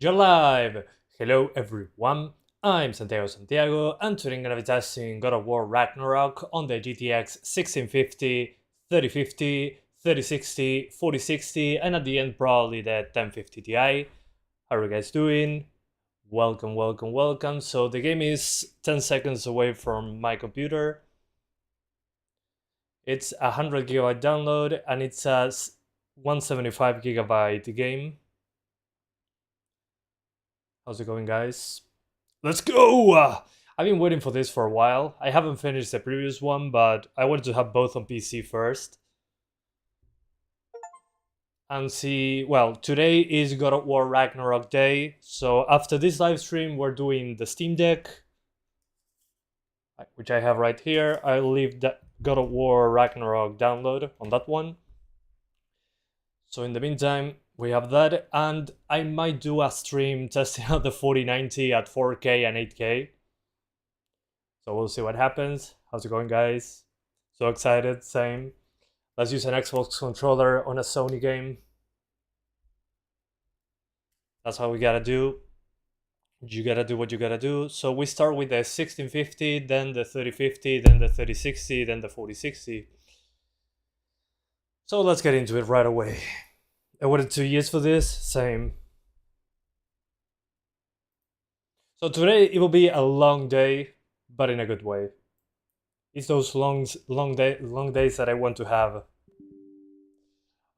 You're live! Hello everyone, I'm Santiago, and today I'm gonna be testing God of War Ragnarok on the GTX 1650, 3050, 3060, 4060, and at the end probably the 1050 Ti. How are you guys doing? Welcome. So the game is 10 seconds away from my computer. It's a 100 gigabyte download and it's a 175 gigabyte game. How's it going, guys? Let's go! I've been waiting for this for a while. I haven't finished the previous one, but I wanted to have both on PC first. And see, well, today is God of War Ragnarok Day, so after this live stream we're doing the Steam Deck, which I have right here. I'll leave that God of War Ragnarok download on that one. So in the meantime, we have that, and I might do a stream testing out the 4090 at 4K and 8K. So we'll see what happens. How's it going, guys? So excited, same. Let's use an Xbox controller on a Sony game. That's how we gotta do. You gotta do what you gotta do. So we start with the 1650, then the 3050, then the 3060, then the 4060. So let's get into it right away. I waited 2 years for this, same. So today it will be a long day, but in a good way. It's those long days that I want to have.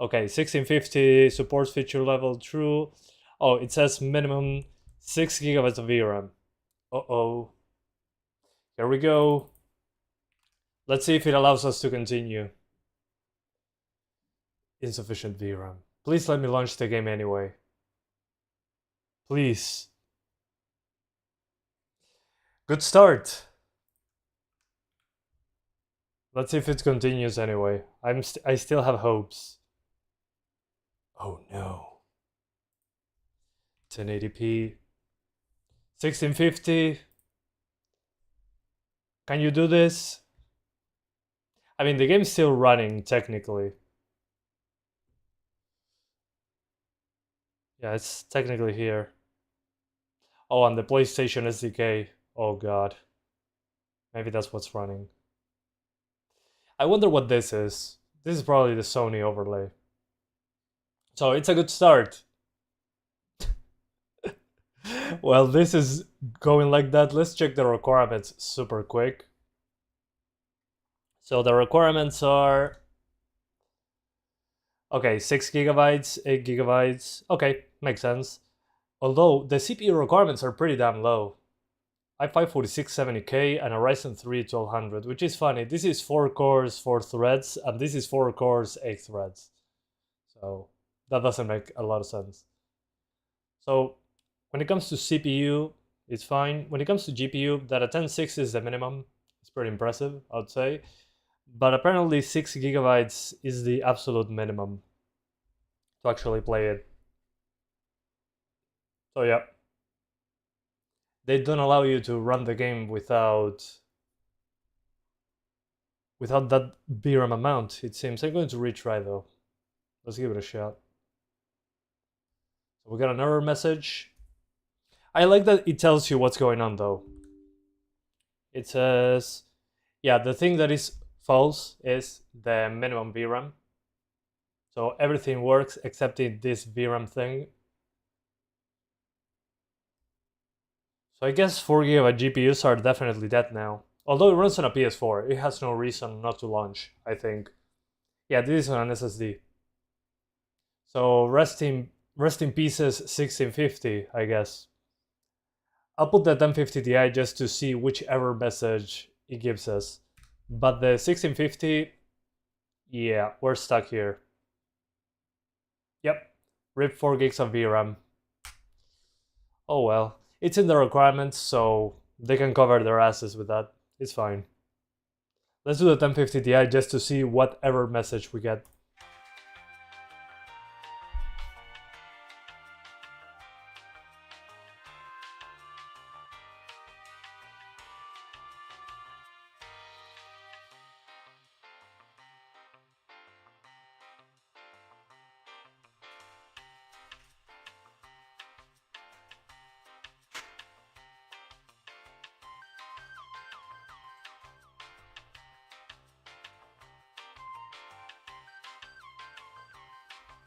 Okay, 1650 supports feature level true. Oh, it says minimum 6 gigabytes of VRAM. Uh-oh. Here we go. Let's see if it allows us to continue. Insufficient VRAM. Please let me launch the game anyway. Please. Good start. Let's see if it continues anyway. I still have hopes. Oh no. 1080p. 1650. Can you do this? I mean, the game's still running technically. Yeah, it's technically here. Oh, and the PlayStation SDK. Oh god. Maybe that's what's running. I wonder what this is. This is probably the Sony overlay. So it's a good start. Well, this is going like that. Let's check the requirements super quick. So the requirements are... Okay, 6 gigabytes, 8 gigabytes. Okay, makes sense. Although the CPU requirements are pretty damn low. i5 4670K and a Ryzen 3 1200, which is funny. This is 4 cores, 4 threads, and this is 4 cores, 8 threads. So that doesn't make a lot of sense. So when it comes to CPU, it's fine. When it comes to GPU, that a 1060 is the minimum. It's pretty impressive, I would say. But apparently 6 gigabytes is the absolute minimum to actually play it. So yeah. They don't allow you to run the game without that VRAM amount, it seems. I'm going to retry though. Let's give it a shot. So we got an error message. I like that it tells you what's going on though. It says, yeah, the thing that is false is the minimum VRAM. So everything works except in this VRAM thing. So I guess 4 GB GPUs are definitely dead now. Although it runs on a PS4, it has no reason not to launch, I think. Yeah, this is on an SSD. So rest in pieces 1650, I guess. I'll put the 1050 Ti just to see which error message it gives us. But the 1650, yeah, we're stuck here. Yep, rip 4 gigs of VRAM. Oh well, it's in the requirements, so they can cover their asses with that. It's fine. Let's do the 1050 Ti just to see what error message we get.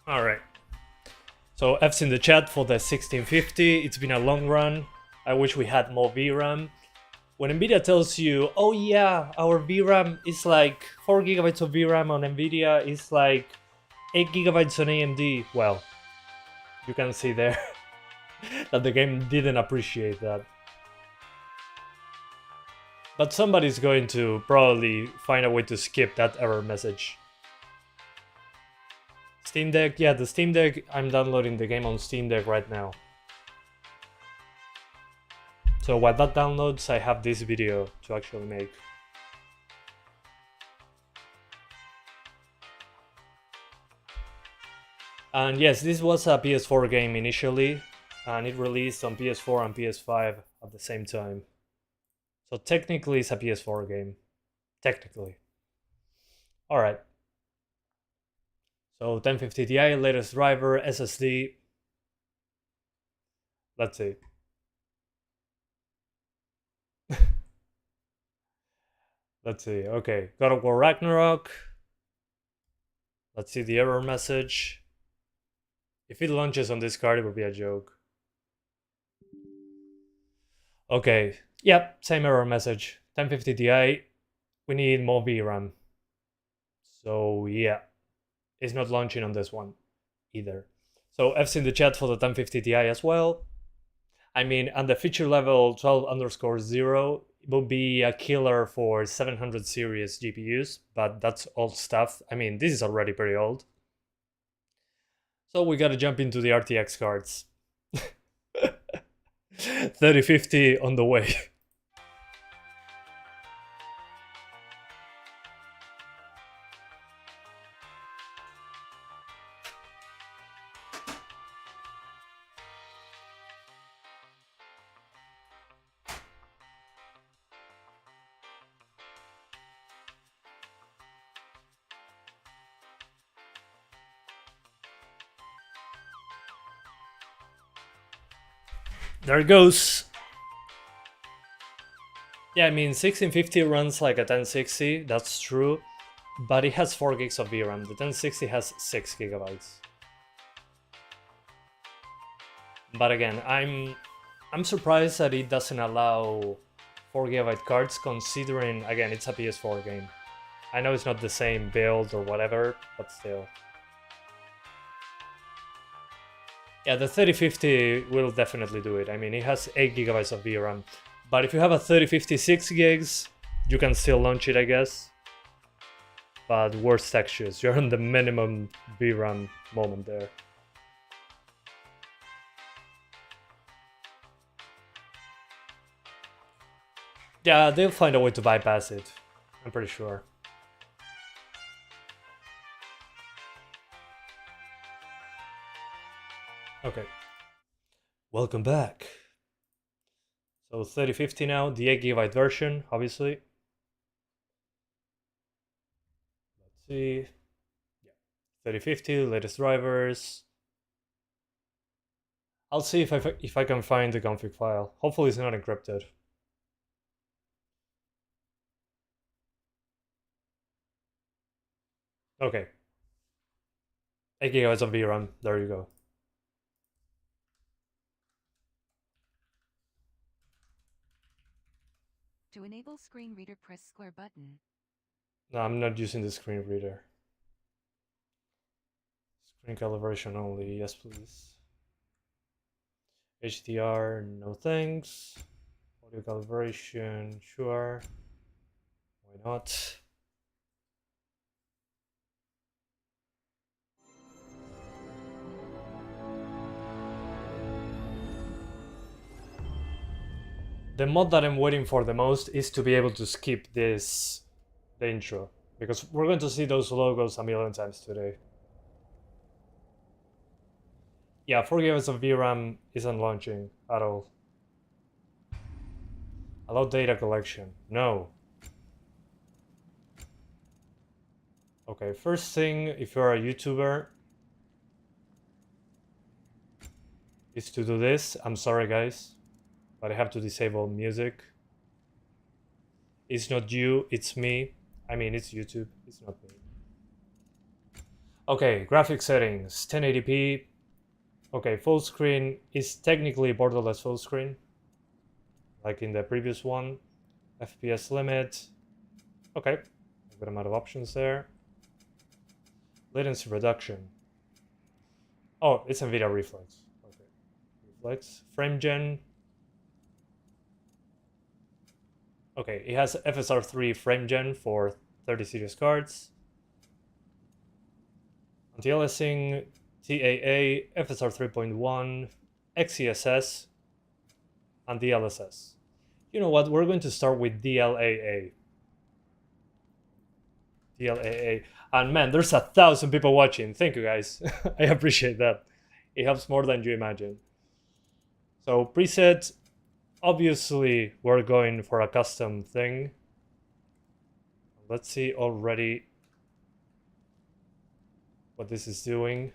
Alright. So F's in the chat for the 1650. It's been a long run. I wish we had more VRAM. When Nvidia tells you, oh yeah, our VRAM is like 4 gigabytes of VRAM on Nvidia is like 8 gigabytes on AMD, well, you can see there that the game didn't appreciate that. But somebody's going to probably find a way to skip that error message. Steam Deck, yeah, the Steam Deck, I'm downloading the game on Steam Deck right now. So while that downloads, I have this video to actually make. And yes, this was a PS4 game initially, and it released on PS4 and PS5 at the same time. So technically it's a PS4 game. Technically. Alright. So 1050 Ti, latest driver, SSD. Let's see. Let's see. Okay, God of War Ragnarok. Let's see the error message. If it launches on this card, it would be a joke. Okay, yep, same error message. 1050 Ti, we need more VRAM. So yeah, it's not launching on this one either. So F's in the chat for the 1050 Ti as well. I mean, and the feature level 12_0 will be a killer for 700 series GPUs, but that's old stuff. I mean, this is already pretty old. So we gotta jump into the RTX cards. 3050 on the way. There it goes. Yeah, I mean, 1650 runs like a 1060, that's true, but it has 4 gigs of VRAM. The 1060 has 6 gigabytes. But again, I'm surprised that it doesn't allow 4 gigabyte cards, considering, again, it's a PS4 game. I know it's not the same build or whatever, but still. Yeah, the 3050 will definitely do it. I mean, it has 8 gigabytes of VRAM. But if you have a 3056 gigs, you can still launch it, I guess. But worse textures. You're on the minimum VRAM moment there. Yeah, they'll find a way to bypass it. I'm pretty sure. Okay. Welcome back. So 3050 now, the 8 gigabyte version, obviously. Let's see. Yeah. 3050, latest drivers. I'll see if I can find the config file. Hopefully it's not encrypted. Okay. 8 gigabytes of VRAM, there you go. To enable screen reader, press square button. No, I'm not using the screen reader. Screen calibration only, yes please. HDR, no thanks. Audio calibration, sure. Why not? The mod that I'm waiting for the most is to be able to skip the intro, because we're going to see those logos a million times today. Yeah, 4 gigabytes of VRAM isn't launching at all. Allow data collection. No. Okay, first thing, if you're a YouTuber, is to do this. I'm sorry guys, but I have to disable music. It's not you, it's me. I mean, it's YouTube, it's not me. Okay, graphic settings, 1080p. Okay, full screen is technically borderless full screen, like in the previous one. FPS limit. Okay, a good amount of options there. Latency reduction. Oh, it's NVIDIA Reflex. Okay, Reflex. Frame gen. Okay, it has FSR3 frame gen for 30 series cards. Anti-aliasing, TAA, FSR 3.1, XeSS, and DLSS. You know what? We're going to start with DLAA. DLAA. And man, there's 1,000 people watching. Thank you guys. I appreciate that. It helps more than you imagine. So preset, obviously we're going for a custom thing. Let's see already what this is doing.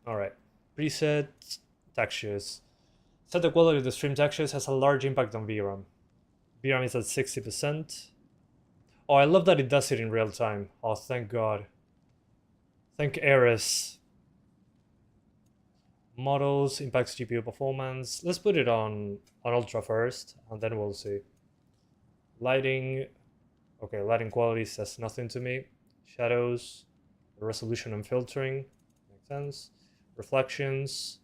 All right, preset, textures. Set the quality of the stream textures has a large impact on VRAM. VRAM is at 60%. Oh, I love that it does it in real time. Oh, thank God. Thank Ares. Models, impacts GPU performance. Let's put it on Ultra first, and then we'll see. Lighting. Okay, lighting quality says nothing to me. Shadows, resolution and filtering. Makes sense. Reflections.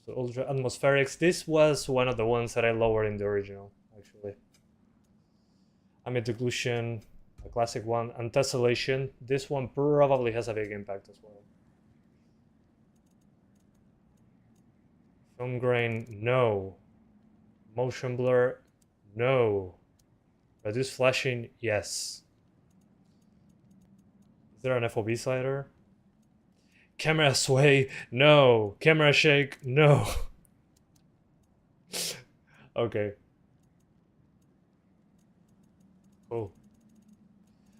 Ultra atmospherics. This was one of the ones that I lowered in the original, actually. Ambient occlusion, a classic one, and tessellation. This one probably has a big impact as well. Film grain, no. Motion blur, no. Reduce flashing, yes. Is there an FOV slider? Camera sway, no. Camera shake, no. Okay. Cool.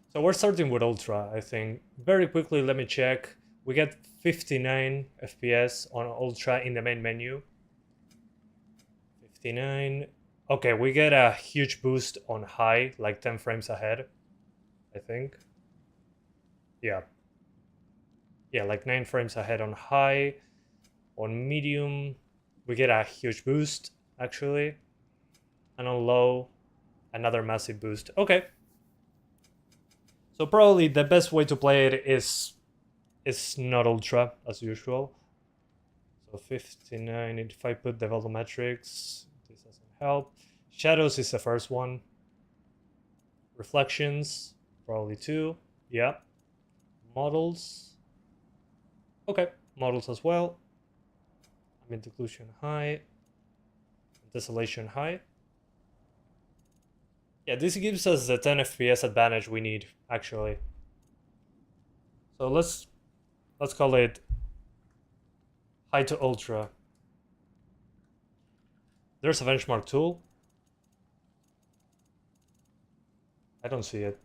So we're starting with Ultra, I think. Very quickly, let me check. We get 59 FPS on Ultra in the main menu. 59. Okay, we get a huge boost on high, like 10 frames ahead, I think. Yeah. Yeah, like 9 frames ahead on high. On medium, we get a huge boost, actually. And on low, another massive boost. Okay. So probably the best way to play it is not Ultra, as usual. So 59, if I put the volumetrics, this doesn't help. Shadows is the first one. Reflections, probably 2. Yeah. Models. Okay, models as well. Ambient occlusion high. Tessellation high. Yeah, this gives us the 10 FPS advantage we need, actually. So let's call it high to ultra. There's a benchmark tool. I don't see it.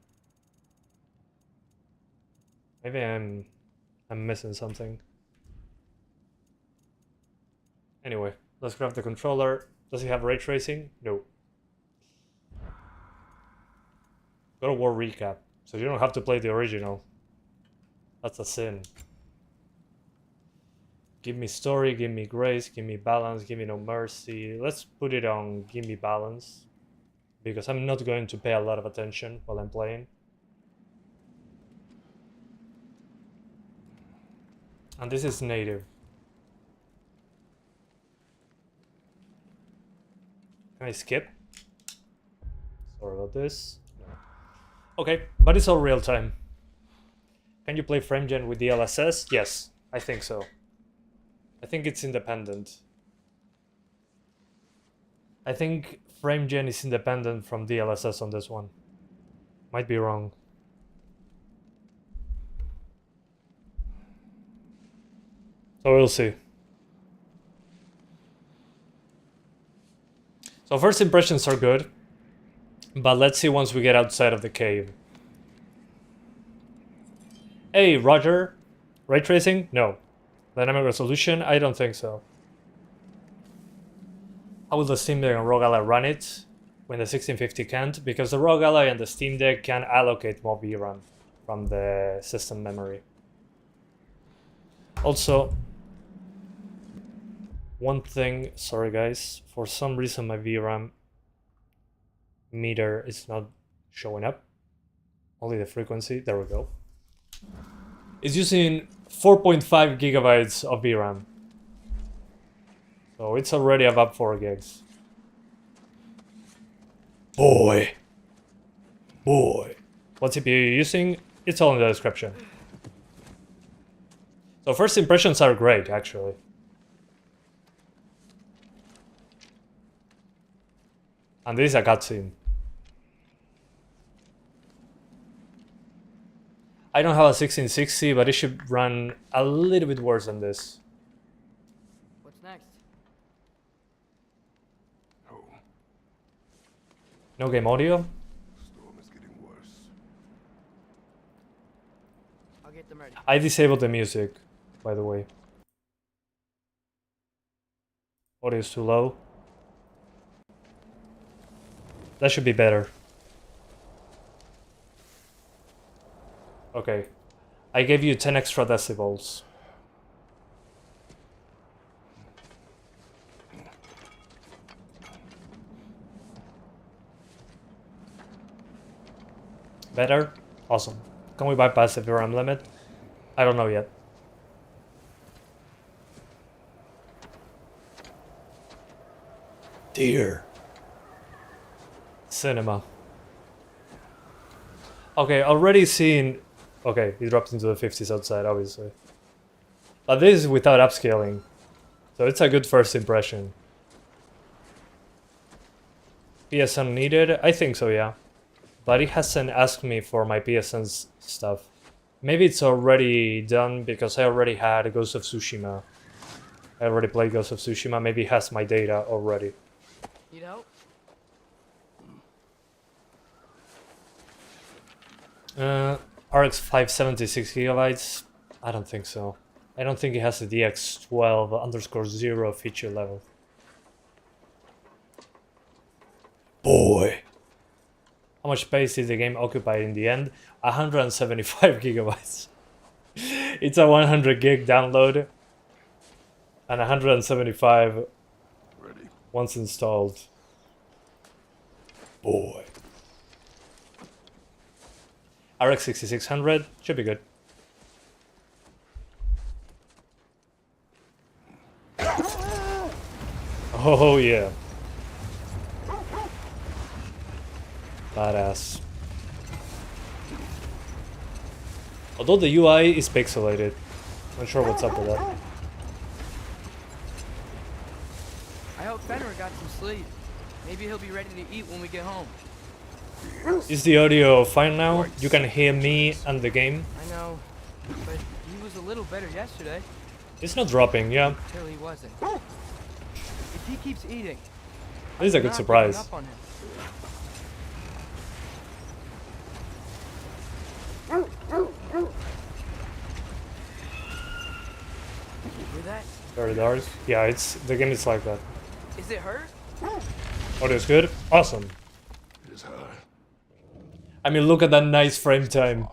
Maybe I'm missing something. Anyway, let's grab the controller. Does it have ray tracing? No. Go to War Recap, so you don't have to play the original. That's a sin. Give me story, give me grace, give me balance, give me no mercy. Let's put it on give me balance, because I'm not going to pay a lot of attention while I'm playing. And this is native. Can I skip? Sorry about this. No. Okay, but it's all real time. Can you play FrameGen with DLSS? Yes, I think so. I think it's independent. I think FrameGen is independent from DLSS on this one. Might be wrong. So we'll see. So first impressions are good, but let's see once we get outside of the cave. Hey, Roger. Ray tracing? No. Dynamic resolution? I don't think so. How will the Steam Deck and Rogue Ally run it? when the 1650 can't, because the ROG Ally and the Steam Deck can allocate more VRAM from the system memory. Also, one thing, sorry guys, for some reason my VRAM meter is not showing up. Only the frequency, there we go. It's using 4.5 gigabytes of VRAM. So it's already above 4 gigs. Boy. What CPU are you using? It's all in the description. So first impressions are great, actually. And this is a cutscene. I don't have a 1660, but it should run a little bit worse than this. What's next? No game audio? Storm is getting worse. I'll get them ready. I disabled the music, by the way. Audio is too low. That should be better. Okay. I gave you 10 extra decibels. Better? Awesome. Can we bypass the VRAM limit? I don't know yet. Dear. Cinema. Okay, already seen... Okay, he dropped into the 50s outside, obviously. But this is without upscaling. So it's a good first impression. PSN needed? I think so, yeah. But he hasn't asked me for my PSN stuff. Maybe it's already done because I already had Ghost of Tsushima. I already played Ghost of Tsushima. Maybe he has my data already. Need help? RX 576 gigabytes? I don't think so. I don't think it has the DX12_0 feature level. Boy! How much space did the game occupy in the end? 175 gigabytes. It's a 100 gig download. And 175 Ready. once installed. Boy. RX 6600 should be good. Oh yeah. Badass. Although the UI is pixelated. Not sure what's up with that. I hope Fenrir got some sleep. Maybe he'll be ready to eat when we get home. Is the audio fine now? You can hear me and the game? I know, but he was a little better yesterday. It's not dropping, yeah. Until he wasn't. If he keeps eating, This is a I'm good not surprise. giving up on him. Hear that? Very dark. Yeah, it's the game is like that. Is it her? Audio's good? Awesome. It is her. I mean, look at that nice frame time.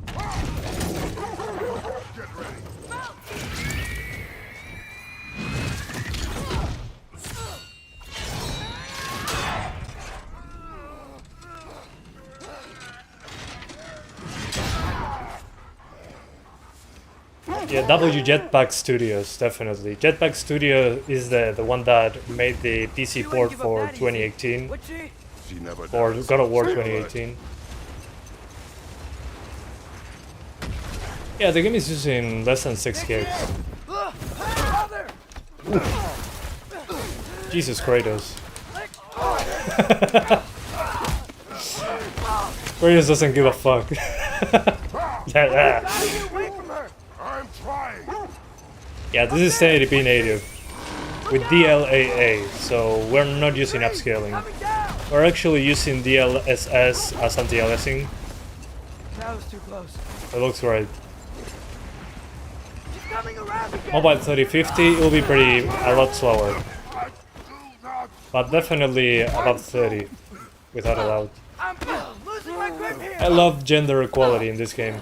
Get ready. Yeah, W Jetpack Studios, definitely. Jetpack Studio is the one that made the PC port for 2018. Would she? She never Or does. God of War But 2018. Yeah, the game is using less than 6 gigs. Father! Jesus Kratos. Kratos doesn't give a fuck. Yeah, Get away from her! I'm trying. yeah, this is 1080p native with DLAA, so we're not using upscaling. Coming down! We're actually using DLSS as anti-aliasing. That was too close. It looks right. She's coming around again! Mobile 3050, it will be a lot slower. I do not but definitely above 30, without a doubt. I'm losing my grip here. I love gender equality in this game.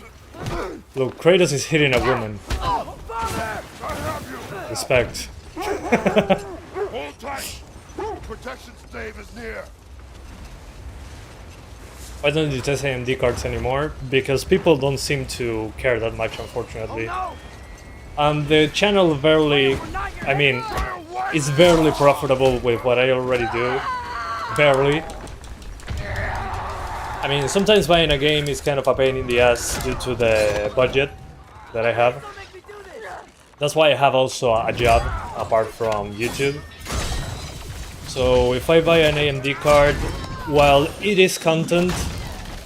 Look, Kratos is hitting a woman. Oh, father! I have you! Respect. Hold tight! Protection stave is near! Why don't you test AMD cards anymore? Because people don't seem to care that much, unfortunately. No! And the channel barely, I mean, it's barely profitable with what I already do. Barely. I mean, sometimes buying a game is kind of a pain in the ass due to the budget that I have. Don't make me do this! That's why I have also a job apart from YouTube. So if I buy an AMD card, while it is content,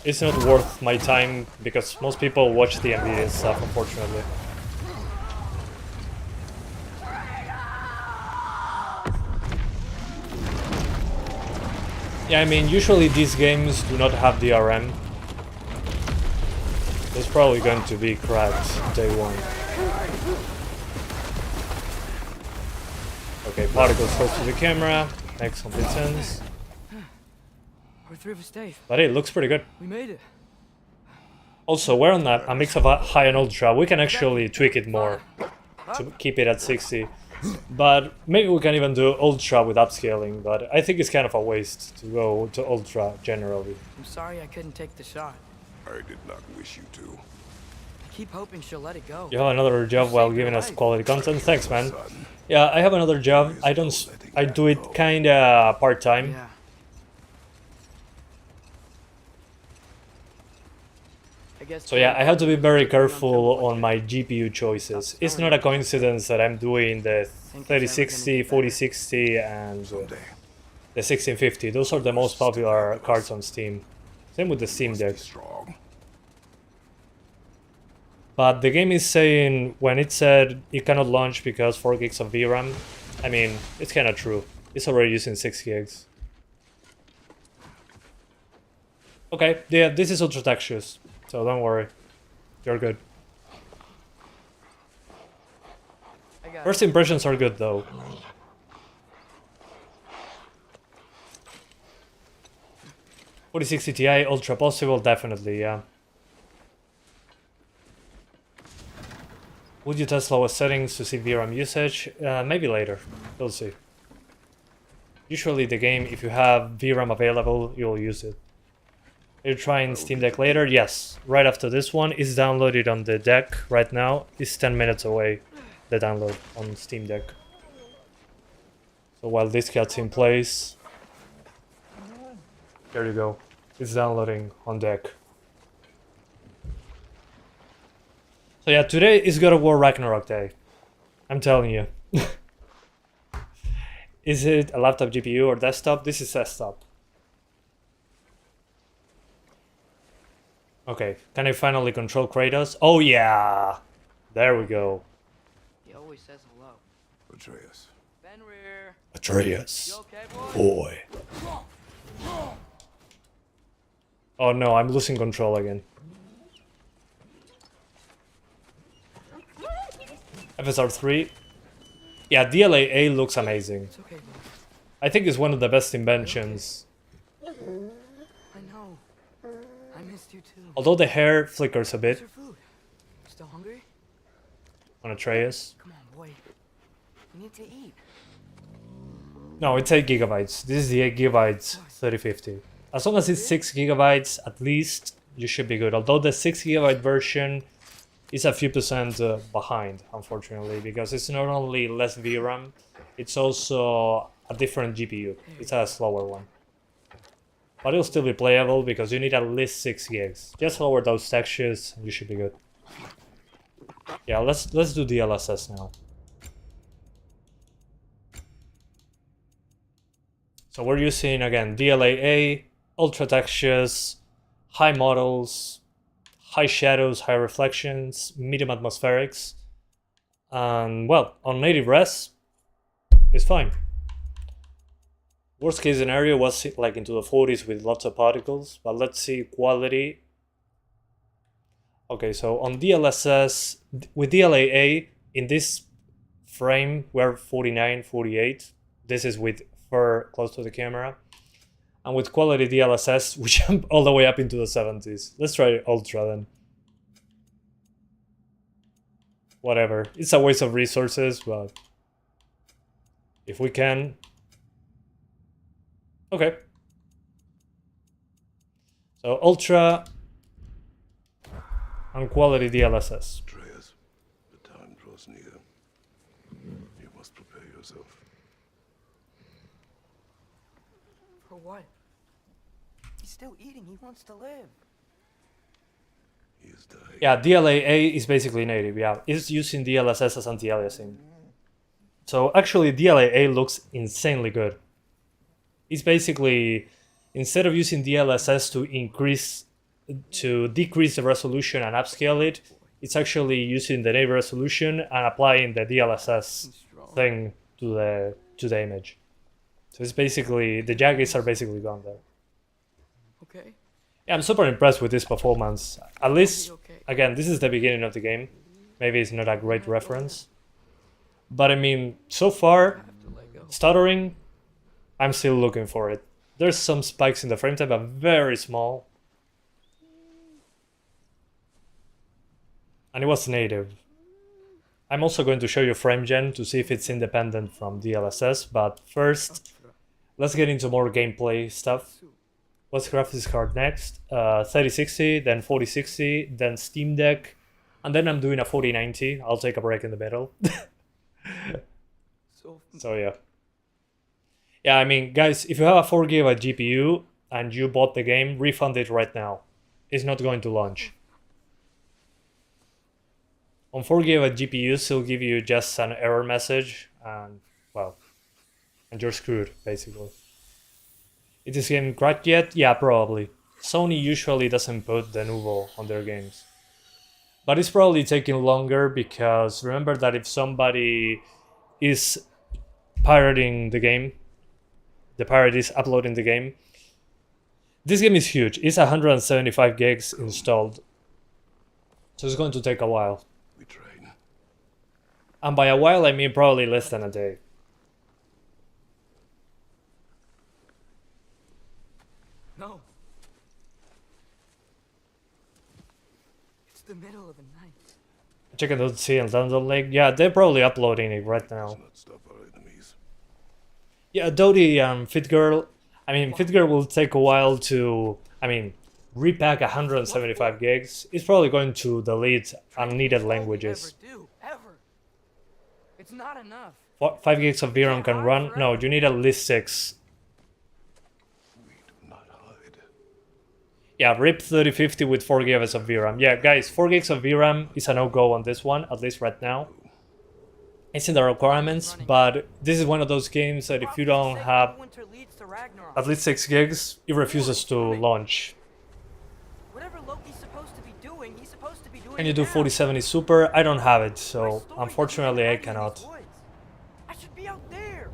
it's not worth my time because most people watch the NVIDIA stuff, unfortunately. Yeah, I mean, usually these games do not have DRM. It's probably going to be cracked day one. Okay, particles close to the camera, makes complete sense. We're through the stave. But it looks pretty good. We made it. Also, we're on a mix of high and ultra. We can actually tweak it more to keep it at 60. But maybe we can even do ultra with upscaling, but I think it's kind of a waste to go to ultra generally. I'm sorry I couldn't take the shot. I did not wish you to. I keep hoping she'll let it go. You have another job while giving us quality content. Thanks, man. Yeah, I have another job. I do it kinda part-time. Yeah. I guess So yeah, I have to be very careful on my GPU choices. It's not a coincidence that I'm doing the 3060, 4060 and Someday. the 1650. Those are the most popular cards on Steam. Same with the Steam Must be Deck. strong. But the game is saying, when it said it cannot launch because 4 gigs of VRAM, I mean, it's kinda true. It's already using 6 gigs. Okay, yeah, this is ultra textures, so don't worry. You're good. I got First impressions are good though. $4060 Ti, ultra possible, definitely, yeah. Would you test lowest settings to see VRAM usage? Maybe later. We'll see. Usually the game, if you have VRAM available, you'll use it. Are you trying Steam Deck later? Yes. Right after this one. It's downloaded on the deck right now. It's 10 minutes away, the download on Steam Deck. So while this gets in place, there you go. It's downloading on deck. So yeah, today is God of War Ragnarok Day. I'm telling you. Is it a laptop GPU or desktop? This is desktop. Okay, can I finally control Kratos? Oh yeah! There we go. He always says hello. Atreus. Fenrir. Atreus. You okay, boy? Boy. Oh no, I'm losing control again. FSR 3. Yeah, DLAA looks amazing. It's okay, boy. I think it's one of the best inventions. I know. I missed you too. Although the hair flickers a Where's bit your food? Still hungry? on Atreus. Come on, boy. We need to eat. No, it's 8 gigabytes. This is the 8 gigabytes 3050. As long as it's 6 gigabytes at least, you should be good. Although the 6 gigabyte version is a few percent behind, unfortunately, because it's not only less VRAM, it's also a different GPU. It's a slower one. But it'll still be playable because you need at least 6 gigs. Just lower those textures and you should be good. Yeah, let's do DLSS now. So we're using again DLAA, ultra textures, high models, high shadows, high reflections, medium atmospherics, and well, on native res, it's fine. Worst case scenario was like into the 40s with lots of particles, but let's see quality. Okay, so on DLSS, with DLAA, in this frame, we're 49, 48. This is with for close to the camera. And with quality DLSS, we jump all the way up into the 70s. Let's try Ultra then. Whatever. It's a waste of resources, but if we can. Okay. So Ultra and quality DLSS. Atreus, the time draws near. You must prepare yourself. For what? He's still eating. He wants to live. He is dying. Yeah, DLAA is basically native, yeah. It's using DLSS as anti-aliasing. So actually DLAA looks insanely good. It's basically, instead of using DLSS to decrease the resolution and upscale it, it's actually using the native resolution and applying the DLSS thing to the image. So it's basically, the jaggeds are basically gone there. Okay. Yeah, I'm super impressed with this performance. At least, Okay. again, this is the beginning of the game. Maybe it's not a great reference. But I mean, so far, I have to let go. stuttering, I'm still looking for it. There's some spikes in the frame time, but very small. And it was native. I'm also going to show you frame gen to see if it's independent from DLSS, but first, let's get into more gameplay stuff. What's graphics card next? 3060, then 4060, then Steam Deck, and then I'm doing a 4090. I'll take a break in the middle. So yeah. Yeah, I mean, guys, if you have a 4GB GPU and you bought the game, refund it right now. It's not going to launch. On 4GB GPUs, it'll give you just an error message, and, well, and you're screwed, basically. Is this game cracked yet? Yeah, probably. Sony usually doesn't put the Nouveau on their games. But it's probably taking longer because remember that if somebody is pirating the game, the pirate is uploading the game. This game is huge. It's 175 gigs installed. So it's going to take a while. We train. And by a while, I mean probably less than a day. No. It's the middle of the night. Chicken Don't See and London Lake. Yeah, they're probably uploading it right now. Let's not stop our enemies. Yeah, Dodie and FitGirl. I mean, FitGirl will take a while to, repack 175 gigs. It's probably going to delete unneeded languages. Ever do, ever. It's not enough. 5 gigs of VRAM can run? No, you need at least 6. We do not hide. Yeah, RIP 3050 with 4 gigs of VRAM. Yeah, guys, 4 gigs of VRAM is a no-go on this one, at least right now. It's in the requirements, but this is one of those games that if you don't have at least 6 gigs, it refuses to launch. Whatever Loki's supposed to be doing, he's supposed to be doing. Can you do 4070 Super? I don't have it, so unfortunately I cannot. I should be out there.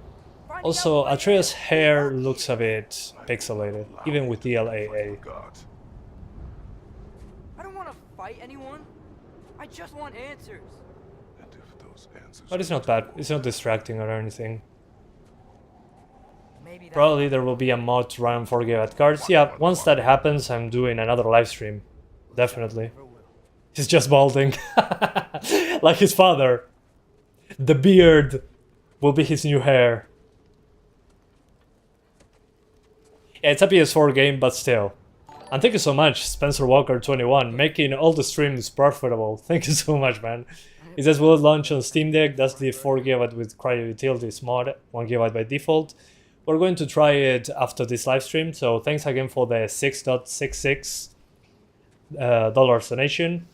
Also, Atreus' hair looks a bit pixelated, even with DLAA. God. I don't want to fight anyone. I just want answers. And if those answers But it's not bad, it's not distracting or anything. Maybe Probably there will be a mod to run 4 GB cards. Yeah, once that happens, I'm doing another live stream. Definitely. He's just balding. Like his father. The beard will be his new hair. Yeah, it's a PS4 game, but still. And thank you so much, Spencer Walker 21, making all the streams profitable. Thank you so much, man. It says will launch on Steam Deck. That's the 4 GB with Cryo Utilities mod, 1 GB by default. We're going to try it after this live stream, so thanks again for the $6.66 donation.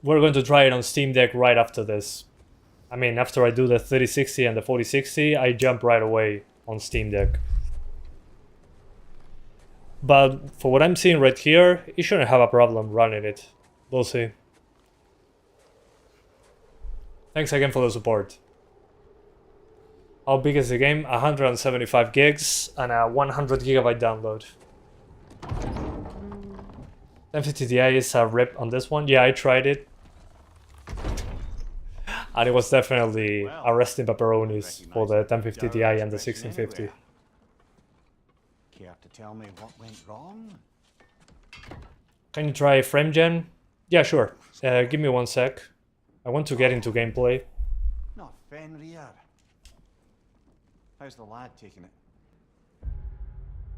We're going to try it on Steam Deck right after this. I mean, after I do the 3060 and the 4060, I jump right away on Steam Deck. But for what I'm seeing right here, you shouldn't have a problem running it. We'll see. Thanks again for the support. How big is the game? 175 gigs and a 100 GB download. 1050 Ti is a rip on this one. Yeah, I tried it. And it was definitely Well, arresting pepperonis for the recognize 1050 Ti Dower and the expression 1650. anywhere. Care to tell me what went wrong? Can you try frame gen? Yeah, sure. Give me 1 sec. I want to get into gameplay. Not Fenrir. How's the lad taking it?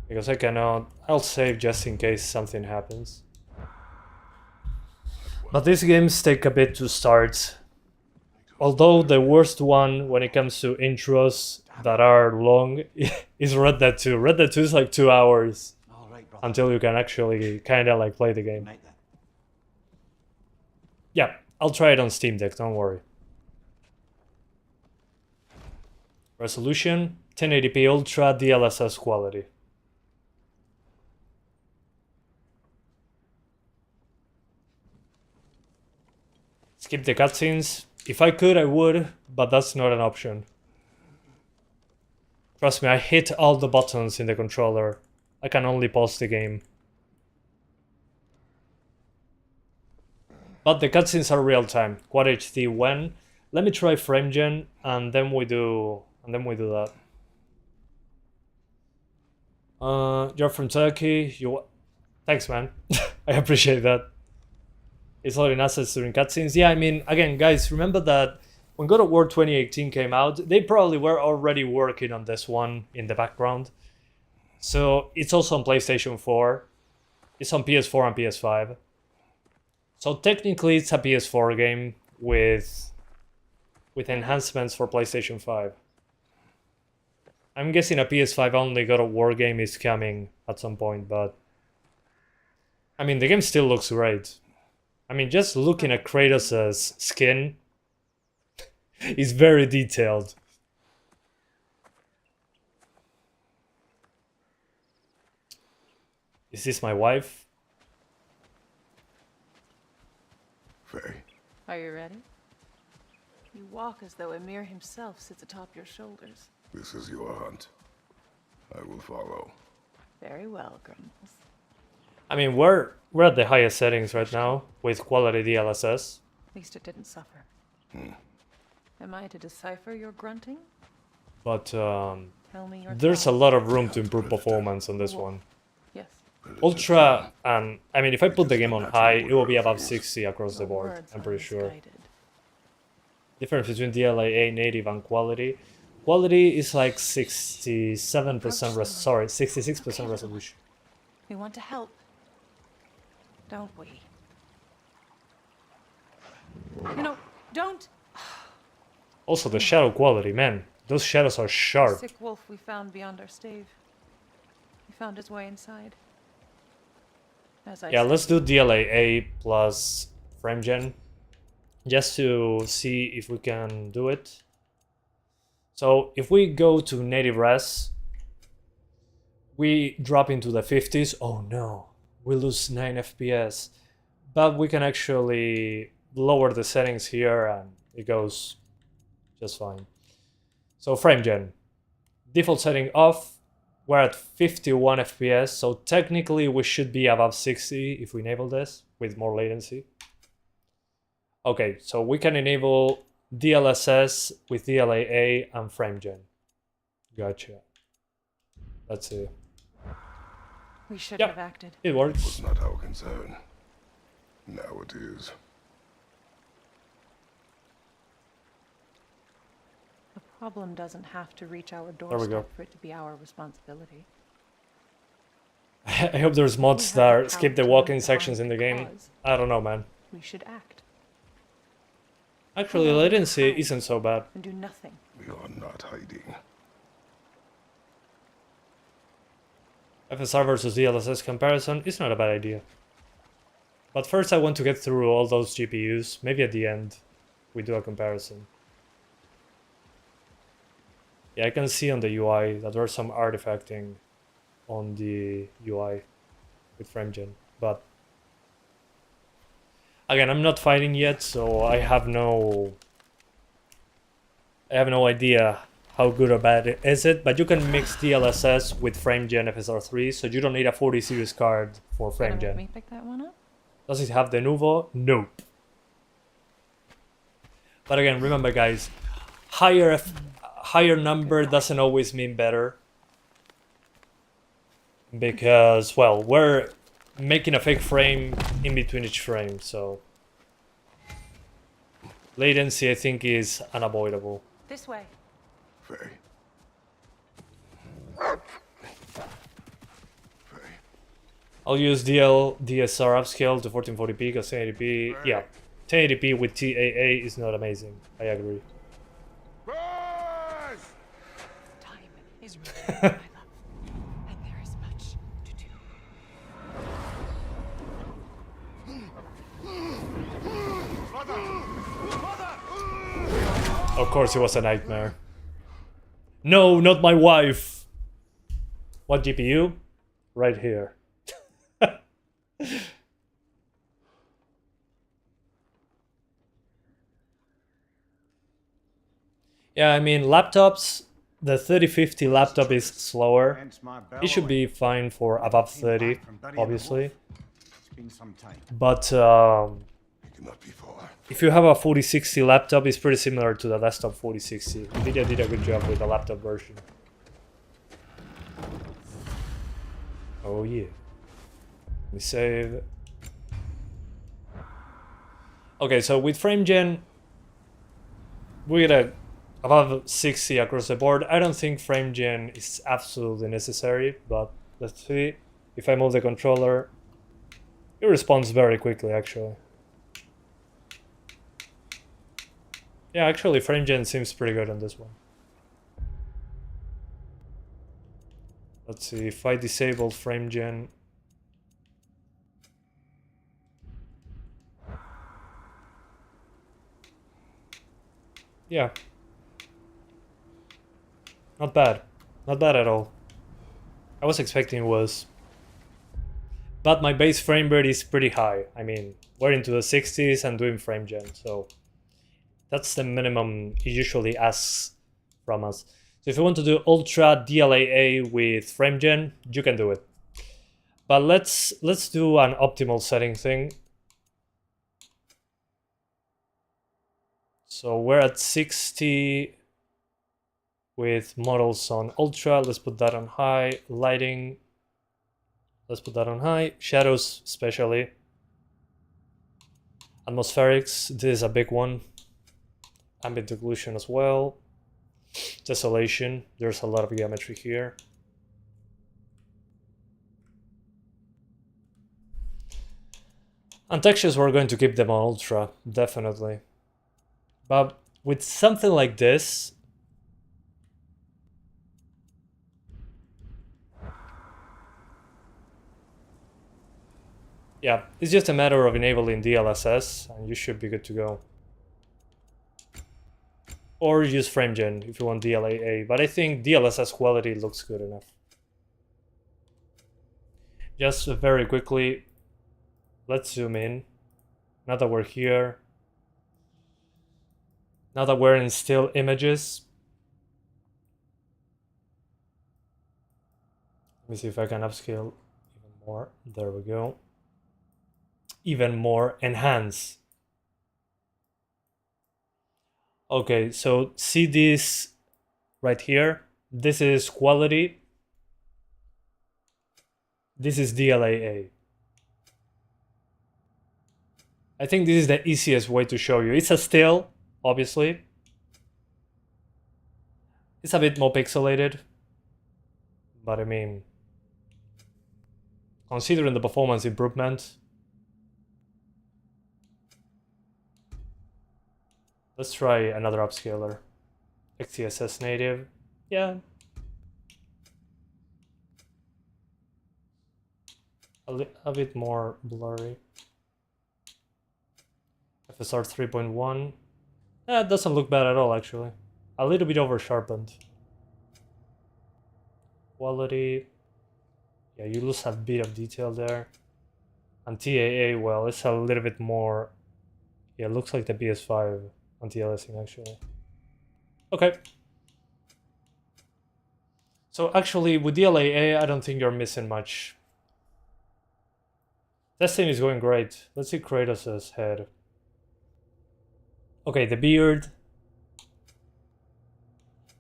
Because I cannot. I'll save just in case something happens. But these games take a bit to start. Although the worst one when it comes to intros that are long is Red Dead 2. Red Dead 2 is like 2 hours All right, brother. until you can actually kind of like play the game. Night then. Yeah, I'll try it on Steam Deck, don't worry. Resolution 1080p Ultra DLSS quality. Skip the cutscenes. If I could, I would, but that's not an option. Trust me, I hit all the buttons in the controller. I can only pause the game. But the cutscenes are real time. Quad HD when? Let me try frame gen and then we do that. You're from Turkey. Thanks, man. I appreciate that. It's loading assets during cutscenes. Yeah, I mean, again, guys, remember that when God of War 2018 came out, they probably were already working on this one in the background. So it's also on PlayStation 4. It's on PS4 and PS5. So technically, it's a PS4 game with enhancements for PlayStation 5. I'm guessing a PS5 only God of War game is coming at some point, but I mean, the game still looks great. I mean, just looking at Kratos' skin is very detailed. Is this my wife? Faye, Are you ready? You walk as though Emir himself sits atop your shoulders. this is your hunt. I will follow. Very well, Grumbles. I mean, we're at the highest settings right now with quality DLSS. At least it didn't suffer. Am I to decipher your grunting? But Tell me your there's a thoughts. lot of room to improve performance on this one. Yes. Ultra, and I mean, if I put the game on high, it will be above 60 across the Your board, words I'm are pretty sure. misguided. Difference between DLAA native and quality. Quality is like 67% sorry, 66% resolution. We want to help, don't we? No, don't! Also, the shadow quality, man. Those shadows are The sharp. sick wolf we found beyond our stave. He found his way inside. As I Yeah, said, let's do DLAA plus frame gen. Just to see if we can do it. So if we go to native res, we drop into the 50s. Oh no, we lose 9 FPS. But we can actually lower the settings here and it goes just fine. So frame gen. Default setting off. We're at 51 FPS. So technically we should be above 60 if we enable this with more latency. Okay, so we can enable DLSS with DLAA and frame gen. Gotcha. Let's see. we should Yep. have acted. It works. Was not our concern. Now it is. The problem doesn't have to reach our we doorstep go. for it to be our responsibility. I hope there's We mods have the that skip power the to walking move sections on in the game. because I don't know, man. we should act Actually, latency isn't so bad. and do nothing. We are not hiding. FSR versus DLSS comparison is not a bad idea. But first I want to get through all those GPUs. Maybe at the end we do a comparison. Yeah, I can see on the UI that there's some artifacting on the UI with FrameGen. But again, I'm not fighting yet, so I have no idea how good or bad is it, but you can mix DLSS with FrameGen FSR3, so you don't need a 40 series card for Gonna make FrameGen. me pick that one up? Does it have the Nuvo? Nope. But again, remember guys, higher number doesn't always mean better. Because, well, we're making a fake frame in between each frame, so latency I think is unavoidable. This way. Faye. I'll use DSR upscale to 1440p because 1080p, yeah, 1080p with TAA is not amazing. I agree. Time is running, my love, and there is much to do. Of course, it was a nightmare. No, not my wife. What GPU? Right here. Yeah, I mean, laptops, the 3050 laptop is slower. Hence my It should be bellowing. fine for above 30, Back from Buddy and the obviously. Wolf. It's been some time. But It cannot be Thor. if you have a 4060 laptop, it's pretty similar to the desktop 4060. Nvidia did a good job with the laptop version. Oh yeah. Let me save. Okay, so with frame gen, we get a above 60 across the board. I don't think frame gen is absolutely necessary, but let's see. If I move the controller, it responds very quickly actually. Yeah, actually frame gen seems pretty good on this one. Let's see, if I disable frame gen. Yeah. Not bad. Not bad at all. I was expecting worse. But my base frame rate is pretty high. I mean, we're into the 60s and doing frame gen, so that's the minimum it usually asks from us. So if you want to do ultra DLAA with frame gen, you can do it. But let's do an optimal setting thing. So we're at 60 with models on ultra. Let's put that on high. Lighting, let's put that on high. Shadows especially. Atmospherics, this is a big one. Ambient occlusion as well. Tessellation, there's a lot of geometry here. And textures, we're going to keep them on ultra, definitely. But with something like this, yeah, it's just a matter of enabling DLSS and you should be good to go. Or use FrameGen if you want DLAA, but I think DLSS quality looks good enough. Just very quickly, let's zoom in. Now that we're here, now that we're in still images, let me see if I can upscale even more. There we go. Even more enhance. Okay, so see this right here. This is quality. This is DLAA. I think this is the easiest way to show you. It's a still, obviously. It's a bit more pixelated. But I mean, considering the performance improvement, let's try another upscaler. XeSS native. Yeah. A bit more blurry. FSR 3.1. It doesn't look bad at all, actually. A little bit over sharpened. Quality. Yeah, you lose a bit of detail there. And TAA, well, it's a little bit more. Yeah, it looks like the PS5 anti-aliasing actually. Okay. So actually with DLAA, I don't think you're missing much. Testing is going great. Let's see Kratos' head. Okay, the beard.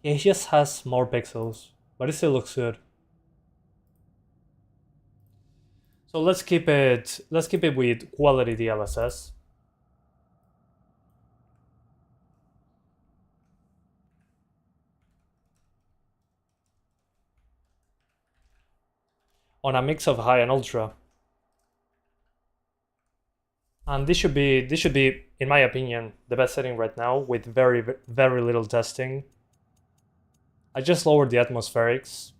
Yeah, he just has more pixels, but it still looks good. So let's keep it with quality DLSS. On a mix of high and ultra. And this should be, in my opinion, the best setting right now with very little testing. I just lowered the atmospherics.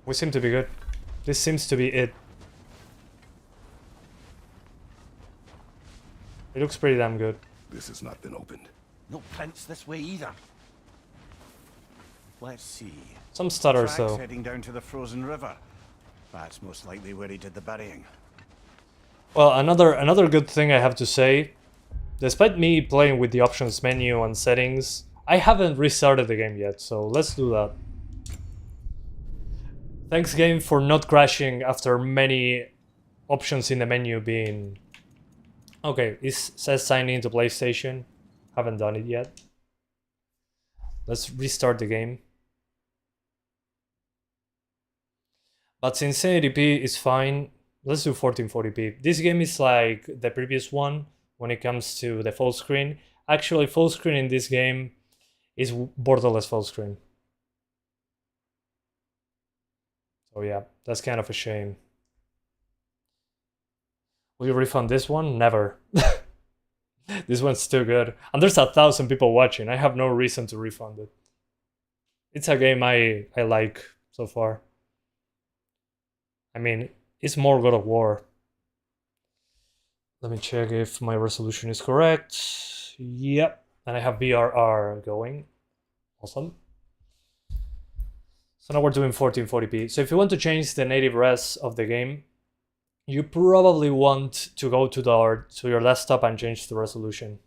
We seem to be good. This seems to be it. It looks pretty damn good. This has not been opened. No prints this way either. Let's see. Some stutters Tracks though. heading down to the frozen river. That's most likely where he did the burying. Well, another good thing I have to say, despite me playing with the options menu and settings, I haven't restarted the game yet, so let's do that. Thanks game for not crashing after many options in the menu being... Okay, it says sign in to PlayStation. Haven't done it yet. Let's restart the game. But since 1080p is fine, let's do 1440p. This game is like the previous one when it comes to the full screen. Actually, full screen in this game is borderless full screen. So yeah, that's kind of a shame. Will you refund this one? Never. This one's too good. And there's 1,000 people watching. I have no reason to refund it. It's a game I like so far. I mean, it's more God of War. Let me check if my resolution is correct. Yep. And I have VRR going. Awesome. So now we're doing 1440p. So if you want to change the native res of the game, you probably want to go to your desktop and change the resolution.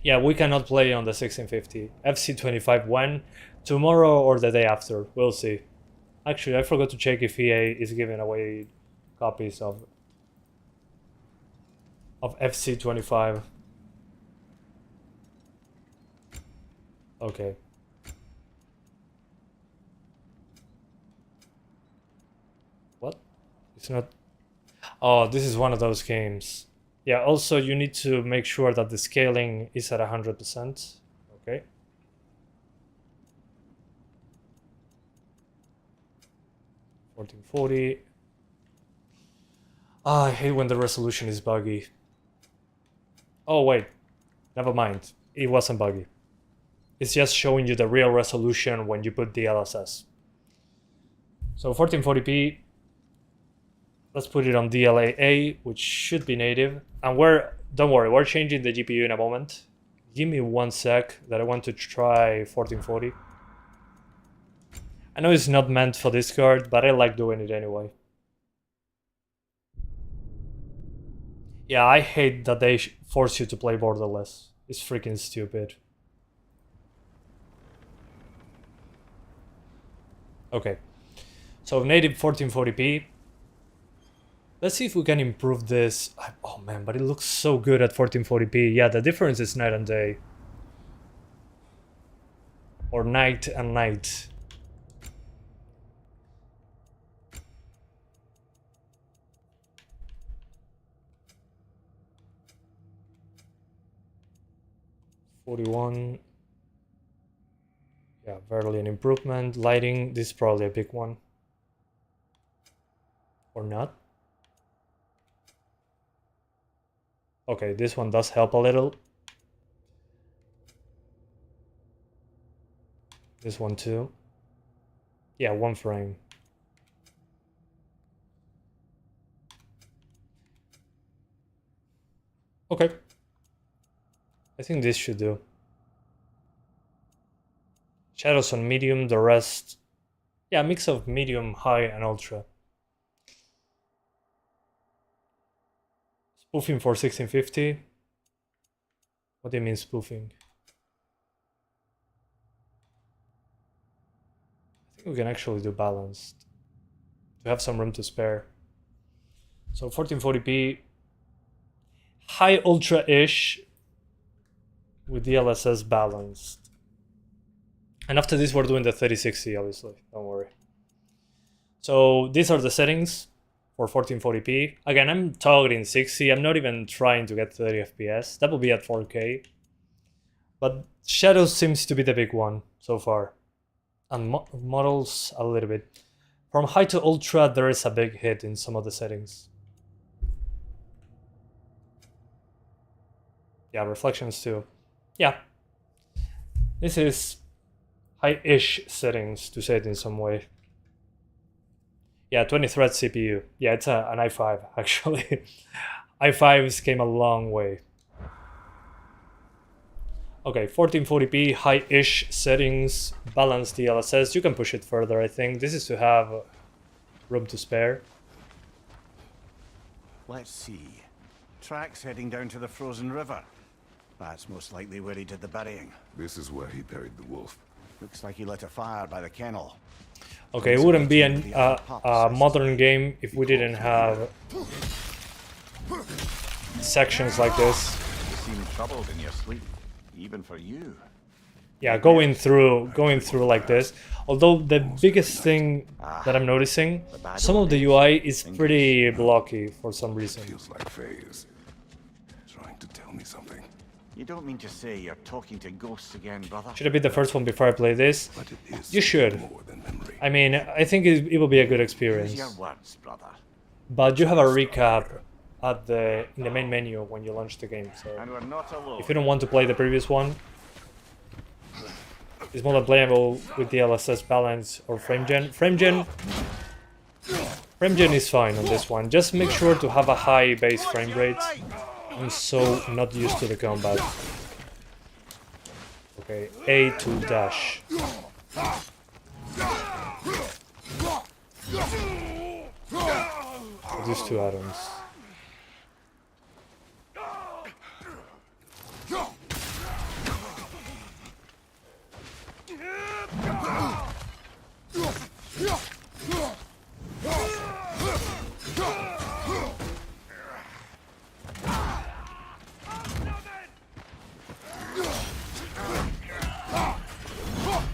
Yeah, we cannot play on the 1650. FC25 when? Tomorrow or the day after. We'll see. Actually, I forgot to check if EA is giving away copies of FC25. Okay. What? It's not... Oh, this is one of those games. Yeah, also you need to make sure that the scaling is at 100%. Okay. $1440. Ah, I hate when the resolution is buggy. Oh wait, never mind. It wasn't buggy. It's just showing you the real resolution when you put the DLSS. So 1440p. Let's put it on DLAA, which should be native. And don't worry, we're changing the GPU in a moment. Give me 1 sec that I want to try 1440. I know it's not meant for this card, but I like doing it anyway. Yeah, I hate that they force you to play borderless. It's freaking stupid. Okay, so native 1440p. Let's see if we can improve this. Oh man, but it looks so good at 1440p. Yeah, the difference is night and day. Or night and night. $41. Yeah, barely an improvement. Lighting, this is probably a big one. Or not. Okay, this one does help a little. This one too. Yeah, 1 frame. Okay. I think this should do. Shadows on medium, the rest... Yeah, a mix of medium, high, and ultra. Spoofing for 1650. What do you mean spoofing? I think we can actually do balanced. to have some room to spare. So 1440p, high ultra-ish with DLSS balanced. And after this we're doing the 3060 obviously, don't worry. So these are the settings for 1440p. Again, I'm targeting 60, I'm not even trying to get 30 FPS, that will be at 4K. But shadows seems to be the big one so far. And models a little bit. From high to ultra there is a big hit in some of the settings. Yeah, reflections too. Yeah. This is high-ish settings, to say it in some way. Yeah, 20 thread CPU. Yeah, it's an i5 actually. i5s came a long way. Okay, 1440p, high-ish settings, balanced DLSS. You can push it further, I think. This is to have room to spare. Let's see. Tracks heading down to the frozen river. That's most likely where he did the burying. This is where he buried the wolf. Looks like he lit a fire by the kennel. Okay, it wouldn't be a modern game if we didn't have sections like this. You seem troubled in your sleep, even for you. Yeah, going through like this. Although the biggest thing that I'm noticing, some of the UI is pretty blocky for some reason. Feels like Faye's trying to tell me something. You don't mean to say you're talking to ghosts again, brother? Should I be the first one before I play this? But it is You should. more than memory. I mean, I think it will be a good experience. Use your words, brother. But you have a recap at in the main menu when you launch the game. So And we're not alone. if you don't want to play the previous one, it's more than playable with DLSS balance or frame gen. Frame gen is fine on this one. Just make sure to have a high base frame rate. I'm so not used to the combat. Okay, A to dash. These two atoms.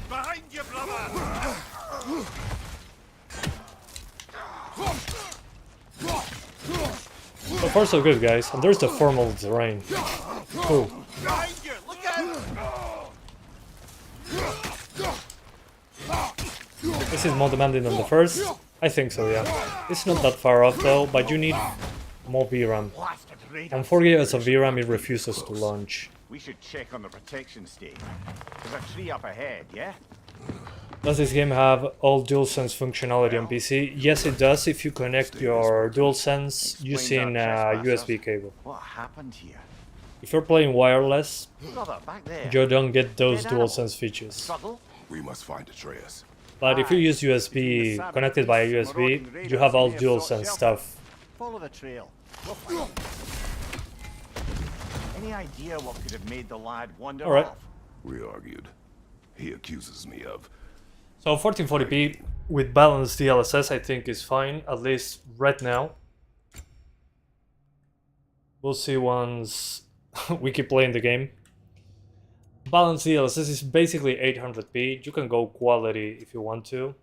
Behind you, brother! So far so good, guys. And there's the formal terrain. Oh. Behind you! Look out! This is more demanding than the first? I think so, yeah. It's not that far off though, but you need more VRAM. Blasted raiders. On 4 GB of VRAM it refuses to launch. We should check on the protection stage. There's a tree up ahead, yeah? Does this game have all DualSense functionality on PC? Yes, it does if you connect your DualSense using a USB cable. What happened here? If you're playing wireless, Brother, back there. you don't get those Dead animal. DualSense features. Struggle? We must find Atreus. But if you use USB, connected by a USB, you have all DualSense stuff. Follow the trail. Any idea what could have made the lad wander All right. off? We argued. He accuses me of... So 1440p with balanced DLSS I think is fine, at least right now. We'll see once we keep playing the game. Balanced DLSS is basically 800p. You can go quality if you want to.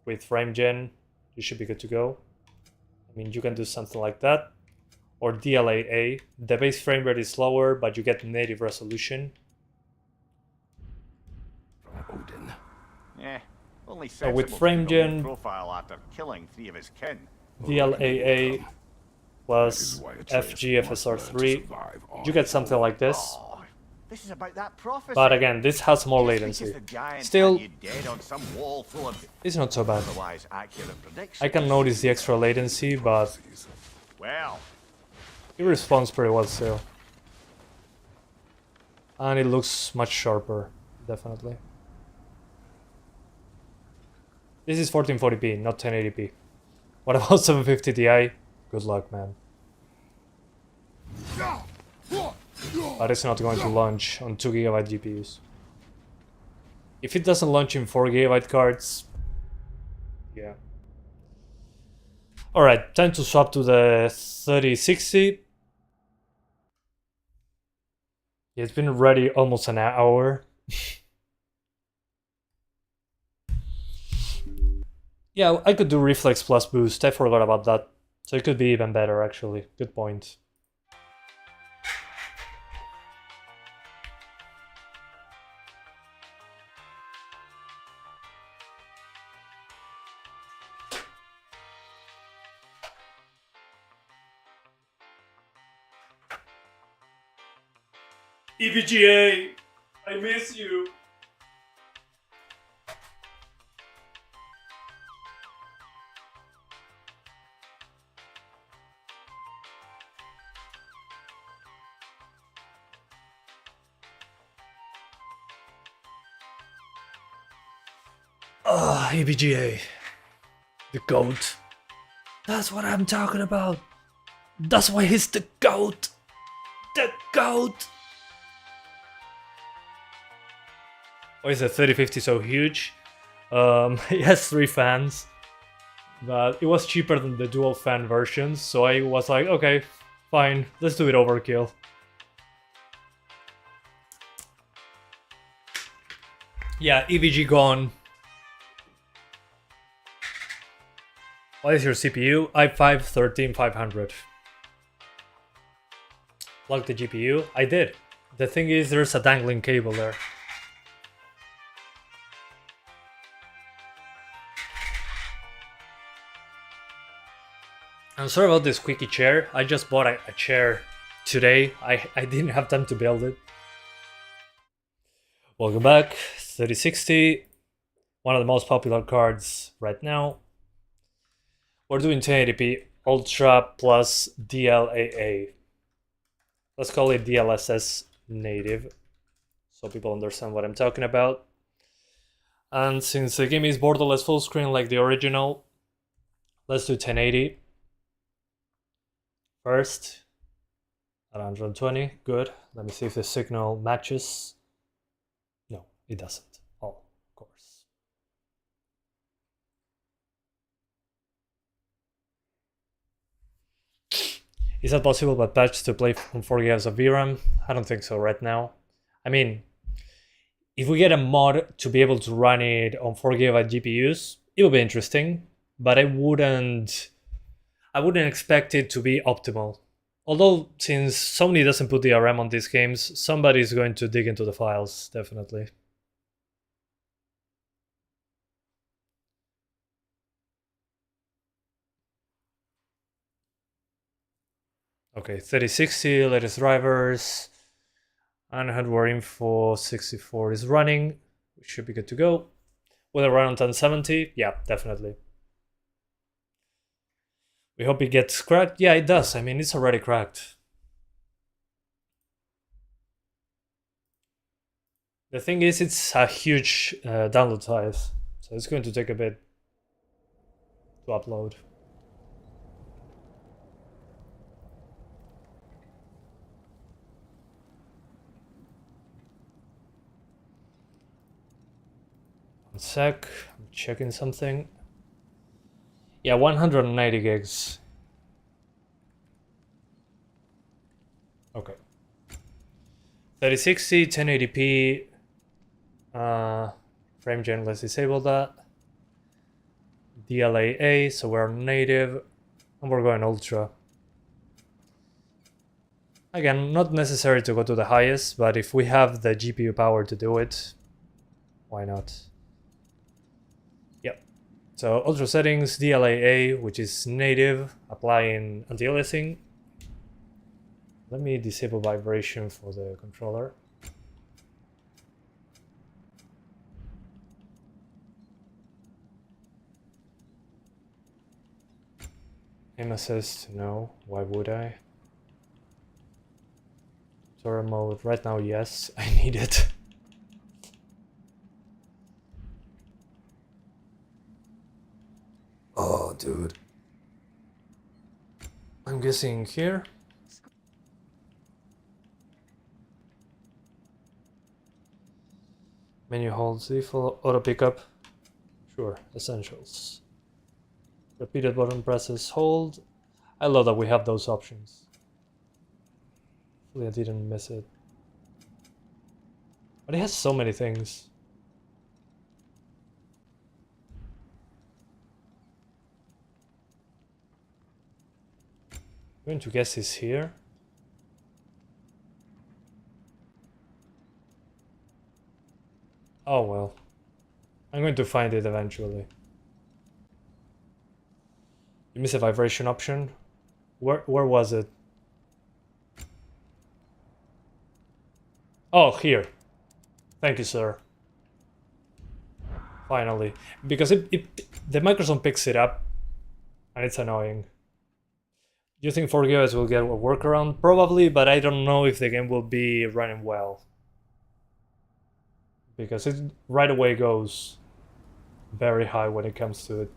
With frame gen, you should be good to go. I mean, you can do something like that. Or DLAA. The base frame rate is slower, but you get native resolution. Odin. Yeah, only with sensible frame people gen- would profile after killing 3 of his kin. DLAA plus This is why Atreus must learn to FGFSR3. survive on You get something like this. Oh, this is about that prophecy. But again, this has more Just latency. because the giant Still, had you dead on some wall full of it's not so bad. otherwise accurate predictions. I can notice the extra latency, but Well, it responds pretty well still. And it looks much sharper, definitely. This is 1440p, not 1080p. What about 750 Ti? Good luck, man. But it's not going to launch on 2GB GPUs. If it doesn't launch in 4GB cards, yeah. Alright, time to swap to the 3060. It's been ready almost an hour. Yeah, I could do reflex plus boost. I forgot about that. So it could be even better, actually. Good point. EVGA, I miss you. Ah, EVGA. The GOAT. That's what I'm talking about. That's why he's the GOAT. The GOAT. Why is the 3050 so huge? It has 3 fans, but it was cheaper than the dual fan versions, so I was like, okay, fine, let's do it overkill. Yeah, EVG gone. What is your CPU? i5 13500. Plug the GPU? I did. The thing is, there's a dangling cable there. I'm sorry about this squeaky chair. I just bought a chair today. I didn't have time to build it. Welcome back. 3060. One of the most popular cards right now. We're doing 1080p Ultra plus DLAA. Let's call it DLSS native, so people understand what I'm talking about. And since the game is borderless full screen like the original, let's do 1080. First, at 120, good. Let me see if the signal matches. No, it doesn't. Oh, of course. Is that possible by patch to play on 4 GB of VRAM? I don't think so right now. I mean, if we get a mod to be able to run it on 4 GB GPUs, it would be interesting, but I wouldn't expect it to be optimal. Although, since Sony doesn't put DRM on these games, somebody's going to dig into the files, definitely. Okay, 3060, latest drivers, and hardware info 64 is running. We should be good to go. Will it run on 1070? Yeah, definitely. We hope it gets cracked. Yeah, it does. I mean, it's already cracked. The thing is, it's a huge download size, so it's going to take a bit to upload. One sec, I'm checking something. Yeah, 190 gigs. Okay. 3060, 1080p. Frame gen, let's disable that. DLAA, so we're native. And we're going ultra. Again, not necessary to go to the highest, but if we have the GPU power to do it, why not? Yep. So ultra settings, DLAA, which is native, applying anti-aliasing. Let me disable vibration for the controller. Aim assist, no. Why would I? Tutorial mode, right now, yes. I need it. Oh, dude. I'm guessing here. Menu holds default, auto pickup. Sure, essentials. Repeated button presses hold. I love that we have those options. Hopefully I didn't miss it. But it has so many things. I'm going to guess it's here. Oh well. I'm going to find it eventually. You missed a vibration option. Where was it? Oh, here. Thank you, sir. Finally. Because the microphone picks it up, and it's annoying. Do you think 4GB will get a workaround? Probably, but I don't know if the game will be running well. Because it right away goes very high when it comes to it.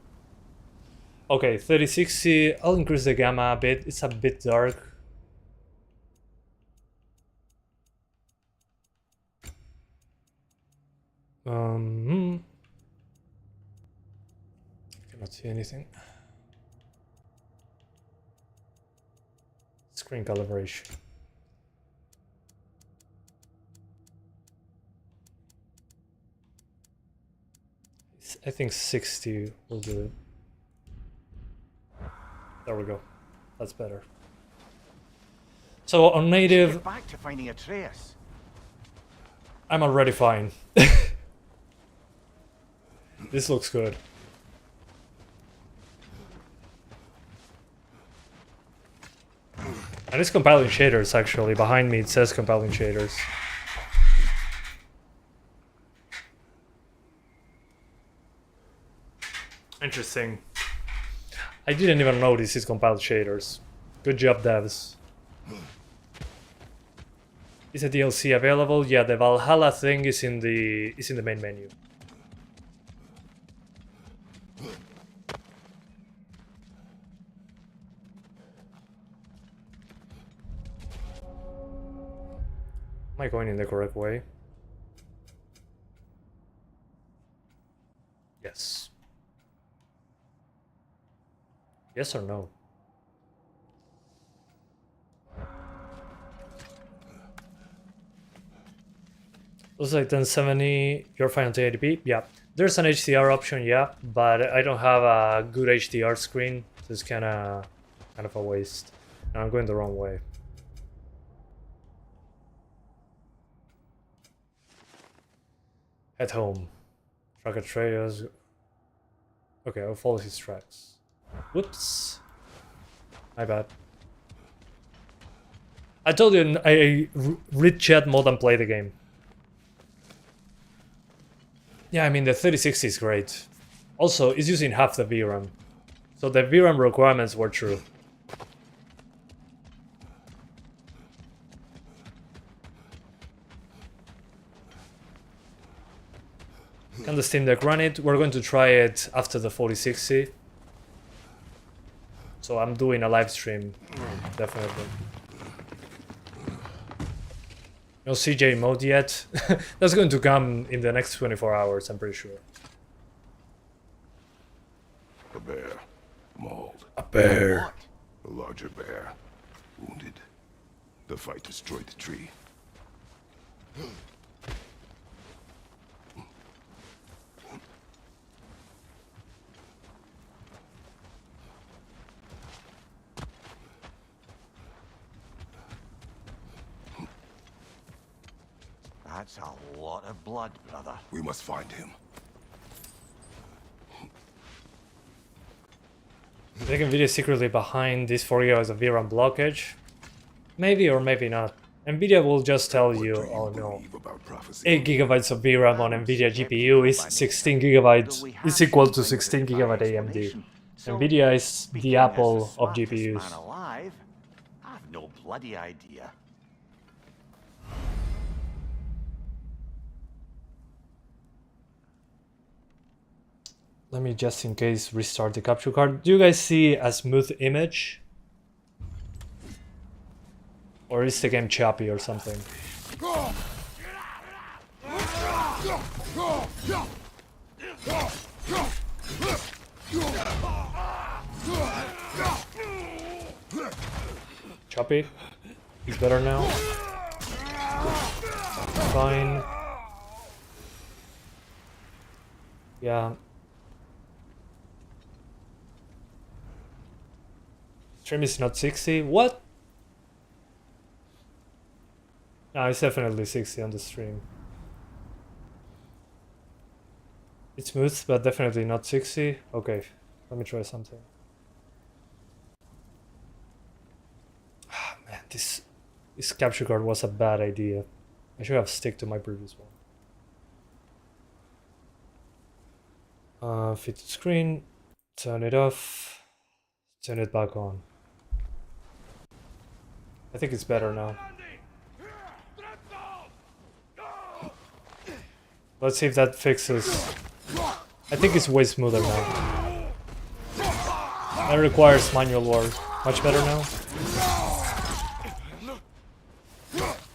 Okay, 3060, I'll increase the gamma a bit. It's a bit dark. Cannot see anything. Screen calibration. I think 60 will do it. There we go. That's better. So on native, Get back to finding a trace. I'm already fine. This looks good. And it's compiling shaders actually. Behind me it says compiling shaders. Interesting. I didn't even notice it's compiled shaders. Good job, devs. Is a DLC available? Yeah, the Valhalla thing is in the main menu. Am I going in the correct way? Yes. Yes or no? Looks like 1070, you're fine on 1080p? Yeah. There's an HDR option, yeah, but I don't have a good HDR screen, so it's kind of a waste. Now I'm going the wrong way. At home. Track Atreus. Okay, I'll follow his tracks. Whoops. My bad. I told you I read chat more than play the game. Yeah, I mean the 3060 is great. Also, it's using half the VRAM. So the VRAM requirements were true. Can the Steam Deck run it? We're going to try it after the 4060. So I'm doing a live stream, definitely. No CJ mode yet. That's going to come in the next 24 hours, I'm pretty sure. A bear. Mauled. A bear. A larger bear. Wounded. The fight destroyed the tree. That's a lot of blood, brother. We must find him. I think NVIDIA is secretly behind this 4GB of VRAM blockage. Maybe or maybe not. NVIDIA will just tell you, oh no, 8 GB of VRAM on NVIDIA GPU is 16 GB, is equal to 16 GB AMD. NVIDIA is the Apple of GPUs. Alive? I've no bloody idea. Let me just in case restart the capture card. Do you guys see a smooth image? Or is the game choppy or something? Choppy. He's better now. Fine. Yeah. Stream is not 60. What? No, it's definitely 60 on the stream. It's smooth, but definitely not 60. Okay, let me try something. Ah, man, this capture card was a bad idea. I should have stick to my previous one. Fit the screen, turn it off, turn it back on. I think it's better now. Let's see if that fixes. I think it's way smoother now. That requires manual work. Much better now.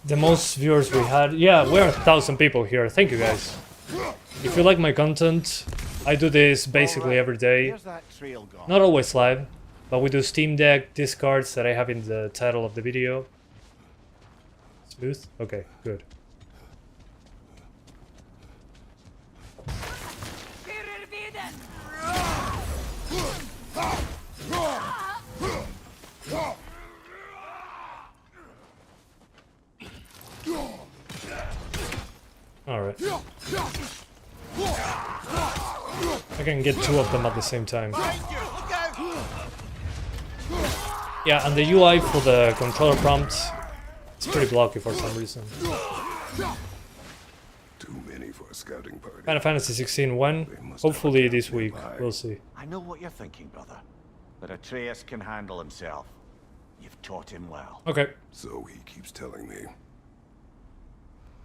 The most viewers we had. Yeah, we're 1,000 people here. Thank you guys. If you like my content, I do this basically every day. Where's that trail gone? Not always live, but we do Steam Deck discards that I have in the title of the video. Smooth? Okay, good. Alright. I can get two of them at the same time. Yeah, and the UI for the controller prompt is pretty blocky for some reason. Too many for a scouting party. Final Fantasy 16 when? Hopefully this week. We'll see. I know what you're thinking, brother. But Atreus can handle himself. You've taught him well. Okay. So he keeps telling me.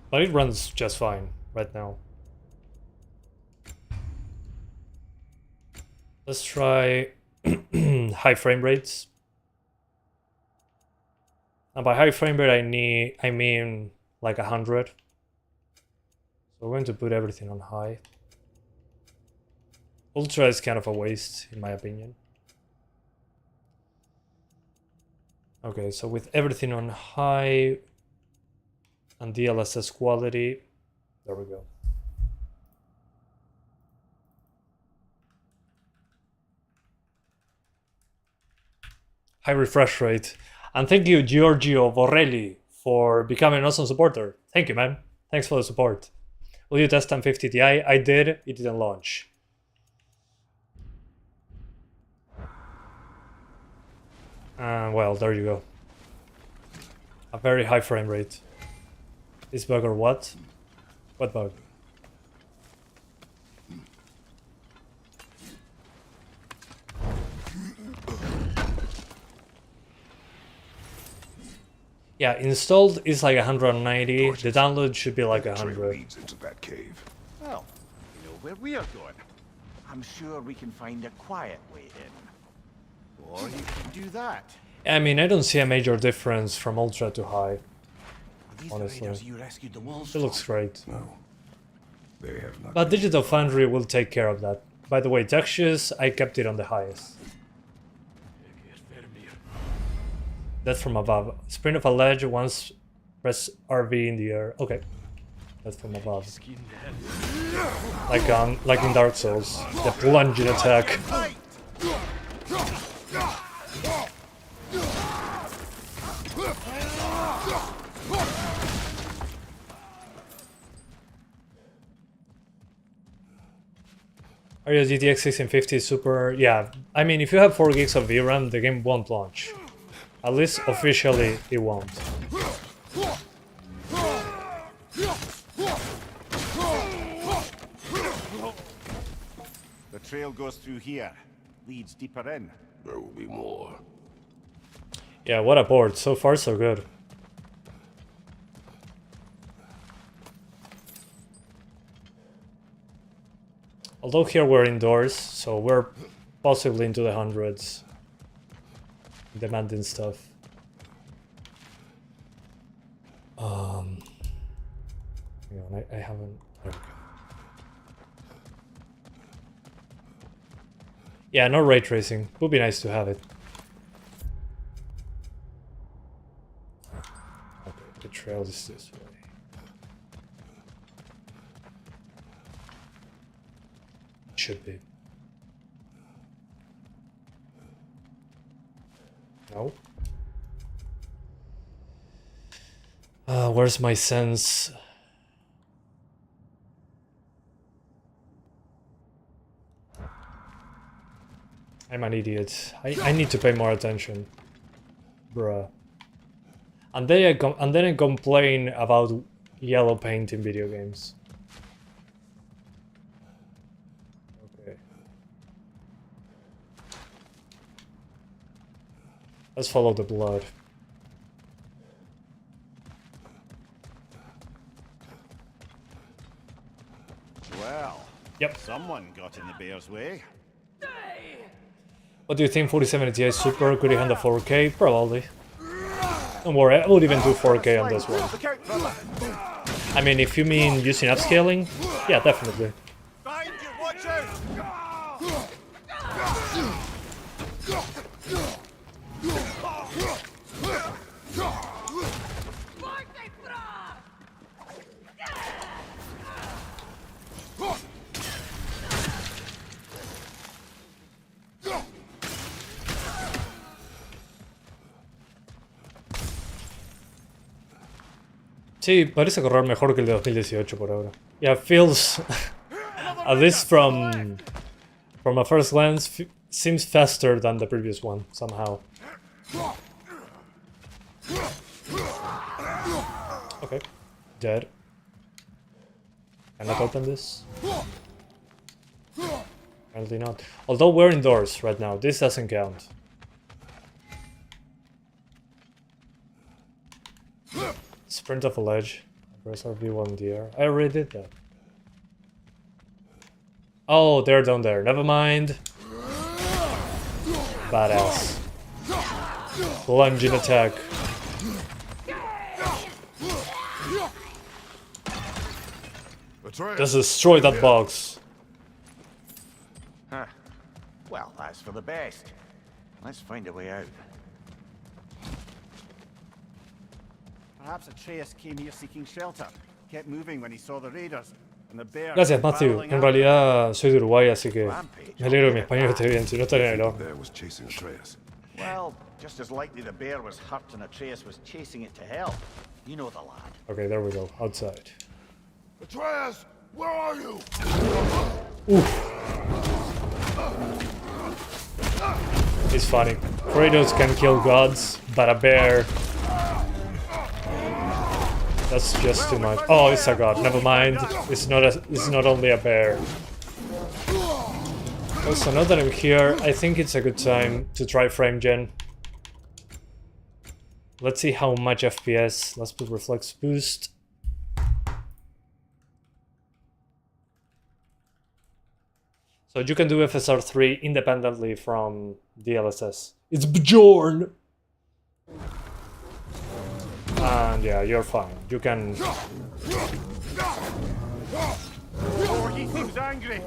But it runs just fine right now. Let's try high frame rates. And by high frame rate I mean like 100. So we're going to put everything on high. Ultra is kind of a waste in my opinion. Okay, so with everything on high and DLSS quality, there we go. High refresh rate. And thank you, Giorgio Borrelli, for becoming an awesome supporter. Thank you, man. Thanks for the support. Will you test 1050 Ti? I did. It didn't launch. Well, there you go. A very high frame rate. This bug or what? What bug? Yeah, installed is like 190. The download should be like Trail 100. leads into that cave. Well, you know where we are going. I'm sure we can find a quiet way in. Or you can do that. I mean, I don't see a major difference from ultra to high. Are these Honestly. the raiders you rescued the wolves It looks from? great. No. They have not. But Digital Foundry will take care of that. By the way, textures, I kept it on the highest. That's from above. Sprint of a ledge, once press RV in the air. Okay. That's from above. Like in Dark Souls. The plunging attack. Are your GTX 1650 super? Yeah, I mean, if you have 4 gigs of VRAM, the game won't launch. At least officially, it won't. The trail goes through here. Leads deeper in. There will be more. Yeah, what a board. So far, so good. Although here we're indoors, so we're possibly into the hundreds. Demanding stuff. Hang on, I haven't... There we go. Yeah, no ray tracing. Would be nice to have it. The trail is this way. Should be. No. Where's my sense? I'm an idiot. I need to pay more attention. Bruh. And then I complain about yellow paint in video games. Okay. Let's follow the blood. Well, Yep. someone got in the bear's way. What do you think? 4070 Ti Super? Could it handle 4K? Probably. Don't worry, I would even do 4K on this one. Look out, fella. I mean, if you mean using upscaling, yeah, definitely. Behind you, watch out! Sí, parece correr mejor que el de 2018 por ahora. Yeah, feels, at least from a first glance, seems faster than the previous one somehow. Okay, dead. Cannot open this. Apparently not. Although we're indoors right now, this doesn't count. Sprint off a ledge. Press RB1 in the air. I already did that. Oh, they're down there. Never mind. Badass. Full engine attack. Just destroy that box. Huh. Well, that's for the best. Let's find a way out. Perhaps Atreus came here seeking shelter. Kept moving when he saw the raiders. And the bear Gracias, Matthew. barreling En after. realidad soy de Uruguay, así que me alegro que mi español esté bien. Si no estaría en el ojo. Bear was chasing Atreus. Well, just as likely the bear was hurt and Atreus was chasing it to hell. You know the lad. Okay, there we go. Outside. Atreus, where are you? It's funny. Kratos can kill gods, but a bear... That's just too much. Oh, it's a god. Never mind. It's not only a bear. Also, now that I'm here, I think it's a good time to try frame gen. Let's see how much FPS. Let's put reflex boost. So you can do FSR3 independently from DLSS. It's Bjorn! And yeah, you're fine. You can... Oh, he seems angry.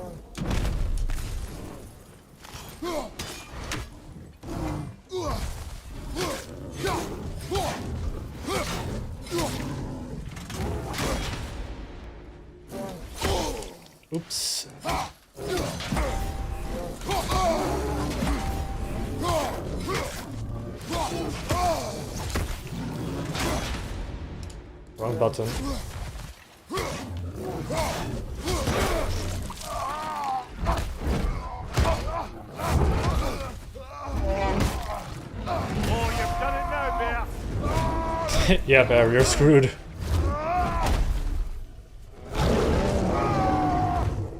Oops. Wrong button. Oh, you've done it now, bear. Yeah, Bear, you're screwed.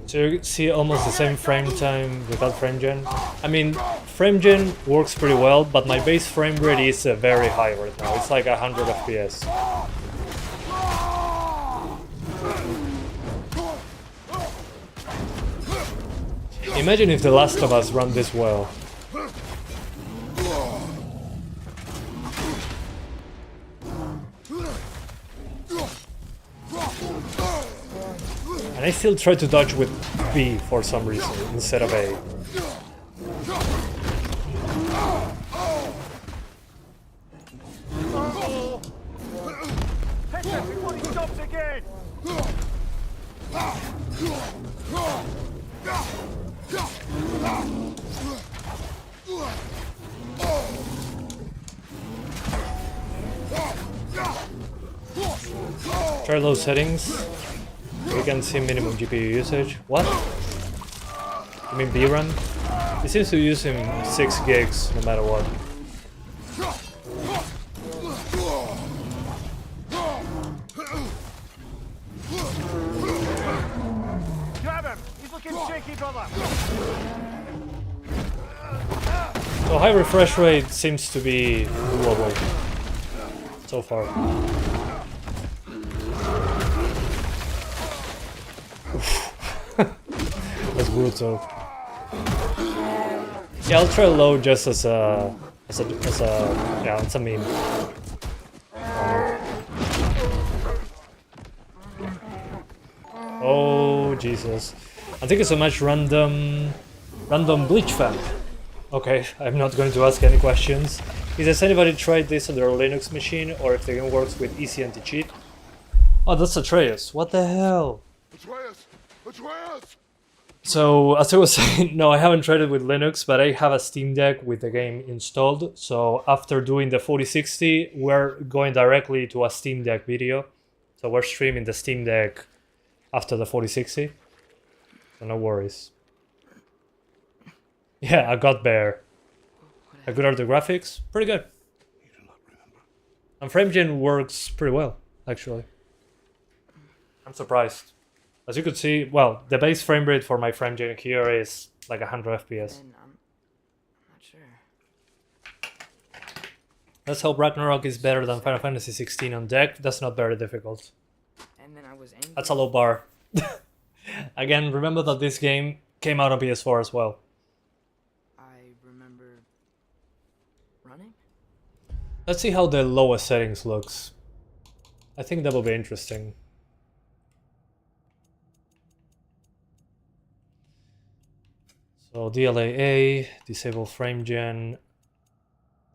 So you see almost the same frame time without frame gen. I mean, frame gen works pretty well, but my base frame rate is very high right now. It's like 100 FPS. Imagine if The Last of Us run this well. And I still try to dodge with B for some reason instead of A. Try low settings. We can see minimum GPU usage. What? I mean VRAM? It seems to use him 6 gigs no matter what. Grab him! He's looking shaky, brother! So high refresh rate seems to be doable so far. That's brutal. Yeah, I'll try low just as a yeah, it's a meme. Oh Jesus! I think it's so much random bleach fan. Okay, I'm not going to ask any questions. Has anybody tried this on their Linux machine, or if the game works with easy anti-cheat? Oh, that's Atreus. What the hell? Atreus! Atreus! So, as I was saying, no, I haven't tried it with Linux, but I have a Steam Deck with the game installed. So, after doing the 4060, we're going directly to a Steam Deck video. So, we're streaming the Steam Deck after the 4060. So, no worries. Yeah, I got Bear. How good are the graphics? Pretty good. And FrameGen works pretty well, actually. I'm surprised. As you could see, well, the base frame rate for my FrameGen here is like 100 FPS. And I'm not sure. Let's hope Ragnarok is better than Final Fantasy 16 on deck. That's not very difficult. And then I was angry. That's a low bar. Again, remember that this game came out on PS4 as well. I remember running? Let's see how the lowest settings looks. I think that will be interesting. So DLAA, disable FrameGen.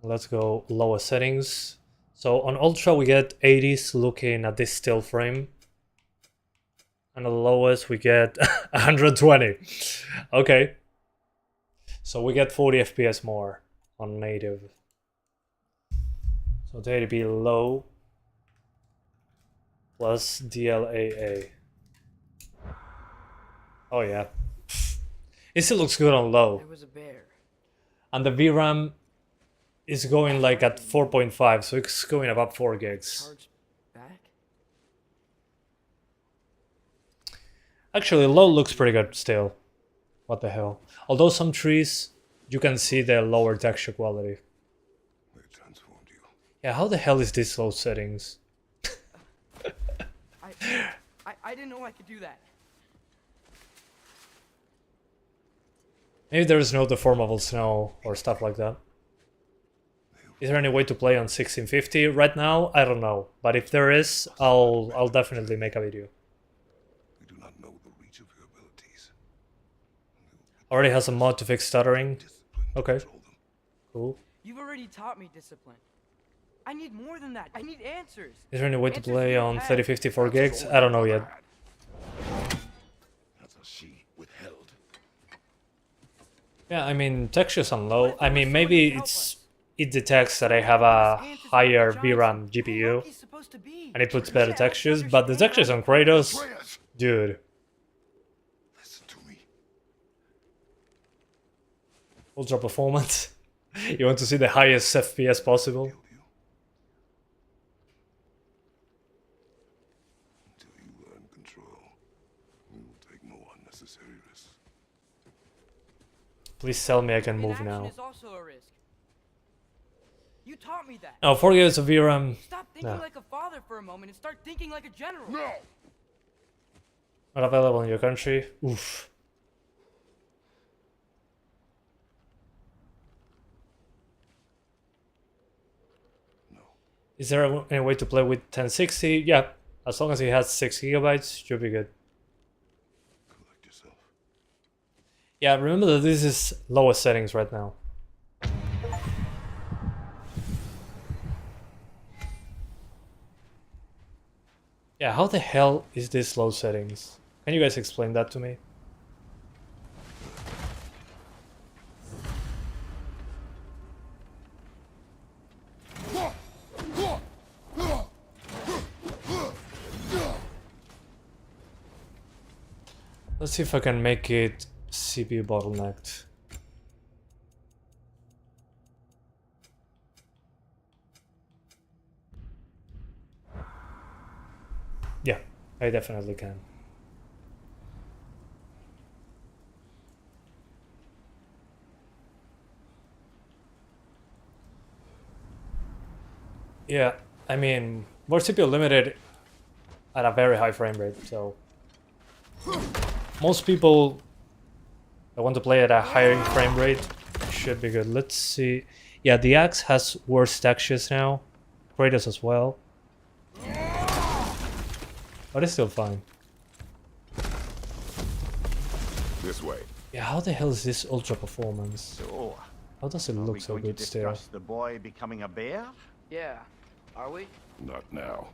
Let's go lowest settings. So on Ultra we get 80s looking at this still frame. And the lowest we get 120. Okay. So we get 40 FPS more on native. So 80p low plus DLAA. Oh yeah. It still looks good on low. There was a bear. And the VRAM is going like at 4.5, so it's going about 4 gigs. Charge back? Actually, low looks pretty good still. What the hell? Although some trees, you can see the lower texture quality. They transformed you. Yeah, how the hell is this low settings? I didn't know I could do that. Maybe there is no deformable snow or stuff like that. Is there any way to play on 1650 right now? I don't know, but if there is, I'll definitely make a video. We do not know the reach of your abilities. Already has a mod to fix stuttering. Discipline to Okay. control them. Cool. You've already taught me discipline. I need more than that. I need answers. Is there any way to Answers play you on have. 3054 gigs? I don't know yet. That's a she withheld. Yeah, I mean, textures on low. I mean, maybe it detects that I have a higher VRAM GPU and it puts better textures, but the textures on Kratos, Atreus! dude, Listen to me. ultra performance. You want to see the highest FPS possible? Kill you. Until you learn control, we will take no unnecessary risks. Please tell me I can move Inaction now. is also a risk. You taught me that. Oh, 4 gigs of VRAM. Stop thinking No. like a father for a moment and start thinking like a general. No! Not available in your country. Oof. No. Is there any way to play with 1060? Yeah, as long as it has 6 gigabytes, should be good. Collect yourself. Yeah, remember that this is lowest settings right now. Yeah, how the hell is this low settings? Can you guys explain that to me? Let's see if I can make it CPU bottlenecked. Yeah, I definitely can. Yeah, I mean, we're CPU limited at a very high frame rate, so most people that want to play at a higher frame rate should be good. Let's see. Yeah, the Axe has worse textures now. Kratos as well. But it's still fine. This way. Yeah, how the hell is this ultra performance? So, How does it are look we so going to good still? discuss the boy becoming a bear? Yeah. Are we? Not now.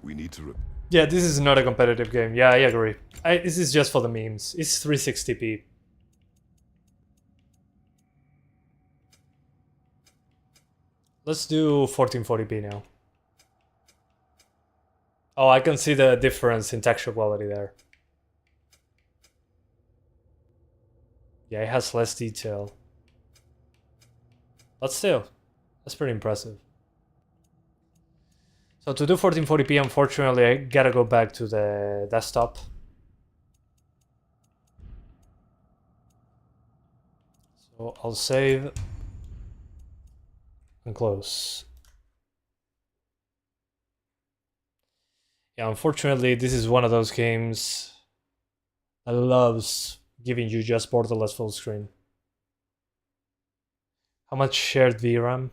We need to. Yeah, this is not a competitive game. Yeah, I agree. This is just for the memes. It's 360p. Let's do 1440p now. Oh, I can see the difference in texture quality there. Yeah, it has less detail. But still, that's pretty impressive. So to do 1440p, unfortunately, I gotta go back to the desktop. So I'll save and close. Yeah, unfortunately, this is one of those games that loves giving you just borderless full screen. How much shared VRAM?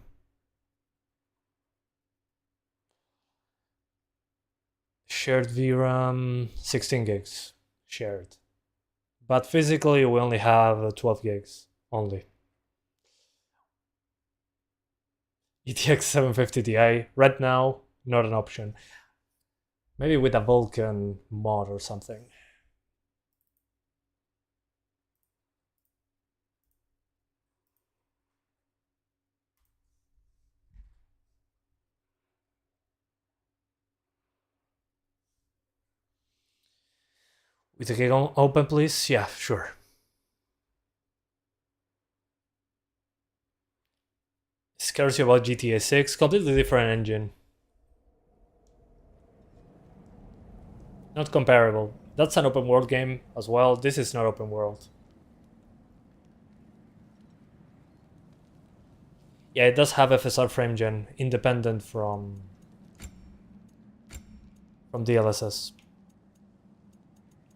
Shared VRAM, 16 gigs shared. But physically, we only have 12 gigs only. GTX 750 Ti, right now, not an option. Maybe with a Vulkan mod or something. With the gig open, please? Yeah, sure. Scares you about GTA 6? Completely different engine. Not comparable. That's an open world game as well. This is not open world. Yeah, it does have FSR frame gen, independent from DLSS.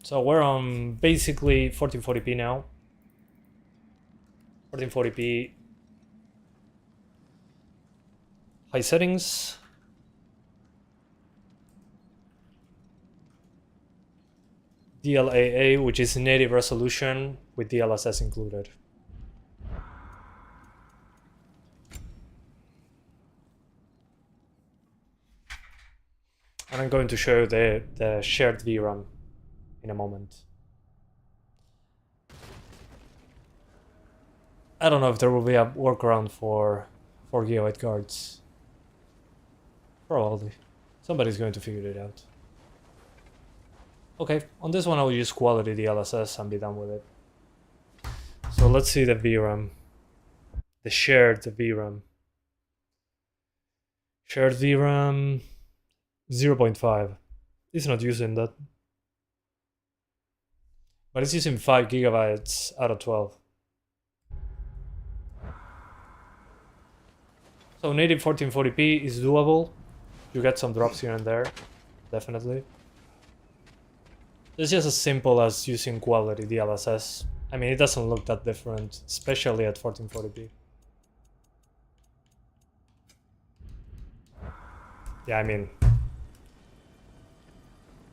So we're on basically 1440p now. 1440p. High settings. DLAA, which is native resolution with DLSS included. And I'm going to show the shared VRAM in a moment. I don't know if there will be a workaround for 4 GB cards. Probably. Somebody's going to figure it out. Okay, on this one I'll use quality DLSS and be done with it. So let's see the VRAM. The shared VRAM. Shared VRAM 0.5. It's not using that. But it's using 5 gigabytes out of 12. So native 1440p is doable. You get some drops here and there, definitely. It's just as simple as using quality DLSS. I mean, it doesn't look that different, especially at 1440p. Yeah, I mean,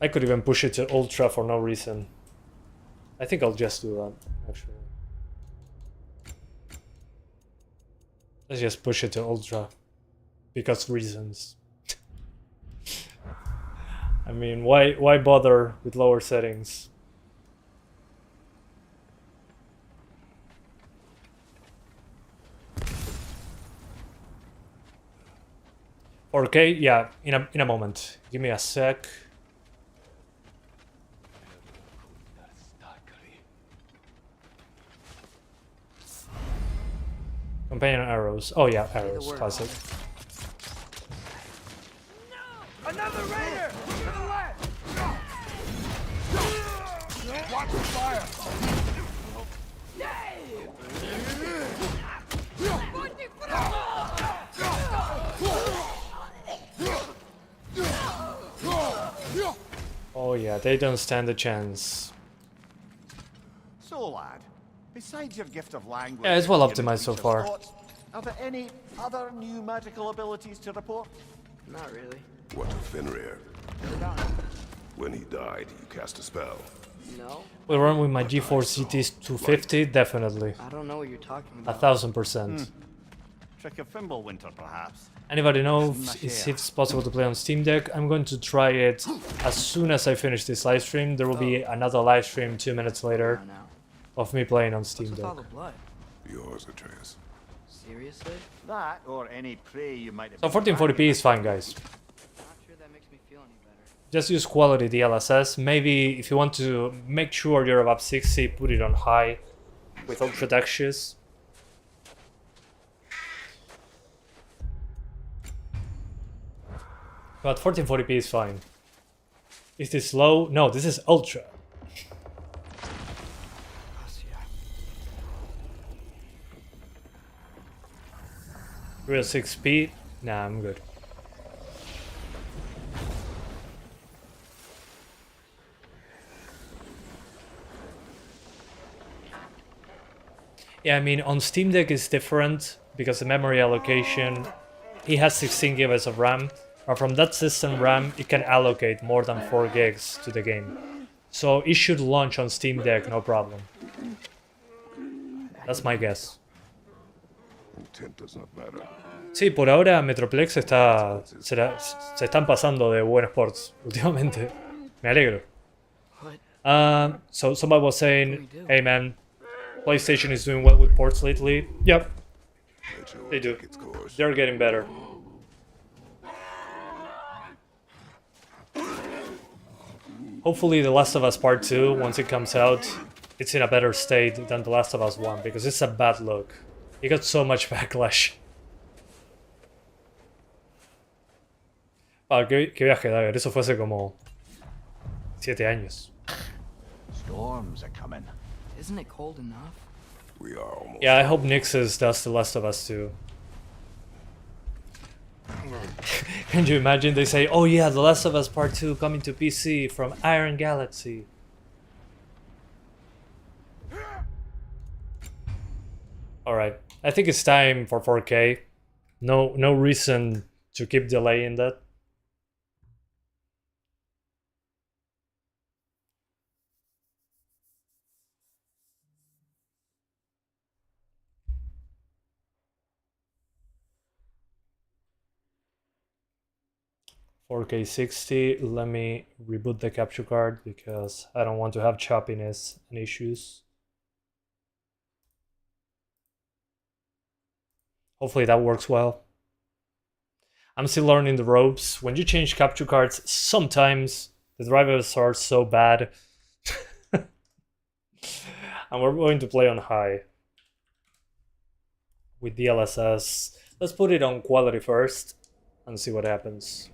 I could even push it to ultra for no reason. I think I'll just do that, actually. Let's just push it to ultra, because reasons. I mean, why bother with lower settings? Okay, yeah, in a moment. Give me a sec. Companion arrows. Oh yeah, Say the arrows. word, Classic. Another raider! To the left! Watch the fire! Oh yeah, they don't stand a chance. So, lad, besides your gift of language, Yeah, it's well and your optimized so creature's far. thoughts, are there any other new magical abilities to report? Not really. What of Fenrir? Never done. When he died, you cast a spell. No, Will run with my GeForce GTX 250? Definitely. I don't know what you're talking about. 1000%. Trick of Fimbulwinter, perhaps. Anybody know if it's possible to play on Steam Deck? I'm going to try it as soon as I finish this live stream. There will be another live stream 2 minutes later Now. of me playing on Steam What's with all Deck. the blood? Yours, Atreus. Seriously? That, or any prey you might have... So 1440p is fine, guys. Not sure that makes me feel any better. Just use quality DLSS. Maybe if you want to make sure you're above 60, put it on high with ultra textures. But 1440p is fine. Is this low? No, this is ultra. Real 6p? Nah, I'm good. Yeah, I mean, on Steam Deck is different because the memory allocation, it has 16 gigabytes of RAM, but from that system RAM, it can allocate more than 4 gigs to the game. So it should launch on Steam Deck, no problem. That's my guess. Intent does not matter. Sí, por ahora Metroplex se están pasando de buen sports últimamente. Me alegro. So somebody was saying, hey man, PlayStation is doing well with ports lately. Yep, Nature will they do. take its course. They're getting better. Hopefully The Last of Us Part 2, once it comes out, it's in a better state than The Last of Us 1, because it's a bad look. It got so much backlash. Ah, qué viaje, Dagger. Eso fue hace como 7 años. Storms are coming. Isn't it cold enough? We are almost. Yeah, I hope Nix's does The Last of Us 2. Can you imagine they say, oh yeah, The Last of Us Part 2 coming to PC from Iron Galaxy. Alright, I think it's time for 4K. No reason to keep delaying that. "4K 60, let me reboot the capture card because I don't want to have choppiness and issues. Hopefully that works well. I'm still learning the ropes. When you change capture cards, sometimes the drivers are so bad. And we're going to play on high with DLSS. Let's put it on quality first and see what happens.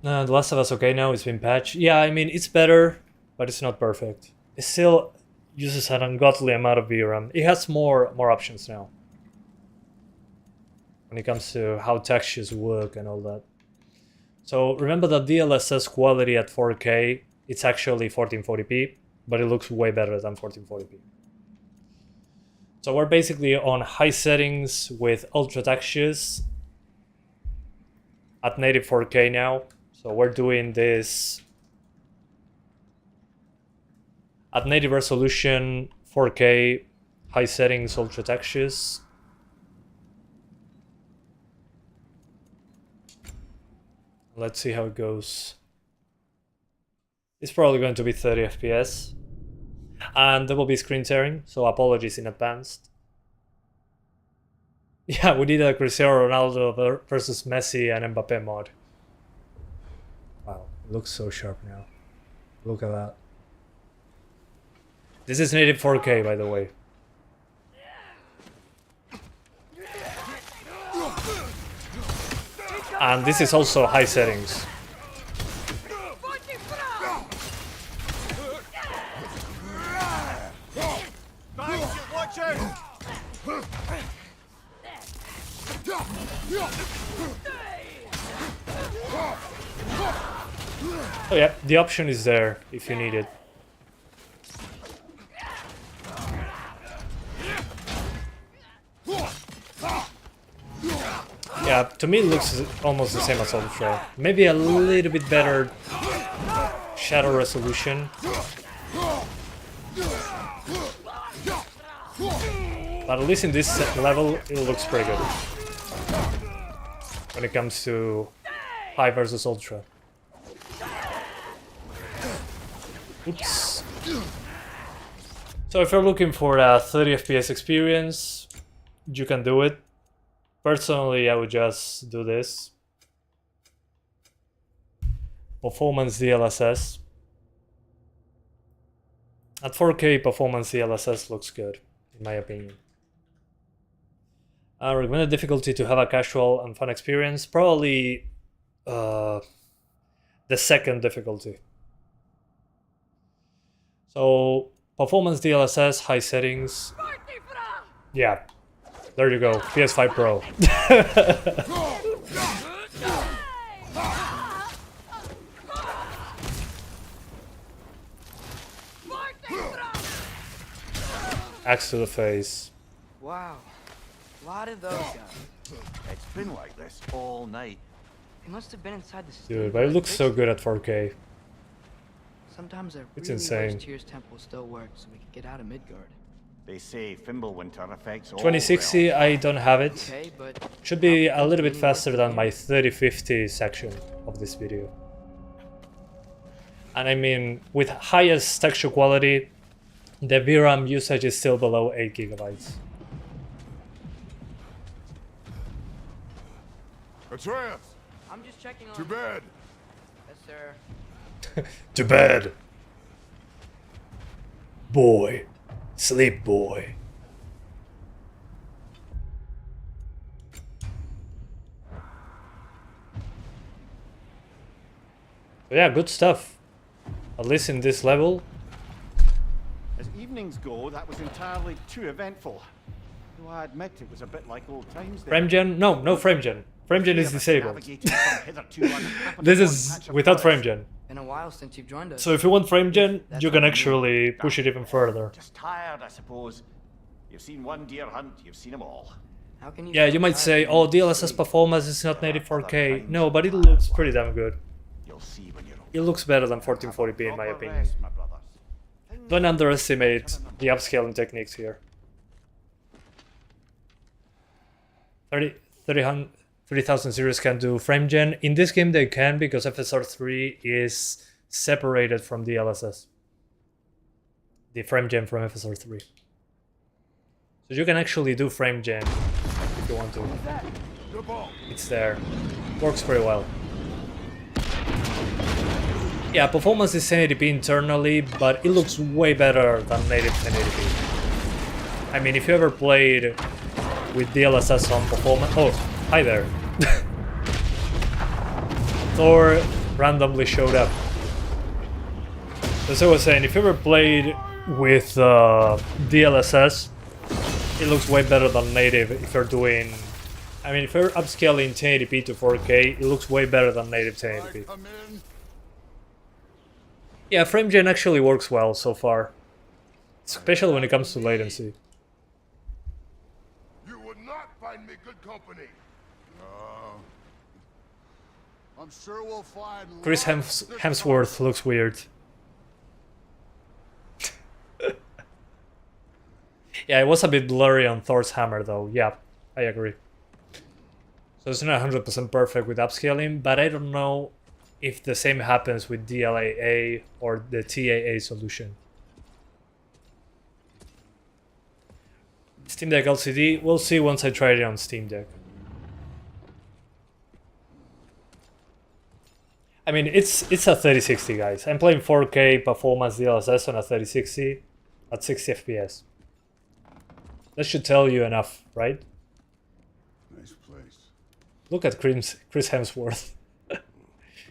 The Last of Us okay now, it's been patched. Yeah, I mean, it's better, but it's not perfect. It still uses an ungodly amount of VRAM. It has more options now when it comes to how textures work and all that. So remember that DLSS quality at 4K, it's actually 1440p, but it looks way better than 1440p. So we're basically on high settings with ultra textures at native 4K now. So we're doing this at native resolution, 4K, high settings, ultra textures. Let's see how it goes. It's probably going to be 30 FPS. And there will be screen tearing, so apologies in advance. Yeah, we did a Cristiano Ronaldo versus Messi and Mbappe mod. Wow, it looks so sharp now. Look at that. This is native 4K, by the way. And this is also high settings. Watch out! Oh yeah, the option is there if you need it. Yeah, to me it looks almost the same as Ultra. Maybe a little bit better shadow resolution. But at least in this level, it looks pretty good. When it comes to high versus Ultra. Oops. So if you're looking for a 30 FPS experience, you can do it. Personally, I would just do this. Performance DLSS. At 4K, performance DLSS looks good, in my opinion. Recommended difficulty to have a casual and fun experience. Probably the second difficulty. So, performance DLSS, high settings. Yeah, there you go, PS5 Pro. Axe to the face. Wow. A lot of those guys. It's been like this all night. They must have been inside the Dude, but it looks so good at 4K. Sometimes I It's really insane. wish Tyr's temple still worked so we could get out of Midgard. They say Fimbulwinter affects all 2060, realms. I don't have it. Okay, but Should be a little bit faster than my 3050 section of this video. And I mean, with highest texture quality, the VRAM usage is still below 8 gigabytes. Atreus, I'm just checking on. to bed. Yes, sir. To bed. Boy. Sleep, boy. So yeah, good stuff. At least in this level. As evenings go, that was entirely too eventful. Though I admit it was a bit like old times there. Frame gen? No frame gen. Frame gen is disabled. Navigating some hitherto unhappened This on is patch of without frame forest. gen. Been a while since you've joined us. So if you want frame gen, you can actually push it even further. Just tired, I suppose. You've seen one deer hunt, you've seen them all. How can you Yeah, feel you might tired say, when oh, you DLSS sleep? performance is not native 4K. No, but it looks pretty damn good. You'll see when you're old. It looks better than 1440p in my Proper opinion. rest, my brothers. Don't underestimate the upscaling techniques here. 30,000 series can do frame gen. In this game they can because FSR3 is separated from DLSS. The frame gen from FSR3. So you can actually do frame gen if you want to. It's there. Works pretty well. Yeah, performance is 1080p internally, but it looks way better than native 1080p. I mean, if you ever played with DLSS on performance... Oh, hi there. Thor randomly showed up. As I was saying, if you ever played with DLSS, it looks way better than native if you're doing... I mean, if you're upscaling 1080p to 4K, it looks way better than native 1080p. Yeah, frame gen actually works well so far. Especially when it comes to latency. You would not find me good company. I'm sure we'll find Chris Hemsworth looks weird. Yeah, it was a bit blurry on Thor's hammer though. Yeah, I agree. So it's not 100% perfect with upscaling, but I don't know if the same happens with DLAA or the TAA solution. Steam Deck LCD, we'll see once I try it on Steam Deck. I mean, it's a 3060, guys. I'm playing 4K performance DLSS on a 3060. at 60 FPS. That should tell you enough, right? Nice place. Look at Chris Hemsworth.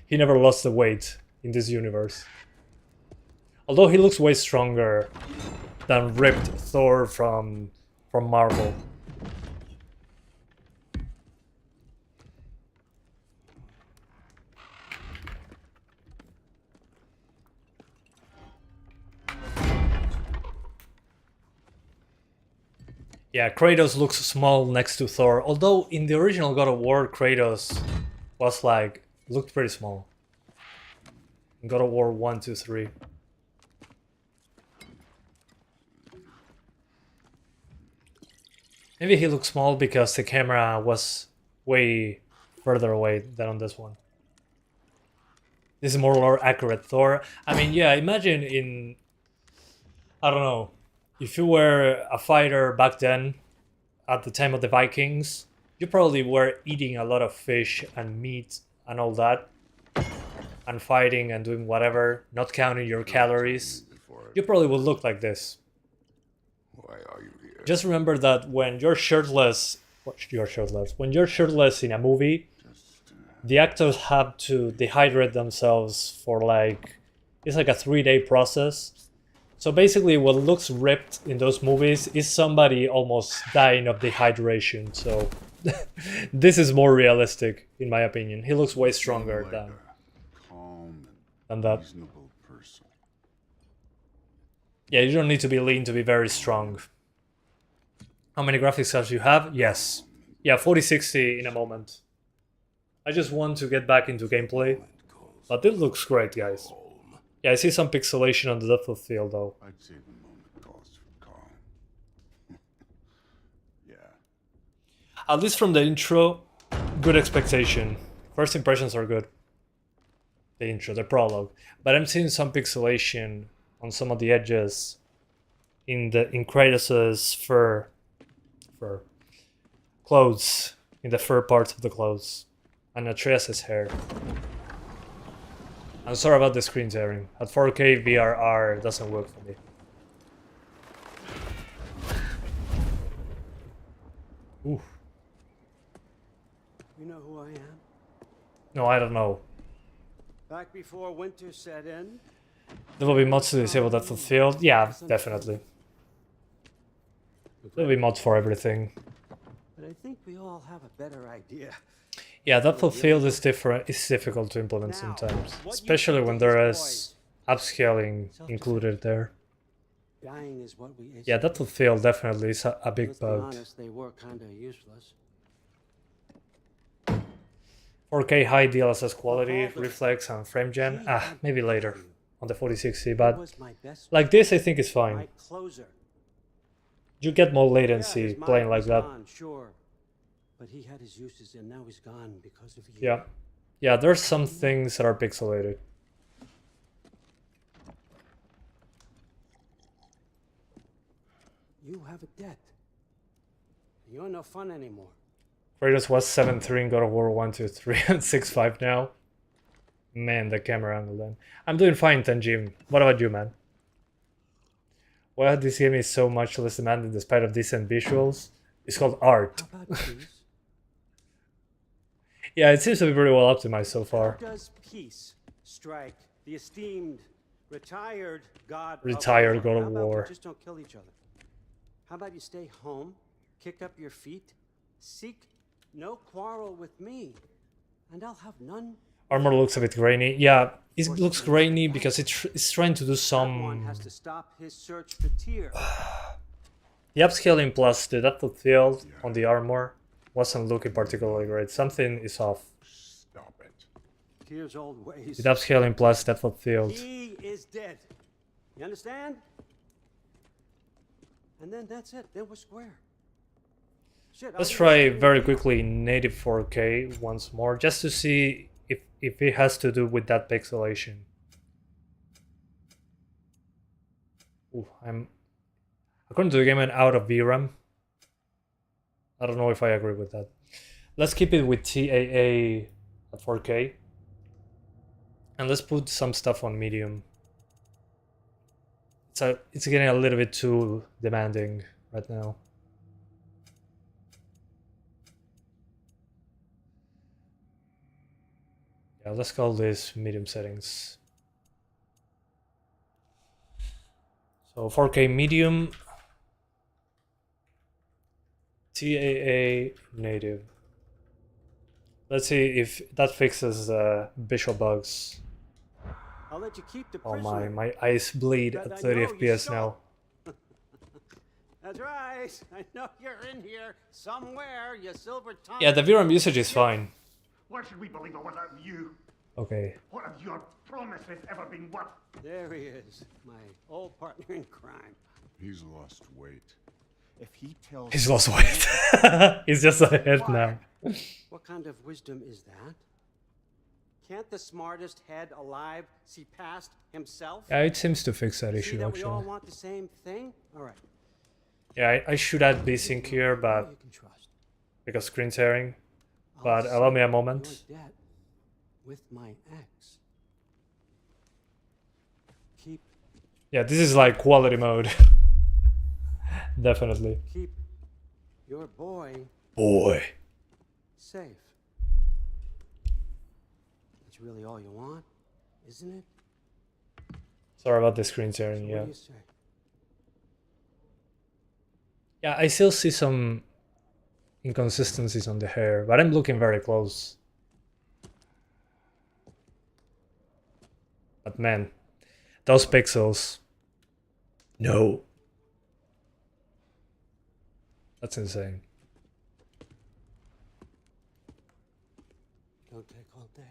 He never lost the weight in this universe. Although he looks way stronger than ripped Thor from Marvel. Yeah, Kratos looks small next to Thor, although in the original God of War, Kratos was like, looked pretty small. In God of War 1, 2, 3. Maybe he looked small because the camera was way further away than on this one. This is more accurate Thor. I mean, yeah, imagine in, I don't know, if you were a fighter back then, at the time of the Vikings, you probably were eating a lot of fish and meat and all that, and fighting and doing whatever, not counting your calories. You probably would look like this. Why are you here? Just remember that when you're shirtless in a movie, the actors have to dehydrate themselves for like, it's like a 3-day process. So basically what looks ripped in those movies is somebody almost dying of dehydration. So this is more realistic in my opinion. He looks way stronger Like than a calm than that. reasonable person. Yeah, you don't need to be lean to be very strong. How many graphics cards you have? Yes. Yeah, 4060 in a moment. I just want to get back into gameplay. But it looks great, guys. Yeah, I see some pixelation on the depth of field though. I'd say the moment calls for calm. Yeah. At least from the intro, good expectation. First impressions are good. The intro, the prologue. But I'm seeing some pixelation on some of the edges in Kratos' fur clothes, in the fur parts of the clothes, and Atreus' hair. I'm sorry about the screen tearing. At 4K VRR doesn't work for me. Ooh. You know who I am? No, I don't know. Back before winter set in, There will be mods to disable depth of field. Yeah, definitely. There will be mods for everything. but I think we all have a better idea. Yeah, depth of field is different. It's difficult to implement sometimes, especially when there is upscaling included there. Dying is what we Yeah, depth of field definitely is a big Let's be bug. honest, they were kinda useless. 4K high DLSS quality, reflex, and frame gen. Maybe later on the 4060, It but was my best like this, I think is my fine. closer. You get more Yeah, latency his mind playing like was that. gone, sure. But he had his uses and now he's gone because of you. Yeah, yeah. There's some things that are pixelated. You have a debt. You're no fun anymore. Kratos was 7.3 in God of War 1, 2, 3, and 6.5 now. Man, the camera angle then. I'm doing fine, Tanjim. What about you, man? Why this game is so much less demanding despite of decent visuals? It's called art. How about peace? Yeah, it seems to be pretty well optimized so far. How does peace strike the esteemed retired god Retired of God war? of How about War. we just don't kill each other? How about you stay home, kick up your feet, seek no quarrel with me, and I'll have none. Armor looks a bit grainy. Yeah, it looks grainy because it's trying to do One has some... to stop his search for Tyr. The upscaling plus the depth of field on the armor wasn't looking particularly great. Something is off. Stop it. Tyr's old ways. The upscaling plus depth of field. He is dead. You understand? And then that's it. Then we're square. Shit, Let's I'll try do this very to you. quickly native 4K once more, just to see if it has to do with that pixelation. Ooh, according to the game, I'm out of VRAM. I don't know if I agree with that. Let's keep it with TAA at 4K. And let's put some stuff on medium. it's getting a little bit too demanding right now. Yeah, let's call this medium settings. So 4K medium, TAA native. Let's see if that fixes visual bugs. I'll let you keep the Oh prisoner. my eyes bleed But at I 30 know you FPS saw- now. That's right. I know you're in here somewhere, you silver tongue. Yeah, the VRAM usage is fine. Why should we believe a word of you? Okay. What have your promises ever been worth? There he is, my old partner in crime. He's lost weight. If he tells He's lost weight. He's just ahead now. What kind of wisdom is that? Can't the smartest head alive see past himself? Yeah, it seems to fix that See issue that we all actually. want the same thing? All right. Yeah, I should add VSync here, but You can trust. because screen sharing. I'll But allow me a settle moment. your debt with my ex. Keep Yeah, this is like quality mode. Definitely. keep your boy Boy. safe. That's really all you want, isn't it? Sorry about the screen sharing, What yeah. do you say? Yeah, I still see some inconsistencies on the hair, but I'm looking very close. But man, those pixels. No. That's insane. Don't take all day.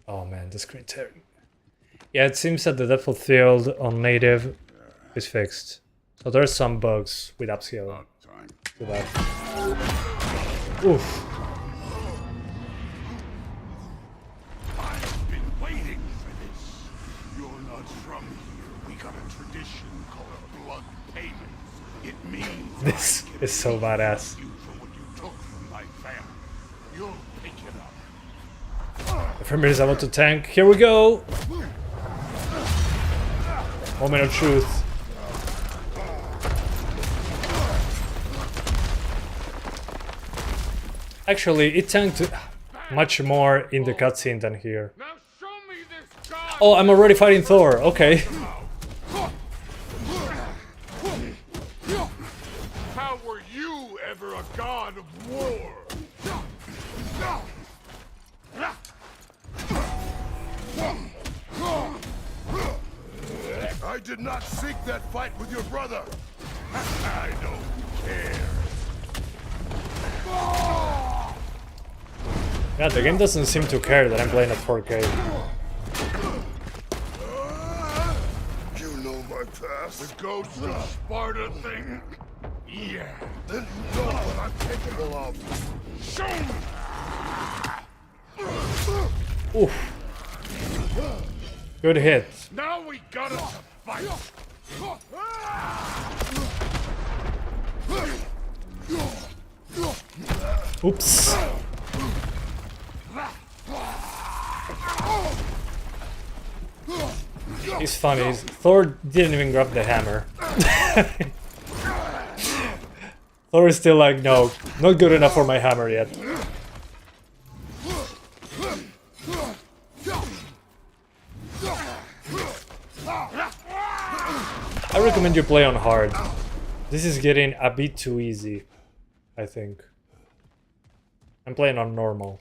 Oh man, the screen tearing. Yeah, it seems that the depth of field on native is fixed. So there's some bugs with upscale. About time. Too bad. Oof. I've been waiting for this. You're not from here. We got a tradition called blood payments. It means This I can is so badass. you for what you took from my family. You'll pick it up. The Premier is about to tank. Here we go! Moment of truth. Actually, it tanked much more in the cutscene than here. Now show me this god. Oh, I'm already fighting Thor. Okay. How were you ever a god of war? I did not seek that fight with your brother. I don't care. Yeah, the game doesn't seem to care that I'm playing at 4K. You know my past. The ghost of Sparta thing? Yeah. Then you know what I'm capable of. Show me! Oof. Good hit. Now we got us to fight. Oops. It's funny. Thor didn't even grab the hammer. Thor is still like, no, not good enough for my hammer yet. I recommend you play on hard. This is getting a bit too easy, I think. I'm playing on normal.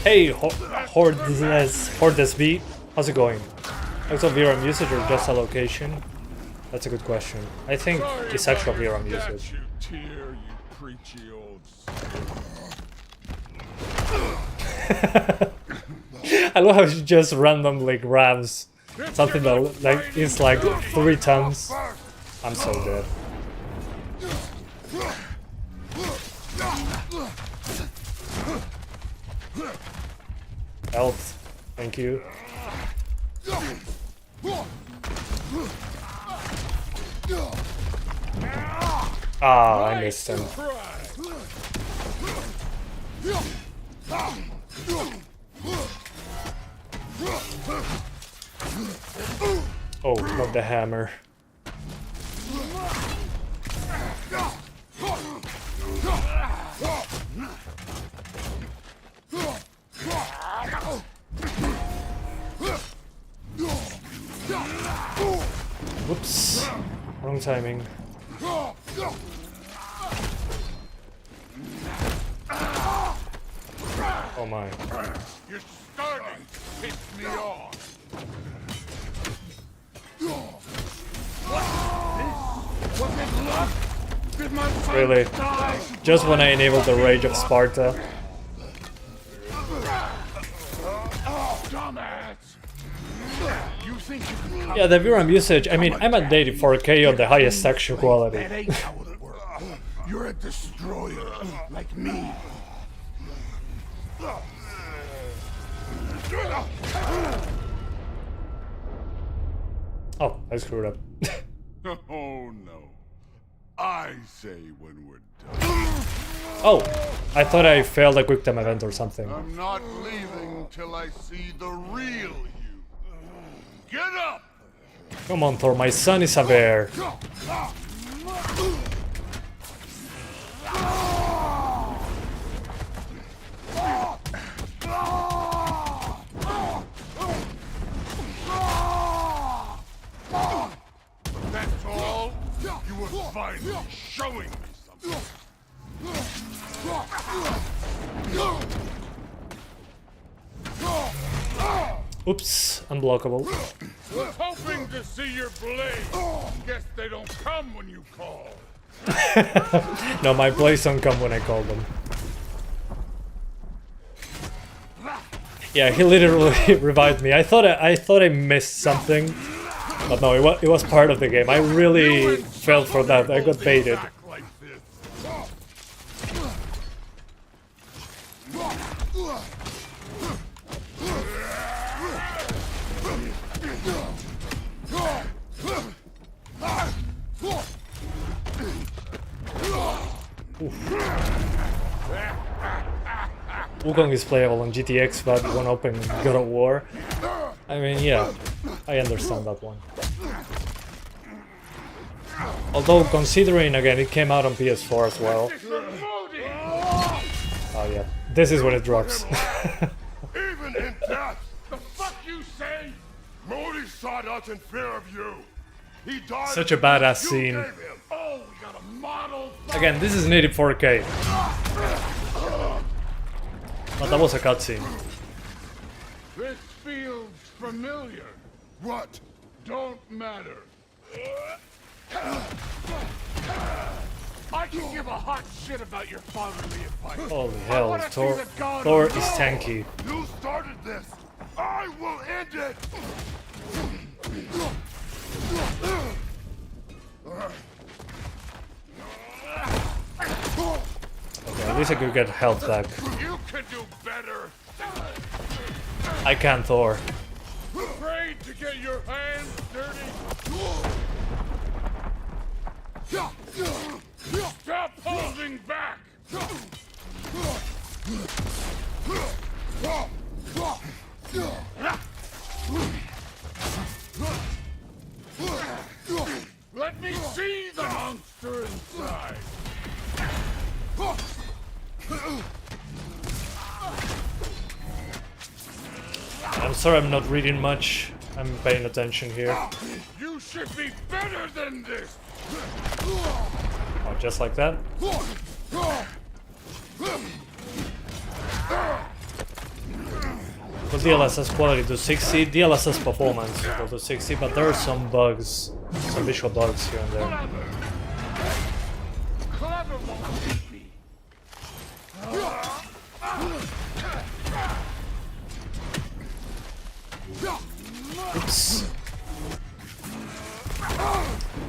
Hey, HordeSB, how's it going? Also VRAM usage or just allocation? That's a good question. I think it's actual VRAM usage. You tear, you preachy old. I love how she just randomly grabs something that like is like 3 tons. I'm so dead. Health. Thank you. Ah, I missed him. Oh, not the hammer. Whoops. Wrong timing. Oh my. You're starting to piss me off. Was it luck? Did my son Really? die? Just when I enabled the Rage of Sparta. Dumbass! You think you can come Yeah, the VRAM usage, I mean, I'm at 84K on the highest texture quality. That ain't how it works. You're a destroyer, like me. Oh, I screwed up. Oh no. I say when we're done. Oh, I thought I failed a quick time event or something. I'm not leaving till I see the real you. Get up! Come on, Thor, my son is a bear. That's all? You were finally showing me something. Oops, unblockable. Was hoping to see your blade. Guess they don't come when you call. No, my plays don't come when I call them. Yeah, he literally revived me. I thought I missed something, but no, it was part of the game. I really fell for that. I got baited. Like this. Wukong is playable on GTX, but won't open God of War. I mean, yeah, I understand that one. Although, considering, again, it came out on PS4 as well. Oh yeah, this is when it drops. Even in death, the fuck you say? Modi sought out in fear of you. He died. Such a badass you scene. gave him. Oh, we got a model. Again, this is native 4K. But that was a cutscene. This feels familiar. What? Don't matter. I can give a hot shit about your fatherly advice. Holy I hell, wanna see Thor the god is of war. tanky. You started this. I will end it. Okay, at least I could get health back. You could do better. I can, Thor. Afraid to get your hands dirty. Stop holding back. Let me see the monster inside. I'm sorry I'm not reading much. I'm paying attention here. You should be better than this. Oh, just like that? Put DLSS quality to 60, DLSS performance equal to 60, but there are some bugs, some visual bugs here and there. Clever won't be. Oops.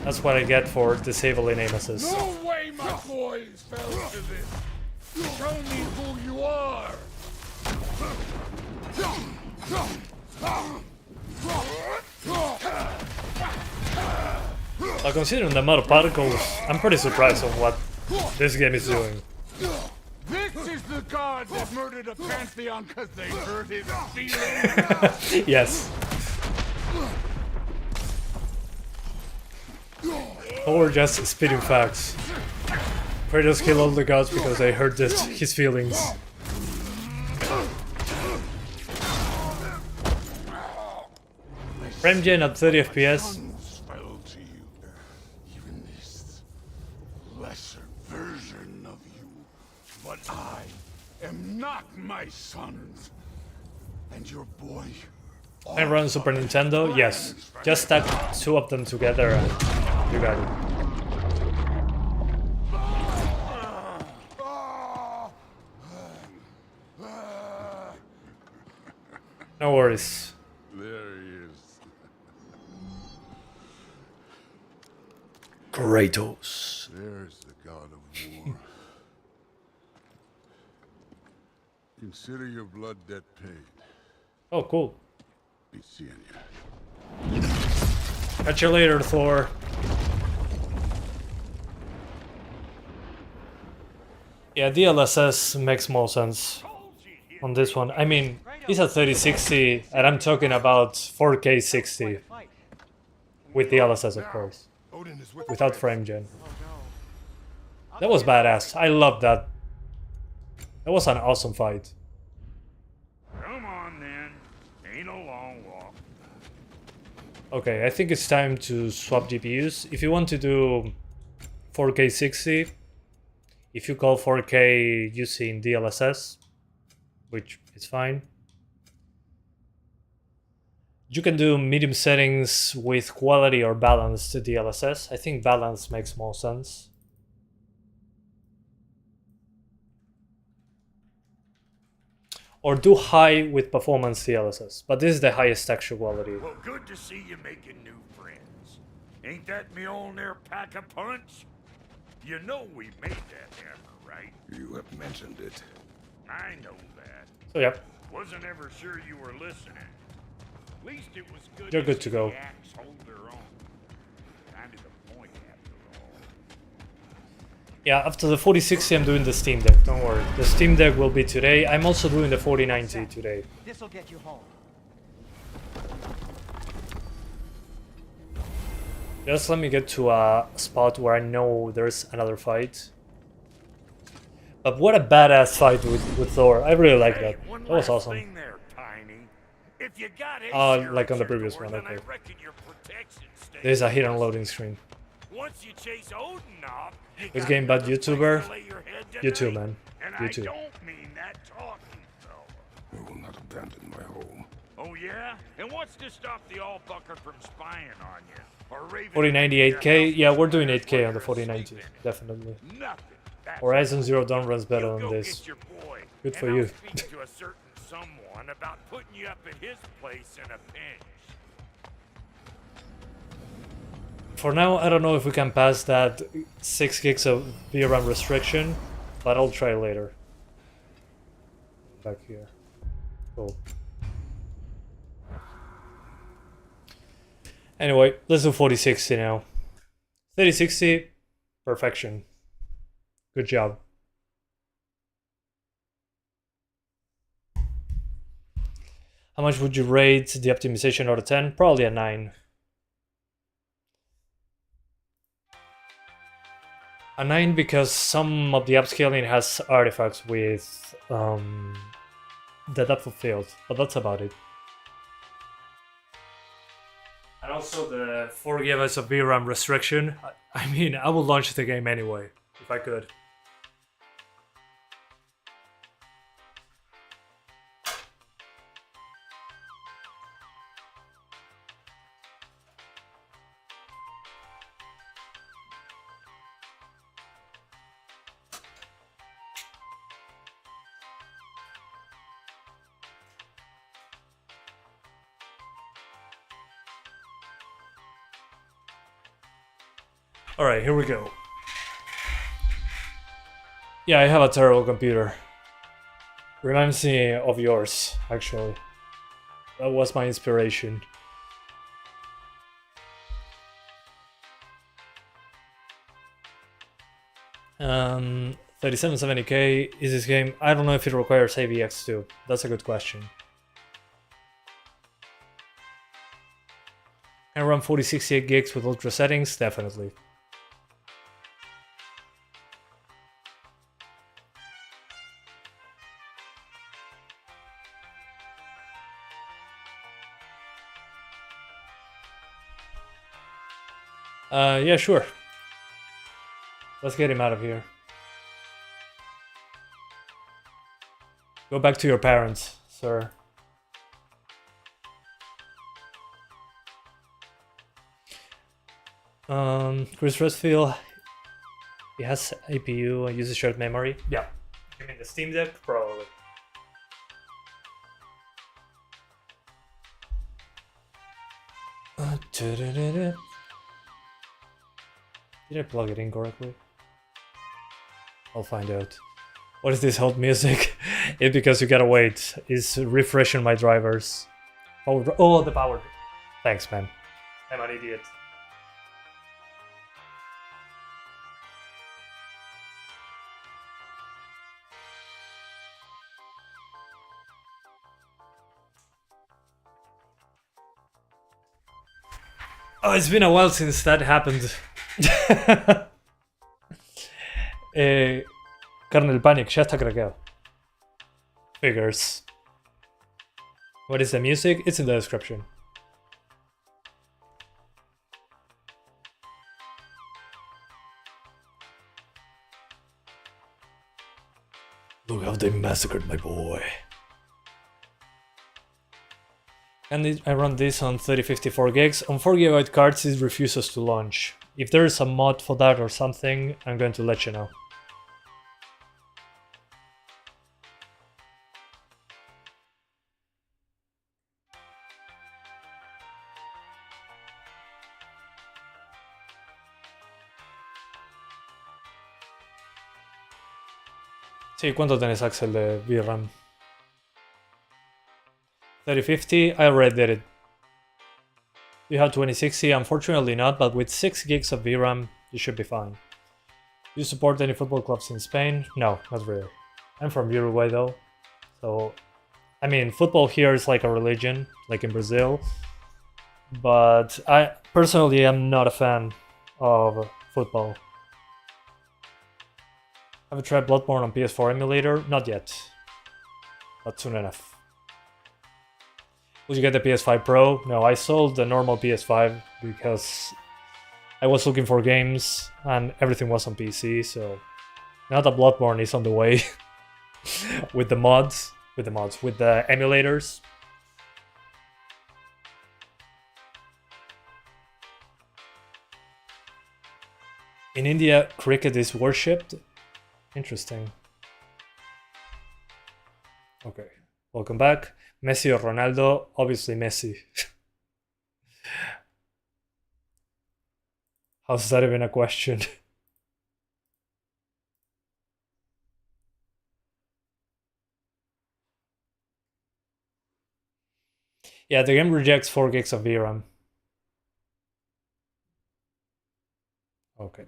That's what I get for disabling aim assist. No way my boys fell to this. Show me who you are. Considering the amount of particles, I'm pretty surprised on what this game is doing. This is the god that murdered a pantheon because they hurt his feelings. Yes. Or just spitting facts. Kratos killed all the gods because they hurt his feelings. Frame gen at 30 FPS. Fell to you. Even this lesser version of you. But I am not my sons. And your boy. And run Super Nintendo? Yes. Just stack 2 of them together and you got it. No worries. There he is. Kratos. There's the god of war. Consider your blood debt paid. Oh, cool. Be seeing you. Catch you later, Thor. Yeah, DLSS makes more sense on this one. I mean, it's a 3060, and I'm talking about 4K 60 with DLSS, of course, Odin is with without frame gen. That was badass. I love that. That was an awesome fight. Come on then. Ain't a long walk. Okay, I think it's time to swap GPUs. If you want to do 4K 60, if you call 4K using DLSS, which is fine, you can do medium settings with quality or balanced DLSS. I think balance makes more sense. Or do high with performance DLSS, but this is the highest texture quality. Well, good to see you making new friends. Ain't that me old there pack a punch? You know we made that hammer, right? You have mentioned it. I know that. So yeah, Wasn't ever sure you were listening. At least it was good. You're good to go. The axe hold their own. Kind of the point after all. yeah. After the 4060, I'm doing the Steam Deck. Don't worry, the Steam Deck will be today. I'm also doing the 4090 today. This'll get you home. Just let me get to a spot where I know there's another fight. But what a badass fight with Thor. I really like that. Hey, one That was last awesome. thing there, Tiny. If you got Like on the previous one, okay. There's a hidden loading screen. Once you chase Odin off, you This got game bad another place YouTuber? to lay your head You too, tonight. man. And You I too. don't mean that talking, fella. I will not abandon my home. Oh yeah? And what's to stop the all fucker from spying on you? Or raving 4090 about your 8K? house Yeah, we're doing when 8K you're on the asleep 4090. in it? Definitely. Nothing. That's Horizon Zero Dawn runs You better go than this. get your boy, Good for and you. I'll speak to a certain someone about putting you up at his place in a pinch. For now, I don't know if we can pass that 6 gigs of VRAM restriction, but I'll try later. Back here. Cool. Anyway, let's do 4060 now. 3060, perfection. Good job. How much would you rate the optimization out of 10? Probably a 9. A 9 because some of the upscaling has artifacts with the depth of field, but that's about it. And also the 4 GB of VRAM restriction. I mean, I would launch the game anyway, if I could. Alright, here we go. Yeah, I have a terrible computer. Reminds me of yours, actually. That was my inspiration. Um, 3770K is this game? I don't know if it requires AVX too. That's a good question. Can I run 4068 gigs with ultra settings? Definitely. Yeah, sure. Let's get him out of here. Go back to your parents, sir. Chris Redfield, he has APU and uses shared memory. Yeah. You mean the Steam Deck? Probably. Did I plug it in correctly? I'll find out. What is this hot music? It's because you gotta wait. It's refreshing my drivers. Oh, the power. Thanks, man. I'm an idiot. Oh, it's been a while since that happened. Kernel Panic, ya está craqueado. Figures. What is the music? It's in the description. Look how they massacred my boy. And I run this on 3054 gigs. On 4GB cards it refuses to launch. If there is a mod for that or something, I'm going to let you know. Sí, ¿cuánto tenés, Axel, de VRAM? 3050, I already did it. You have 2060, unfortunately not, but with 6 gigs of VRAM, you should be fine. Do you support any football clubs in Spain? No, not really. I'm from Uruguay though, so... I mean, football here is like a religion, like in Brazil, but I personally am not a fan of football. Have you tried Bloodborne on PS4 emulator? Not yet, but soon enough. Will you get the PS5 Pro? No, I sold the normal PS5 because I was looking for games and everything was on PC, so now that Bloodborne is on the way with the emulators. In India, cricket is worshipped. Interesting. Okay, welcome back. Messi or Ronaldo? Obviously Messi. How's that even a question? Yeah, the game rejects 4 gigs of VRAM. Okay,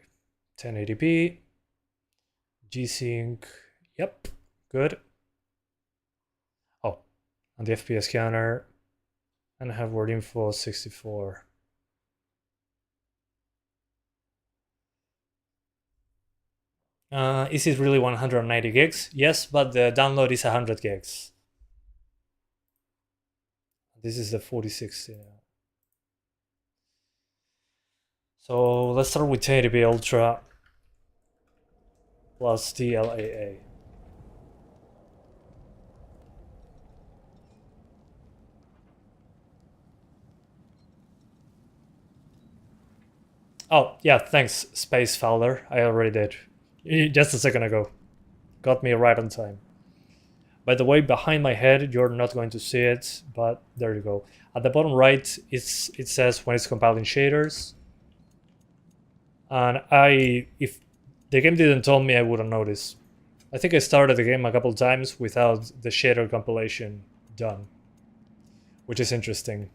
1080p. G-Sync. Yep, good. Oh, and the FPS counter. And I have word info 64. Is it really 190 gigs? Yes, but the download is 100 gigs. This is the 4060 now. So let's start with 1080p Ultra plus TLAA. Oh, yeah, thanks, Space Fowler. I already did. Just a second ago. Got me right on time. By the way, behind my head, you're not going to see it, but there you go. At the bottom right, it says when it's compiling shaders. And if the game didn't tell me, I wouldn't notice. I think I started the game a couple times without the shader compilation done. which is interesting.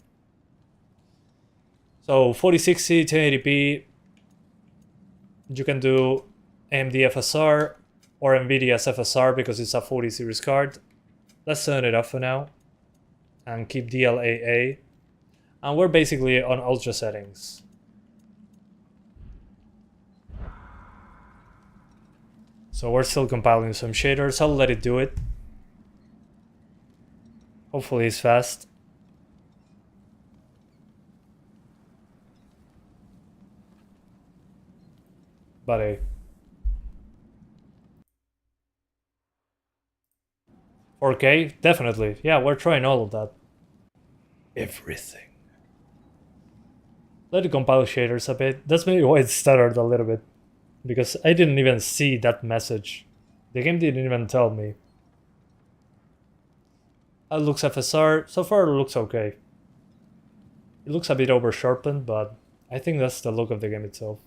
So 4060, 1080p, you can do AMD FSR or NVIDIA's FSR because it's a 40 series card. Let's turn it off for now and keep DLAA. And we're basically on ultra settings. So we're still compiling some shaders. I'll let it do it. Hopefully it's fast. But 4K? Definitely. Yeah, we're trying all of that. Everything. Let it compile shaders a bit. That's maybe why it stuttered a little bit. Because I didn't even see that message. The game didn't even tell me. How it looks FSR? So far it looks okay. It looks a bit over sharpened, but I think that's the look of the game itself.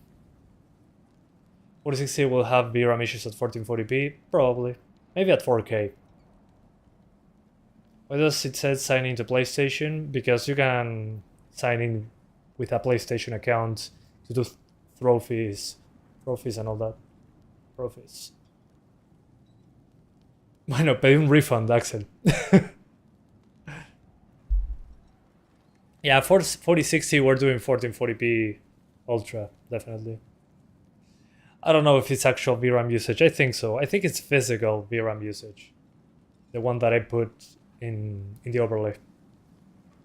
4060 will have VRAM issues at 1440p? Probably. Maybe at 4K. Why does it say sign into PlayStation? Because you can sign in with a PlayStation account to do trophies and all that. Trophies. Bueno, pedí un refund, Axel. Yeah, for 4060 we're doing 1440p Ultra, definitely. I don't know if it's actual VRAM usage. I think so. I think it's physical VRAM usage. The one that I put in the overlay.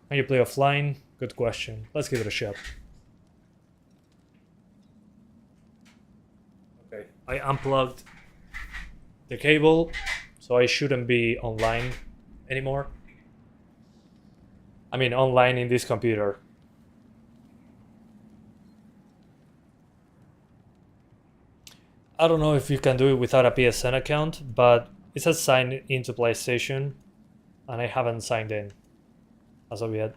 Can you play offline? Good question. Let's give it a shot. Okay, I unplugged the cable, so I shouldn't be online anymore. I mean, online in this computer. I don't know if you can do it without a PSN account, but it says sign into PlayStation, and I haven't signed in as of yet.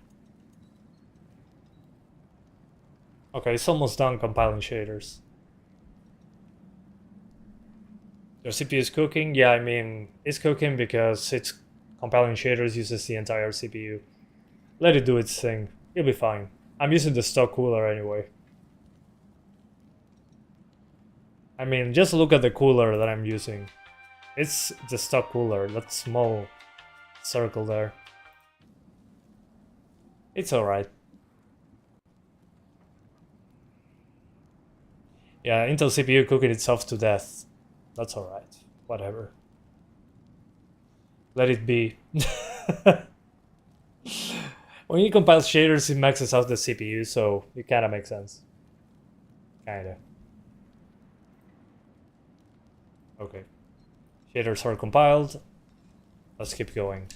Okay, it's almost done compiling shaders. Your CPU is cooking? Yeah, I mean, it's cooking because it's compiling shaders uses the entire CPU. Let it do its thing. It'll be fine. I'm using the stock cooler anyway. I mean, just look at the cooler that I'm using. It's the stock cooler, that small circle there. It's alright. Yeah, Intel CPU cooking itself to death. That's alright. Whatever. Let it be. When you compile shaders, it maxes out the CPU, so it kinda makes sense. Kinda. Okay. Shaders are compiled. Let's keep going.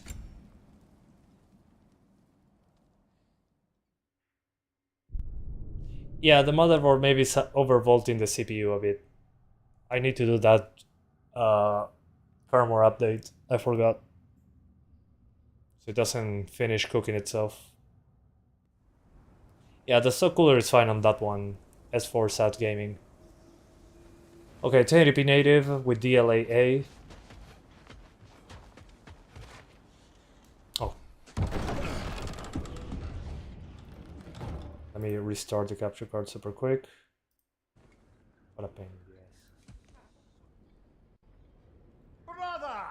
Yeah, the motherboard maybe is overvolting the CPU a bit. I need to do that firmware update. I forgot. So it doesn't finish cooking itself. Yeah, the stock cooler is fine on that one. S4 SAT Gaming. Okay, 1080p native with DLAA. Oh. Let me restart the capture card super quick. What a pain in the ass. Brother!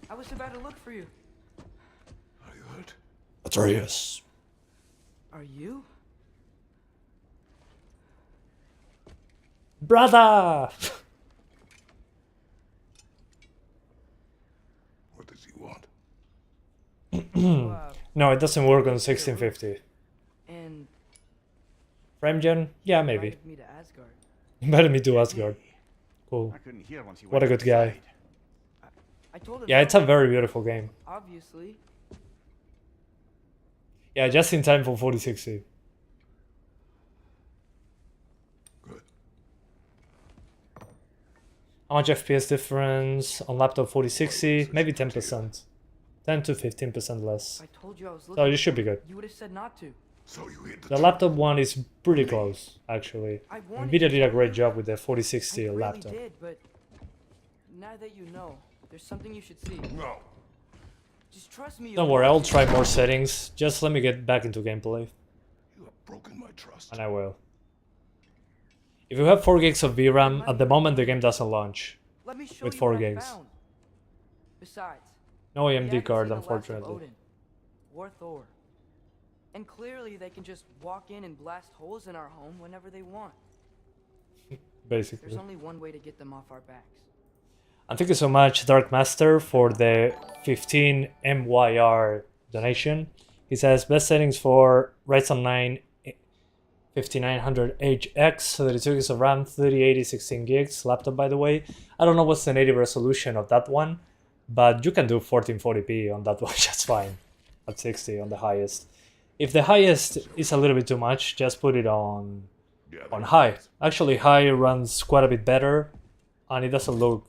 I was about to look for you. Are you hurt? Atreus. Are you? Brother! What does he want? No, it doesn't work on 1650. And Frame gen? Yeah, maybe. invited me to Asgard. Invited me to Asgard. Cool. I couldn't hear once he What a went good guy. inside. I told him. Yeah, no, it's a very beautiful game. obviously. Yeah, just in time for 4060. Good. How much FPS difference on laptop 4060? Maybe 10%. 10 to 15% less. I told you I was looking. So you should be good. You would have said not to. So you hit The laptop one is pretty close, actually. I wanted Nvidia you did a to. great job with the I 4060 really laptop. did, but now that you know, there's something you should see. No. Just trust me. Don't worry, I'll try more settings. Just let me get back into gameplay. You have broken my trust. And I will. If you have 4 gigs of VRAM, at the moment the game doesn't launch. Let me show with you 4 what I gigs. found. Besides, No the AMD hackers card, see the likes of unfortunately. Odin or Thor. And clearly they can just walk in and blast holes in our home whenever they want. Basically. There's only one way to get them off our backs. And thank you so much, Dark Master, for the 15 MYR donation. He says, best settings for Ryzen 9 5900HX, 32 gigs of RAM, 3080, 16 gigs, laptop by the way. I don't know what's the native resolution of that one, but you can do 1440p on that one just fine, at 60 on the highest. If the highest is a little bit too much, just put it on high. Actually, high runs quite a bit better, and it doesn't look...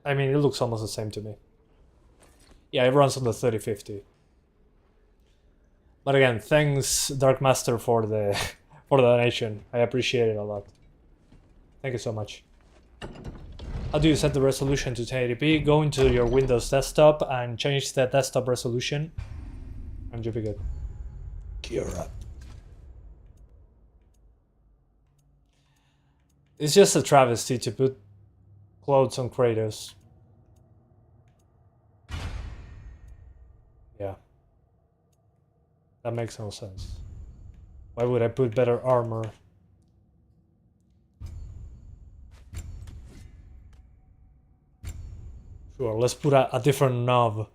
I mean, it looks almost the same to me. Yeah, it runs on the 3050. But again, thanks Dark Master for the donation. I appreciate it a lot. Thank you so much. How do you set the resolution to 1080p? Go into your Windows desktop and change the desktop resolution, and you'll be good. Gear up. It's just a travesty to put clothes on Kratos. Yeah. That makes no sense. Why would I put better armor? Sure, let's put a different knob.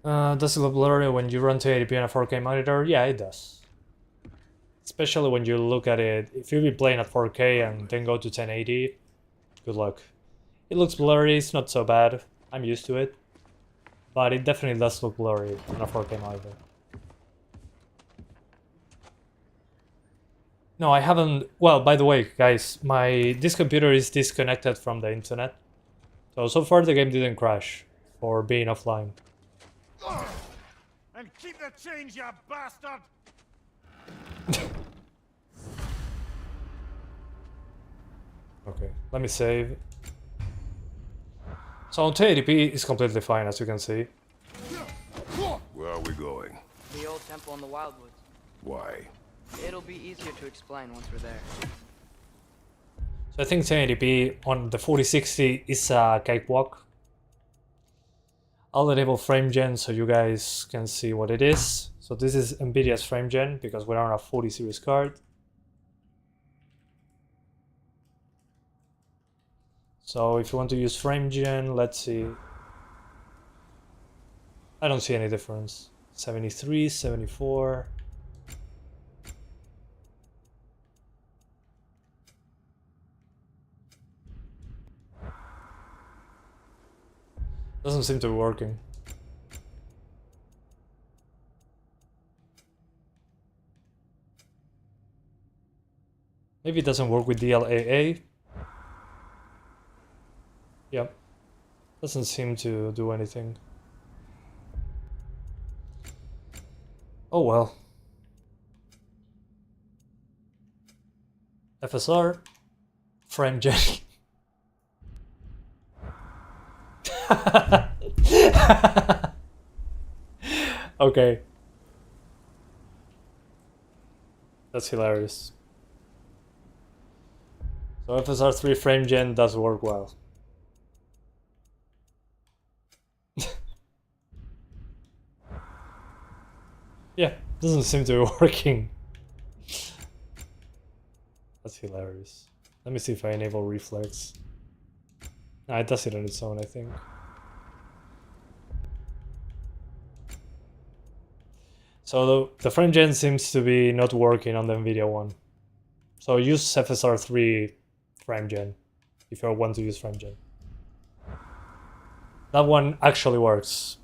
Does it look blurry when you run 1080p on a 4K monitor? Yeah, it does. Especially when you look at it. If you've been playing at 4K and then go to 1080, good luck. It looks blurry, it's not so bad. I'm used to it. But it definitely does look blurry on a 4K monitor. No, I haven't... Well, by the way, guys, this computer is disconnected from the internet. So far the game didn't crash for being offline. And keep the change, you bastard! Okay, let me save. So on 1080p is completely fine, as you can see. Where are we going? The old temple in the Wildwoods. Why? It'll be easier to explain once we're there. So I think 1080p on the 4060 is a cakewalk. I'll enable frame gen so you guys can see what it is. So this is NVIDIA's frame gen because we're on a 40 series card. So if you want to use frame gen, let's see. I don't see any difference. 73, 74. Doesn't seem to be working. Maybe it doesn't work with DLAA. Yep. Doesn't seem to do anything. Oh well. FSR. Frame gen. Okay. That's hilarious. So FSR 3 frame gen does work well. Yeah, doesn't seem to be working. That's hilarious. Let me see if I enable reflex. Nah, it does it on its own, I think. So the frame gen seems to be not working on the NVIDIA one. So use FSR 3 frame gen if you want to use frame gen. That one actually works.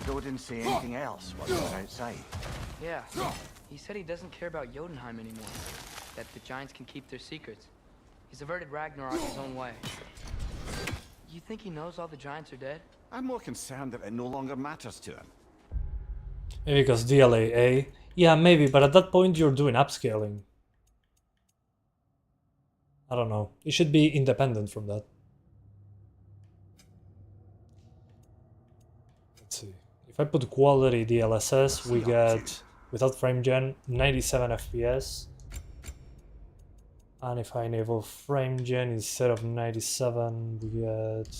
Though didn't say anything else while we were outside. Yeah, he said he doesn't care about Jotunheim anymore. That the giants can keep their secrets. He's averted Ragnarok his own way. You think he knows all the giants are dead? I'm more concerned that it no longer matters to him. Maybe because DLA, eh? Yeah, maybe, but at that point you're doing upscaling. I don't know. It should be independent from that. Let's see. If I put quality DLSS, we get, without frame gen, 97 FPS. And if I enable frame gen instead of 97, we get...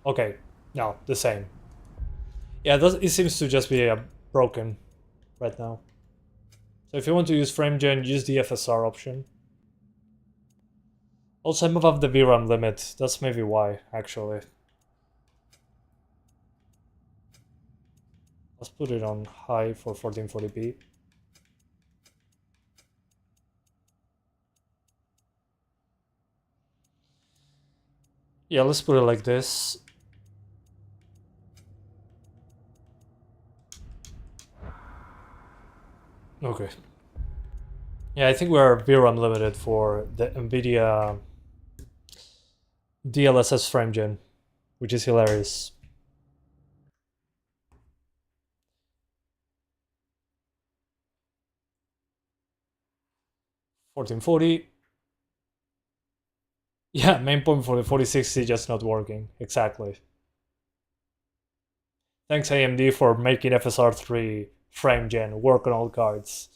Okay, no, the same. Yeah, it seems to just be broken right now. So if you want to use frame gen, use the FSR option. Also, I'm above the VRAM limit. That's maybe why, actually. Let's put it on high for 1440p. Yeah, let's put it like this. Okay. Yeah, I think we're VRAM limited for the NVIDIA DLSS frame gen, which is hilarious. $1440. Yeah, main point for the 4060 just not working. Exactly. Thanks AMD for making FSR 3 frame gen work on all cards.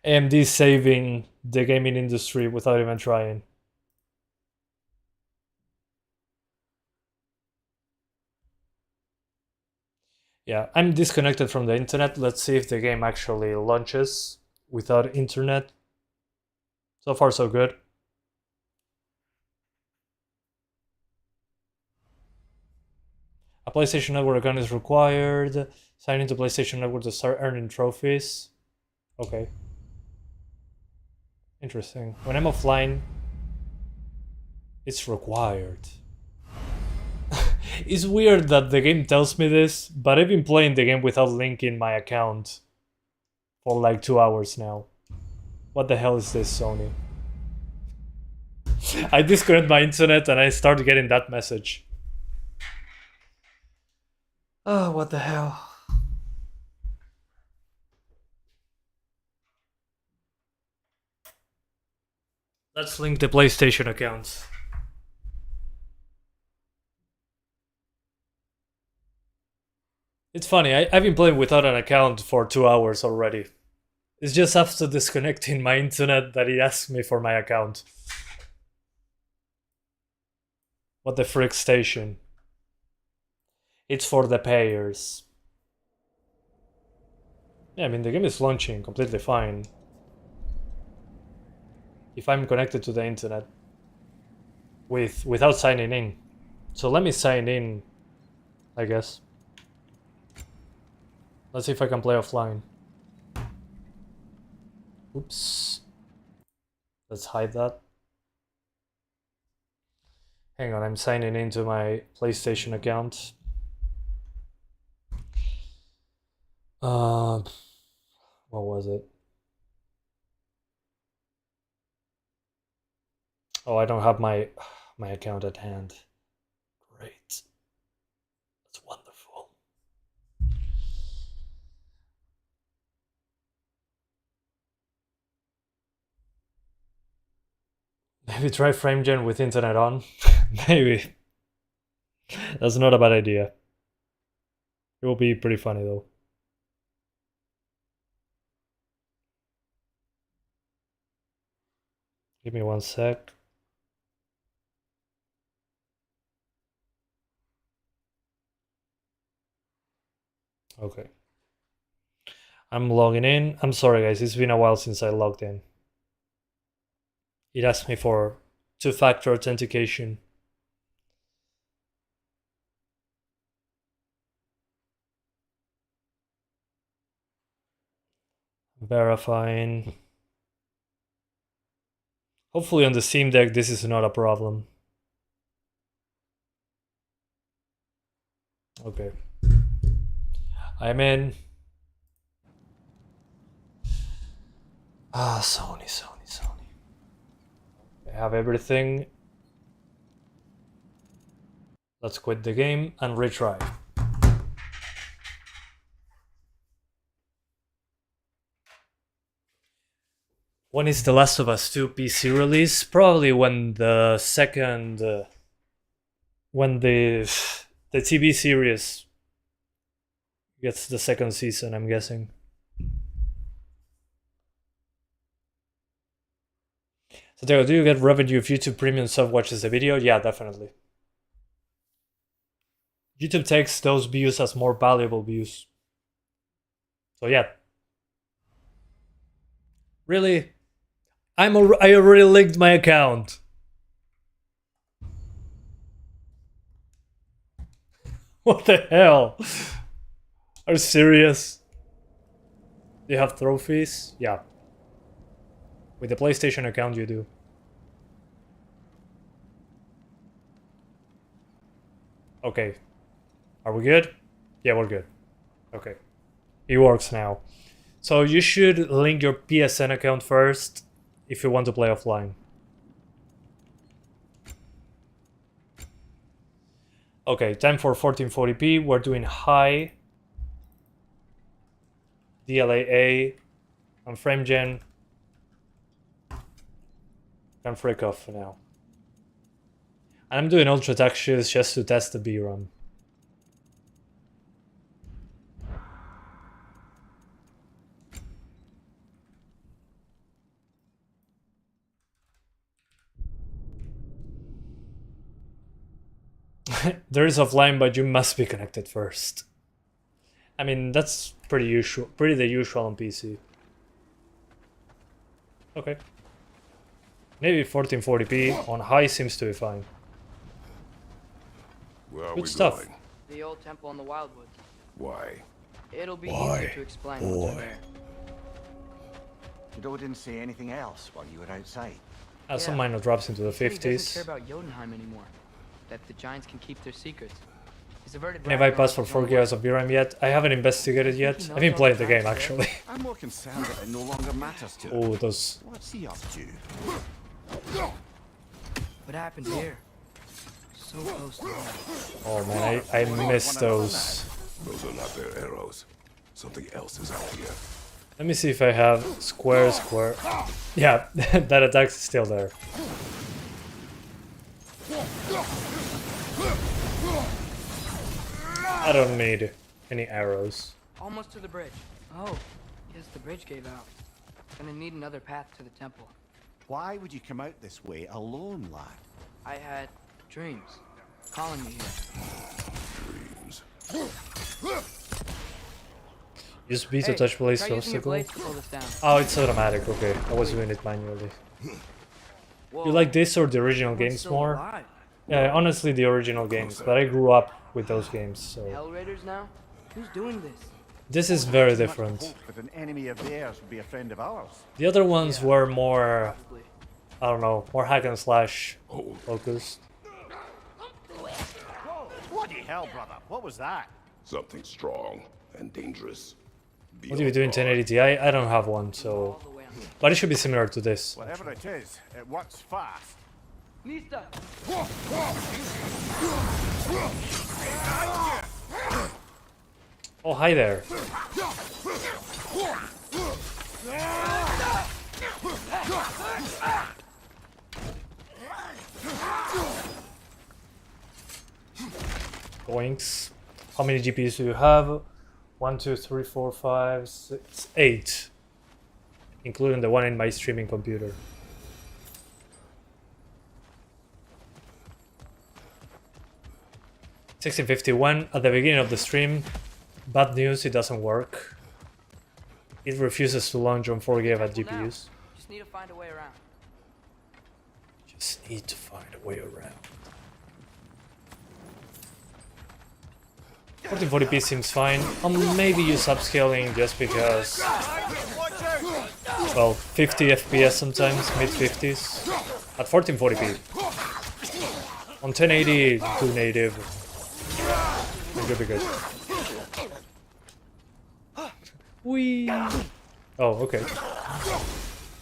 AMD saving the gaming industry without even trying. Yeah, I'm disconnected from the internet. Let's see if the game actually launches without internet. So far, so good. A PlayStation Network account is required. Sign into PlayStation Network to start earning trophies. Okay. Interesting. When I'm offline, it's required. It's weird that the game tells me this, but I've been playing the game without linking my account for like 2 hours now. What the hell is this, Sony? I disconnect my internet and I start getting that message. Oh, what the hell? Let's link the PlayStation accounts. It's funny, I've been playing without an account for 2 hours already. It's just after disconnecting my internet that it asks me for my account. What the frick station? It's for the payers. Yeah, I mean, the game is launching completely fine. If I'm connected to the internet without signing in. So let me sign in, I guess. Let's see if I can play offline. Oops. Let's hide that. Hang on, I'm signing into my PlayStation account. What was it? Oh, I don't have my account at hand. Great. That's wonderful. Maybe try FrameGen with internet on. Maybe. That's not a bad idea. It will be pretty funny though. Give me 1 sec. Okay. I'm logging in. I'm sorry guys, it's been a while since I logged in. It asked me for 2-factor authentication. Verifying. Hopefully on the Steam Deck this is not a problem. Okay. I'm in. Ah, Sony. I have everything. Let's quit the game and retry. When is The Last of Us 2 PC release? Probably when the second... when the TV series gets the second season, I'm guessing. So Diego, do you get revenue if YouTube Premium sub watches the video? Yeah, definitely. YouTube takes those views as more valuable views. So yeah. Really? I already linked my account. What the hell? Are you serious? Do you have trophies? Yeah. With the PlayStation account you do. Okay. Are we good? Yeah, we're good. Okay. It works now. So you should link your PSN account first if you want to play offline. Okay, time for 1440p. We're doing high, DLAA, and frame gen. Can freak off for now. And I'm doing ultra textures just to test the VRAM. There is offline, but you must be connected first. I mean, that's pretty the usual on PC. Okay. Maybe 1440p on high seems to be fine. Where are Good we stuff. going? The old temple in the Wildwoods. Why? It'll be Why, easier to explain once we're boy? there. You didn't say anything else while you were outside. Some minor drops into the He said he doesn't 50s. care about Jotunheim anymore. That the Giants can keep their secrets. He's averted Have I passed for 4 gigs of VRAM yet? I haven't investigated yet. I've been playing the game actually. I'm more concerned that it no longer matters to him. Oh, those. What's he up to? What happened here? So close to home. Oh man, I miss those. Those are not their arrows. Something else is out here. Let me see if I have square. Yeah, that attack is still there. I don't need any arrows. Almost to the bridge. Oh, guess the bridge gave out. Gonna need another path to the temple. Why would you come out this way alone, lad? I had dreams calling me here. Dreams. Use B to touch place try using your obstacle. blades to pull this down. Oh, it's automatic. Okay, I was doing it manually. Whoa, You like this or the original everyone's games still more? alive. Yeah, honestly, the original games. But I grew up with those games, so Hell Raiders now? Who's doing this? this is very Much different. hope that an enemy of theirs would be a friend of ours. The other ones were more, Probably. I don't know, more hack and slash Hold. focused. Bloody hell, brother. What was that? Something strong and dangerous. What do you do in 1080 Ti? I don't have one, so... All the way on. But it should be similar to this. Whatever it is, it works fast. Mista! Oh, hi there. Boinks. How many GPUs do you have? 1, 2, 3, 4, 5, 6, 8. Including the one in my streaming computer. $16.51 at the beginning of the stream. Bad news, it doesn't work. It refuses to launch on 4 GB Careful now. GPUs. Just need to find a way around. Just need to find a way around. 1440p seems fine. I'll maybe use upscaling just because, well, 50 FPS sometimes, mid 50s at 1440p. On 1080 to native, it could be good. Whee! Oh, okay.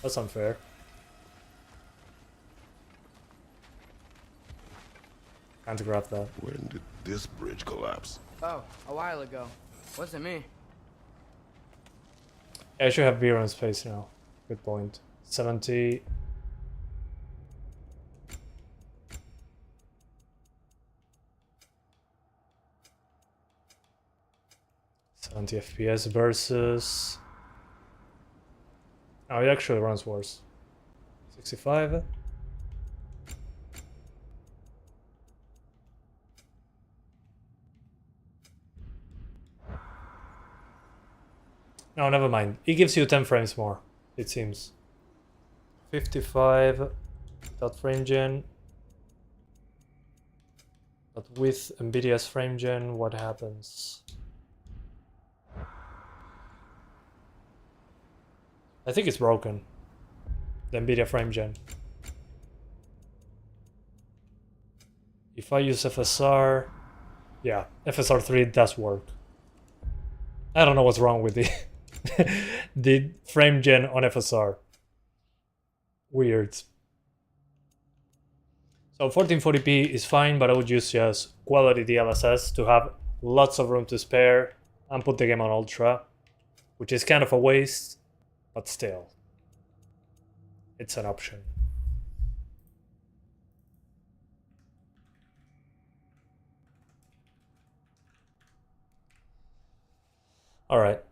That's unfair. Time to grab that. When did this bridge collapse? Oh, a while ago. Wasn't me. Yeah, I should have VRAM space now. Good point. 70. FPS versus... Oh, it actually runs worse. 65. No, never mind. It gives you 10 frames more, it seems. 55 without frame gen. But with NVIDIA's frame gen, what happens? I think it's broken. The NVIDIA frame gen. If I use FSR... Yeah, FSR 3 does work. I don't know what's wrong with the the frame gen on FSR. Weird. So 1440p is fine, but I would use just quality DLSS to have lots of room to spare and put the game on Ultra, which is kind of a waste, but still, it's an option. All right.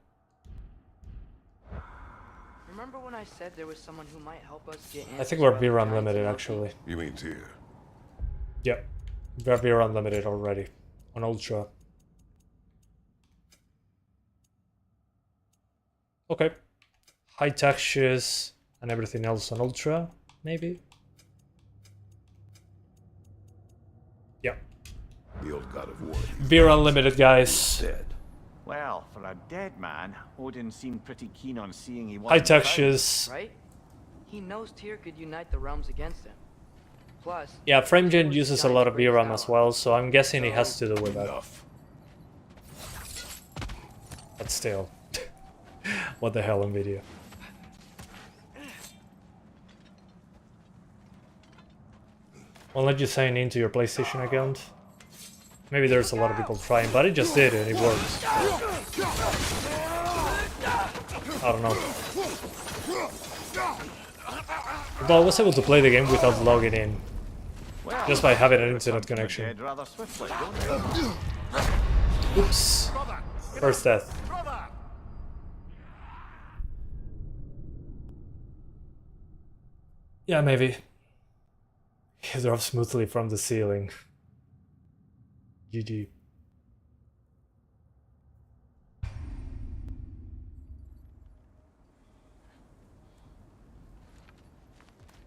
Remember when I said there was someone who might help us get I think we're VRAM limited, actually. You mean here? Yep. We're VRAM limited already on Ultra. Okay. High textures and everything else on Ultra, maybe? Yeah. The old god of war. VRAM limited, guys. Dead. Well, for a dead man, Odin seemed pretty keen on seeing he High wasn't textures. Right? He knows Tyr could unite the realms against him. Plus, Yeah, frame gen uses a lot of VRAM as well, so I'm guessing it has to do with that. Enough. But still. What the hell, NVIDIA? Won't let you sign into your PlayStation account. Maybe there's a lot of people trying, but it just did and it works. I don't know. Although I was able to play the game without logging in. Well, Just by having an internet connection. dead rather swiftly, don't they? Oops. First death. Yeah, maybe. He drops smoothly from the ceiling. GG.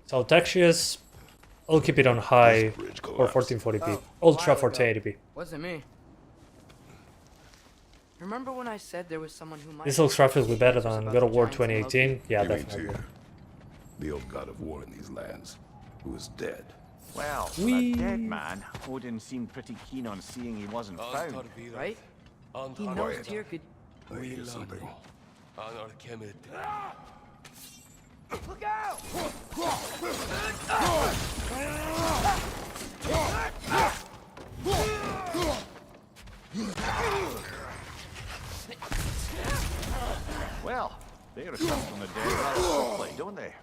So textures, I'll keep it on high or 1440p. Ultra for 1080p. Wasn't me. Remember when I said there was someone who might... This looks graphically better than God of War 2018. Yeah, You mean definitely. Tyr? The old god of war in these lands, who is dead. Well, for Whee! a dead man, Odin seemed pretty keen on seeing he wasn't found. Right? He knows Tyr could... I hear something. Look out! Well, they return from the dead rather quickly, don't they?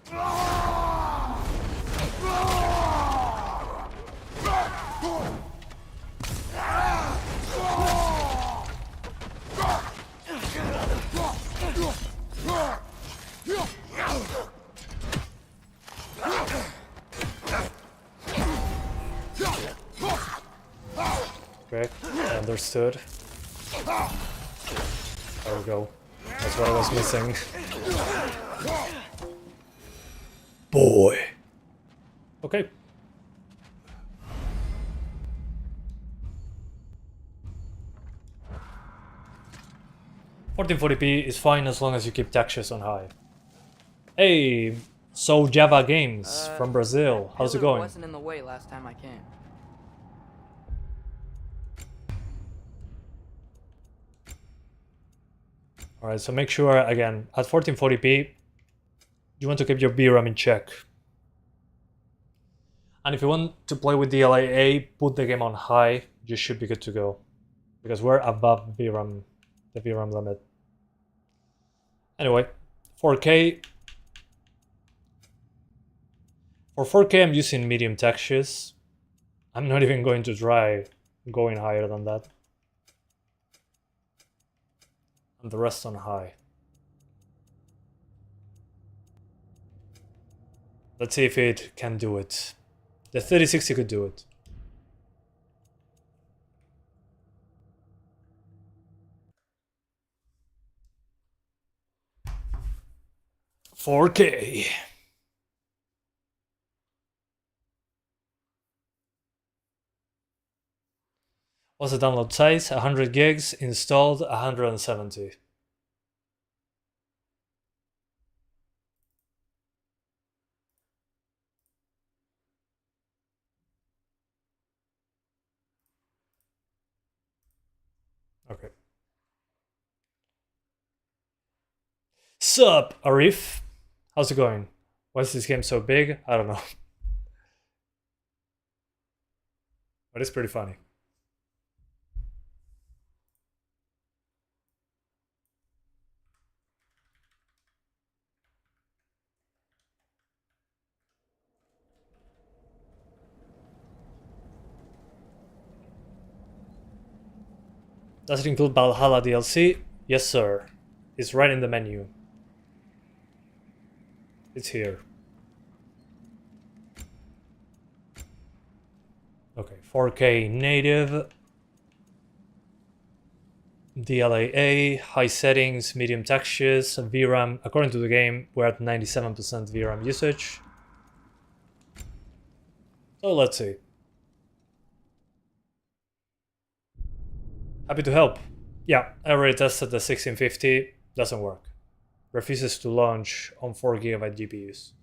Correct. Understood. There we go. That's what I was missing. Boy. Okay. $1440p is fine as long as you keep textures on high. Hey, so Java Games from Brazil. How's it Pillar going? wasn't in the way last time I came. Alright, so make sure, again, at 1440p, you want to keep your VRAM in check. And if you want to play with DLAA, put the game on high, you should be good to go. Because we're above VRAM, the VRAM limit. Anyway, 4K. For 4K, I'm using medium textures. I'm not even going to try going higher than that. And the rest on high. Let's see if it can do it. The 3060 could do it. $4K. What's the download size? 100 gigs, installed 170. Okay. Sup, Arif? How's it going? Why is this game so big? I don't know. But it's pretty funny. Does it include Valhalla DLC? Yes, sir. It's right in the menu. It's here. Okay, 4K native. DLAA, high settings, medium textures, VRAM. According to the game, we're at 97% VRAM usage. So let's see. Happy to help. Yeah, I already tested the 1650. Doesn't work. Refuses to launch on 4GB GPUs.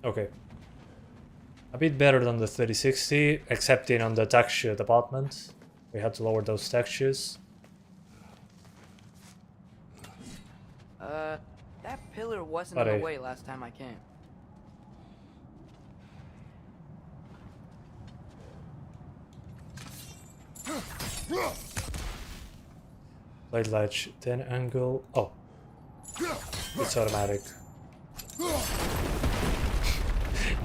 Okay. A bit better than the 3060, excepting on the texture department. We had to lower those textures. That pillar wasn't But in the way last time I came. Light latch, 10 angle. Oh. It's automatic.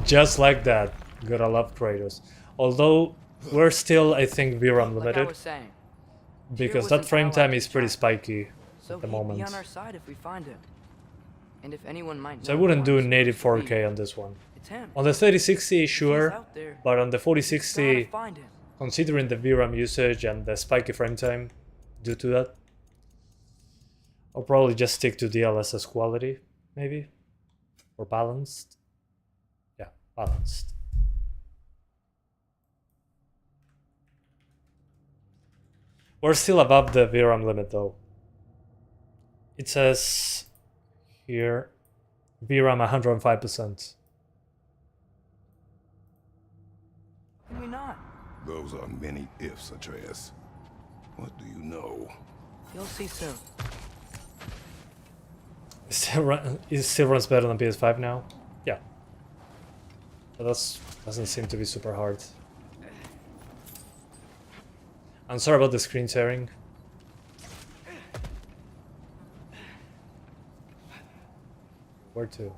Just like that. Gotta love Kratos. Although, we're still, I think, VRAM Like I limited. was saying, Because was that an frame ally time to is pretty China, spiky so at the he'd moment. be on our side if we find him. And if anyone might So I know wouldn't who do I'm native supposed to 4K be, on this one. it's him. On the 3060, He's sure. out there. But on the Gotta 4060, find him. considering the VRAM usage and the spiky frame time due to that, I'll probably just stick to DLSS quality, maybe? Or balanced? Yeah, balanced. We're still above the VRAM limit though. It says here, VRAM 105%. Can we not? Those are many ifs, Atreus. What do you know? You'll see soon. It still runs better than PS5 now? Yeah. But that doesn't seem to be super hard. I'm sorry about the screen tearing. Where to?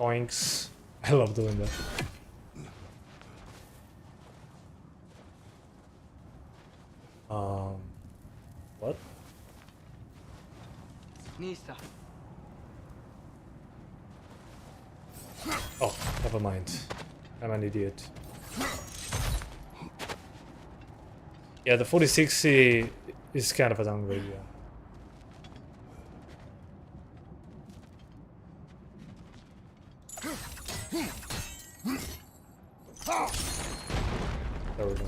Oinks. I love doing that. What? Nista. Oh, never mind. I'm an idiot. Yeah, the 4060 is kind of a downgrade, yeah. There we go.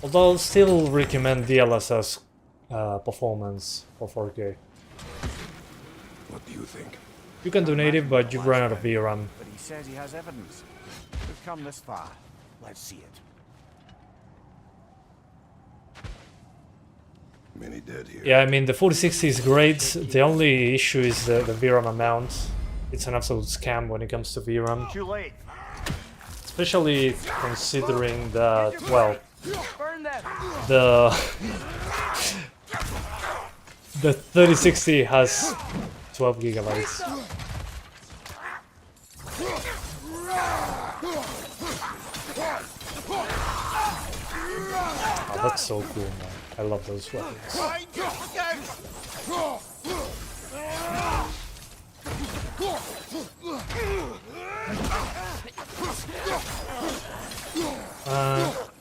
Although I'll still recommend DLSS performance for 4K. What do you think? You can do native, but you've run out of VRAM. But he says he has evidence. We've come this far. Let's see it. Many dead here. Yeah, I mean, the 4060 is great. The only issue is the VRAM amount. It's an absolute scam when it comes to VRAM. Too late. Especially considering that, well, Burn them. the 3060 has 12 gigabytes. Oh, that's so cool, man. I love those weapons.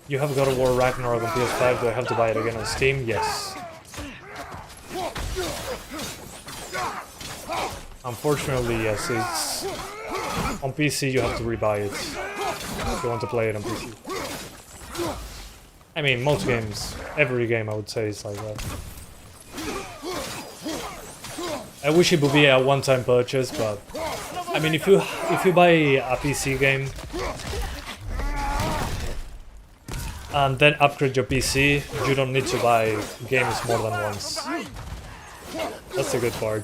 You have got a War Ragnarok on PS5. Do I have to buy it again on Steam? Yes. Unfortunately, yes. It's on PC. You have to rebuy it if you want to play it on PC. I mean, most games, every game, I would say, is like that. I wish it would be a one-time purchase, but I mean, if you buy a PC game and then upgrade your PC, you don't need to buy games more than once. That's the good part.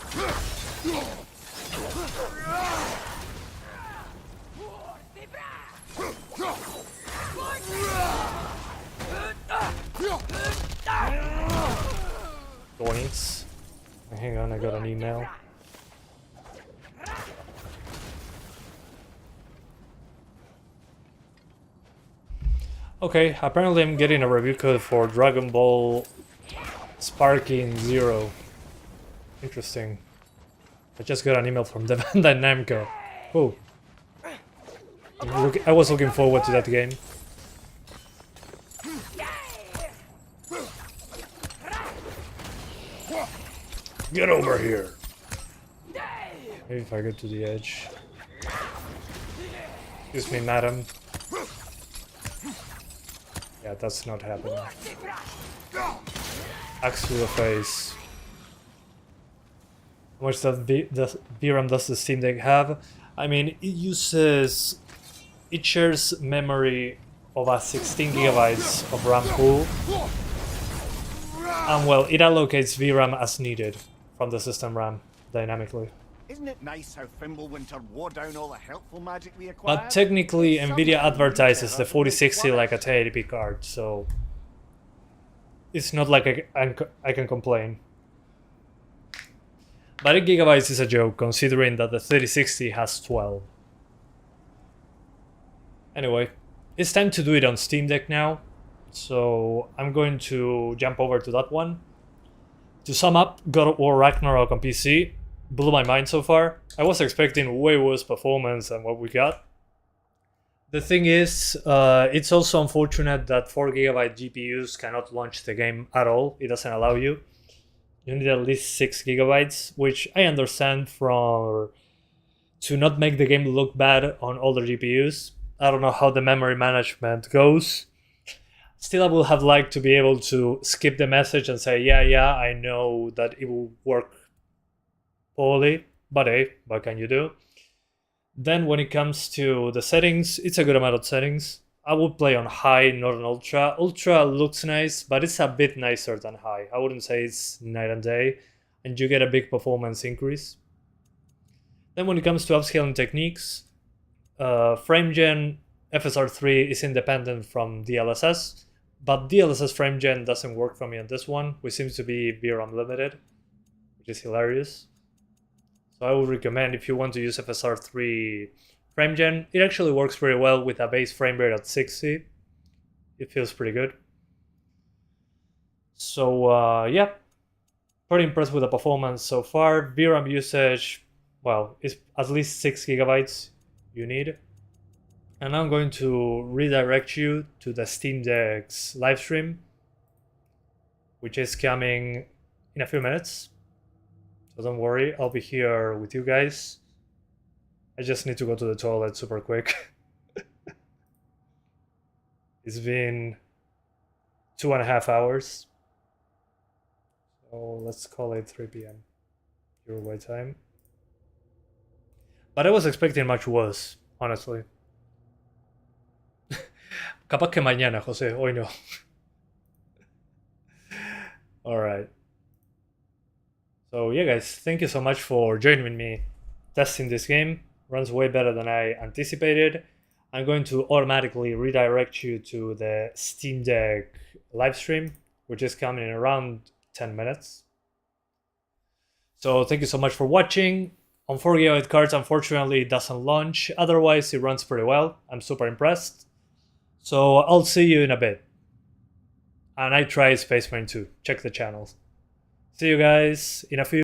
Doinks. Hang on, I got an email. Okay, apparently I'm getting a review code for Dragon Ball Sparking Zero. Interesting. I just got an email from the Bandai Namco. Oh. I was looking forward to that game. Get over here! Maybe if I get to the edge. Excuse me, madam. Yeah, that's not happening. Axe to the face. How much does the VRAM does the Steam Deck have? I mean, it shares memory of a 16 gigabytes of RAM pool. And well, it allocates VRAM as needed from the system RAM dynamically. Isn't it nice how Fimbulwinter wore down all the helpful magic we acquired? But technically, Nvidia advertises the 4060 like a 1080p card, so it's not like I can complain. But 8 gigabytes is a joke, considering that the 3060 has 12. Anyway, it's time to do it on Steam Deck now, so I'm going to jump over to that one. To sum up, God of War Ragnarok on PC blew my mind so far. I was expecting way worse performance than what we got. The thing is, it's also unfortunate that 4GB GPUs cannot launch the game at all. It doesn't allow you. You need at least 6GB, which I understand to not make the game look bad on older GPUs. I don't know how the memory management goes. Still, I would have liked to be able to skip the message and say, yeah, I know that it will work poorly, but hey, what can you do? Then when it comes to the settings, it's a good amount of settings. I would play on high, not on ultra. Ultra looks nice, but it's a bit nicer than high. I wouldn't say it's night and day, and you get a big performance increase. Then when it comes to upscaling techniques, FrameGen FSR3 is independent from DLSS, but DLSS FrameGen doesn't work for me on this one, which seems to be VRAM limited, which is hilarious. So I would recommend, if you want to use FSR3 FrameGen, it actually works pretty well with a base frame rate at 60. It feels pretty good. So yeah, pretty impressed with the performance so far. VRAM usage, well, it's at least 6 gigabytes you need. And I'm going to redirect you to the Steam Deck's livestream, which is coming in a few minutes. So don't worry, I'll be here with you guys. I just need to go to the toilet super quick. It's been 2.5 hours. So let's call it 3 p.m. Uruguay time. But I was expecting much worse, honestly. Capaz que mañana, José, hoy no. Alright. So yeah guys, thank you so much for joining me testing this game. Runs way better than I anticipated. I'm going to automatically redirect you to the Steam Deck live stream, which is coming in around 10 minutes. So thank you so much for watching. On 4 GB cards, unfortunately, it doesn't launch. Otherwise, it runs pretty well. I'm super impressed. So I'll see you in a bit. And I tried Space Marine 2. Check the channels. See you guys in a few.